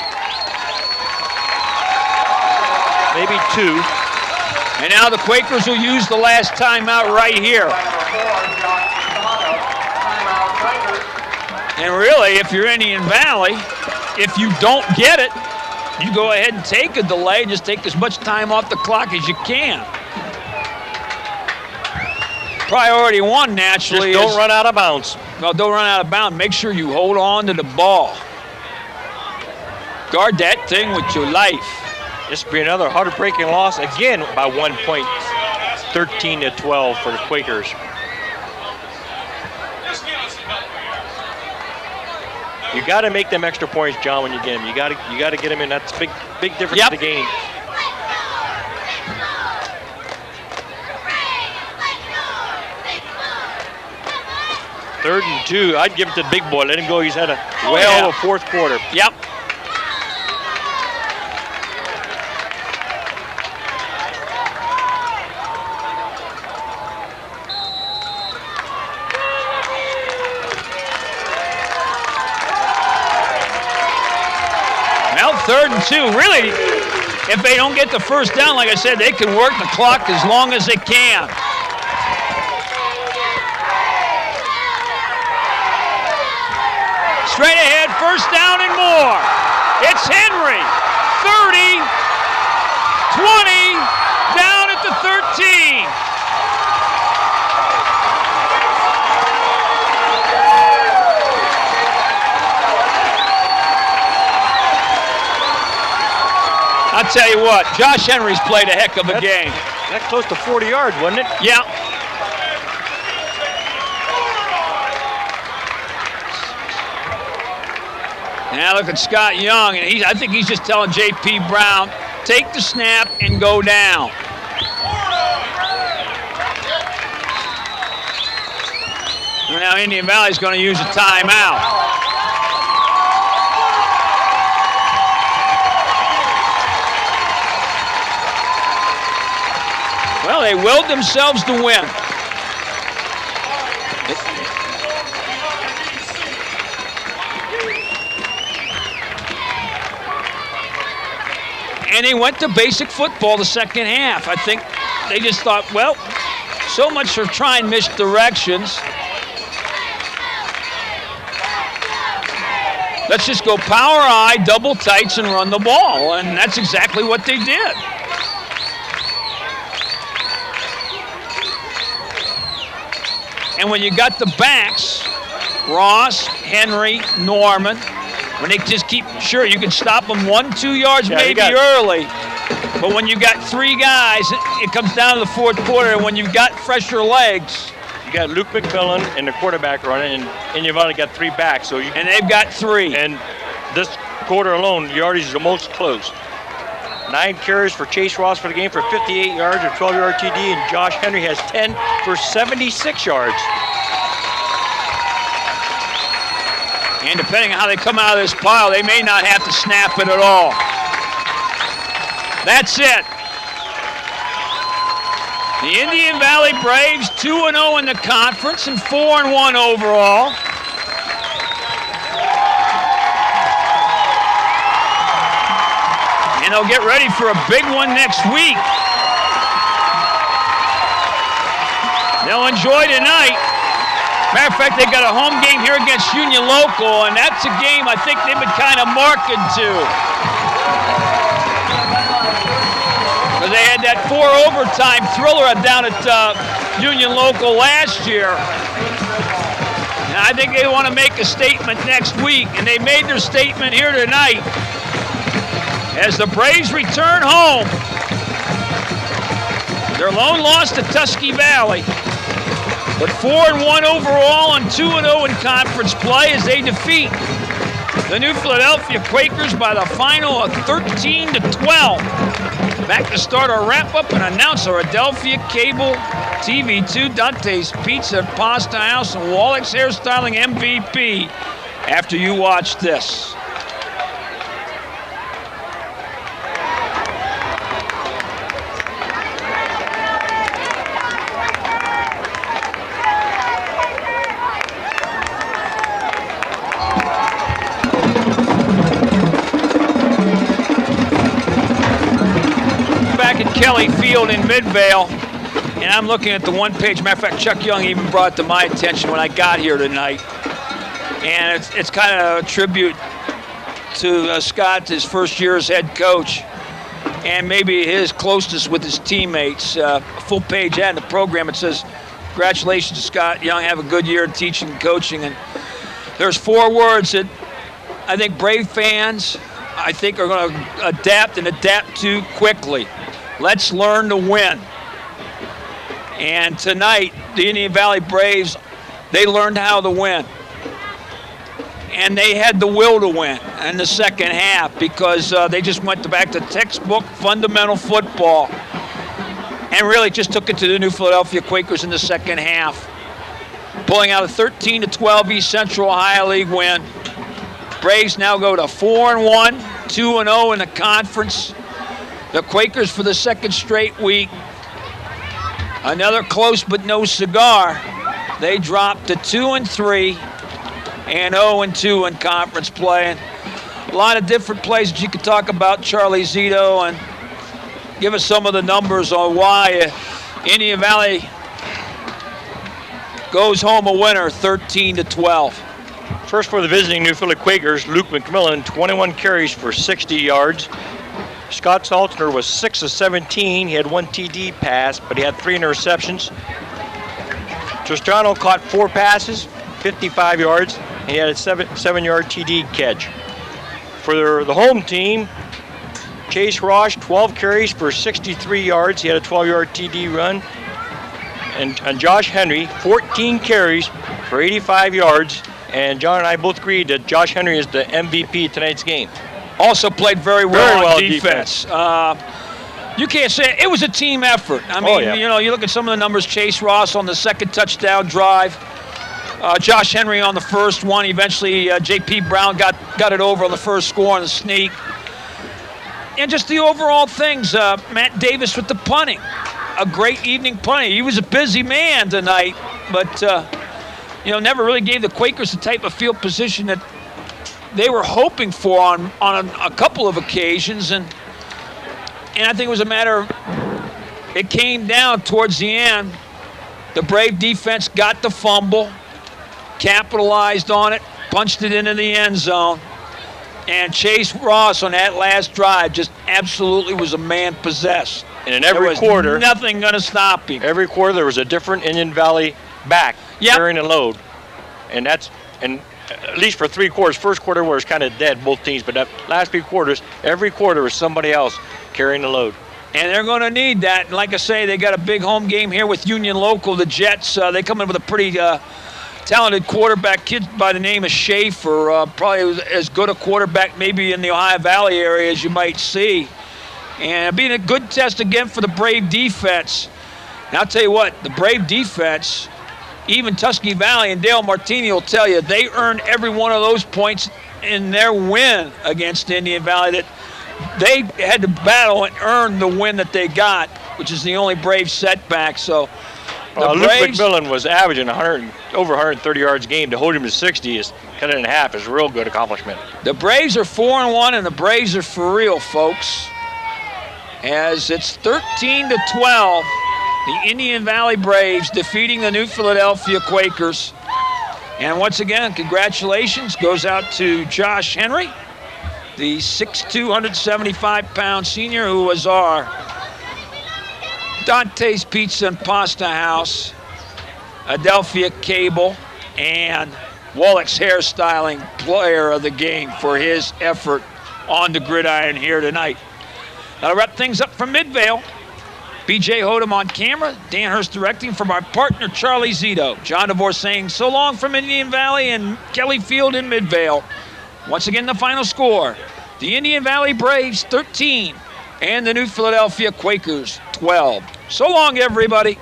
Maybe 2. And now the Quakers will use the last timeout right here. And really, if you're Indian Valley, if you don't get it, you go ahead and take a delay and just take as much time off the clock as you can. Priority one, naturally, Just don't is, run out of bounds. well, don't run out of bounds. Make sure you hold on to the ball. Guard that thing with your life. This will be another heartbreaking loss again by 1 point, 13-12 for the Quakers. You got to make them extra points, John, when you get them. You got to get them in. That's a big difference Yep. in the game. Third and 2. I'd give it to the big boy. Let him go. He's had a yeah. of a fourth quarter. Yep. Well, 3rd and 2. Really, if they don't get the first down, like I said, they can work the clock as long as they can. Straight ahead, first down and more. It's Henry. 30, 20, down at the 13. I'll tell you what, Josh Henry's played a heck of a game. That close to 40 yards, wasn't it? Yeah. Now look at Scott Young, and I think he's just telling J.P. Brown, take the snap and go down. And now Indian Valley's going to use a timeout. Well, they willed themselves to win. And they went to basic football the second half. I think they just thought, well, so much for trying misdirections. Let's just go power I, double tights, and run the ball. And that's exactly what they did. And when you got the backs, Ross, Henry, Norman, when they just keep, sure, you can stop them 1-2 yards maybe early. But when you got 3 guys, it comes down to the fourth quarter. And when you've got fresher legs. You got Luke McMillan and the quarterback running, and you've only got 3 backs. So And they've got 3. And this quarter alone, yardage is almost close. 9 carries for Chase Ross for the game for 58 yards, a 12-yard TD, and Josh Henry has 10 for 76 yards. And depending on how they come out of this pile, they may not have to snap it at all. That's it. The Indian Valley Braves 2-0 in the conference and 4-1 overall. And they'll get ready for a big one next week. They'll enjoy tonight. Matter of fact, they got a home game here against Union Local, and that's a game I think they've been kind of marketing to. Because they had that 4 overtime thriller down at Union Local last year. And I think they want to make a statement next week, and they made their statement here tonight as the Braves return home. Their lone loss to Tusky Valley. But 4-1 overall and 2-0 in conference play as they defeat the New Philadelphia Quakers by the final of 13-12. Back to start our wrap-up and announce our Adelphia Cable TV2, Dante's Pizza and Pasta House, and Wallach's Hairstyling MVP after you watch this. Kelly Field in Midvale, and I'm looking at the one page. Matter of fact, Chuck Young even brought it to my attention when I got here tonight. And it's kind of a tribute to Scott, his first year as head coach, and maybe his closeness with his teammates. A full page ad in the program, it says, congratulations to Scott Young, have a good year in teaching and coaching. And there's 4 words that I think Brave fans, I think, are going to adapt to quickly. Let's learn to win. And tonight, the Indian Valley Braves, they learned how to win. And they had the will to win in the second half because they just went back to textbook fundamental football and really just took it to the New Philadelphia Quakers in the second half, pulling out a 13-12 East Central Ohio League win. Braves now go to 4-1, 2-0 in the conference. The Quakers for the second straight week. Another close but no cigar. They dropped to 2-3 and 0-2 in conference play. And a lot of different plays that you could talk about, Charlie Zito, and give us some of the numbers on why Indian Valley goes home a winner, 13-12. First for the visiting New Philly Quakers, Luke McMillan, 21 carries for 60 yards. Scott Saltner was 6 of 17. He had 1 TD pass, but he had 3 interceptions. Tristano caught 4 passes, 55 yards, and he had a 7-yard TD catch. For the home team, Chase Rosh, 12 carries for 63 yards. He had a 12-yard TD run. And Josh Henry, 14 carries for 85 yards. And John and I both agreed that Josh Henry is the MVP of tonight's game. Also played very well on defense. You can't say it was a team effort. I mean, you know, you look at some of the numbers. Chase Ross on the second touchdown drive. Josh Henry on the first one. Eventually, J.P. Brown got it over on the first score on the sneak. And just the overall things. Matt Davis with the punting. A great evening punting. He was a busy man tonight, but you know, never really gave the Quakers the type of field position that they were hoping for on a couple of occasions, and I think it was a matter of it came down towards the end. The Brave defense got the fumble, capitalized on it, punched it into the end zone, and Chase Ross on that last drive just absolutely was a man possessed. And in every quarter, nothing going to stop him. Every quarter there was a different Indian Valley back carrying a load, and at least for 3 quarters. First quarter was kind of dead, both teams, but that last 3 quarters, every quarter was somebody else carrying the load. And they're going to need that. And like I say, they got a big home game here with Union Local, the Jets. They come in with a pretty talented quarterback, kid by the name of Schaefer. Probably as good a quarterback maybe in the Ohio Valley area as you might see. And being a good test again for the Brave defense. And I'll tell you what, the Brave defense, even Tusky Valley and Dale Martini will tell you, they earned every one of those points in their win against Indian Valley, that they had to battle and earn the win that they got. which is the only Braves setback. So the Luke Braves, McMillan was averaging over 130 yards a game. To hold him to 60 is cut it in half is a real good accomplishment. the Braves are 4-1, and the Braves are for real, folks. As it's 13-12, the Indian Valley Braves defeating the New Philadelphia Quakers. And once again, congratulations goes out to Josh Henry, the 6'2", 175-pound senior who was our Dante's Pizza and Pasta House, Adelphia Cable, and Wallach's Hairstyling player of the game for his effort on the gridiron here tonight. That'll wrap things up from Midvale. BJ Hodem on camera, Dan Hurst directing from our partner Charlie Zito. John DeVore saying so long from Indian Valley and Kelly Field in Midvale. Once again, the final score, the Indian Valley Braves 13 and the New Philadelphia Quakers 12. So long, everybody.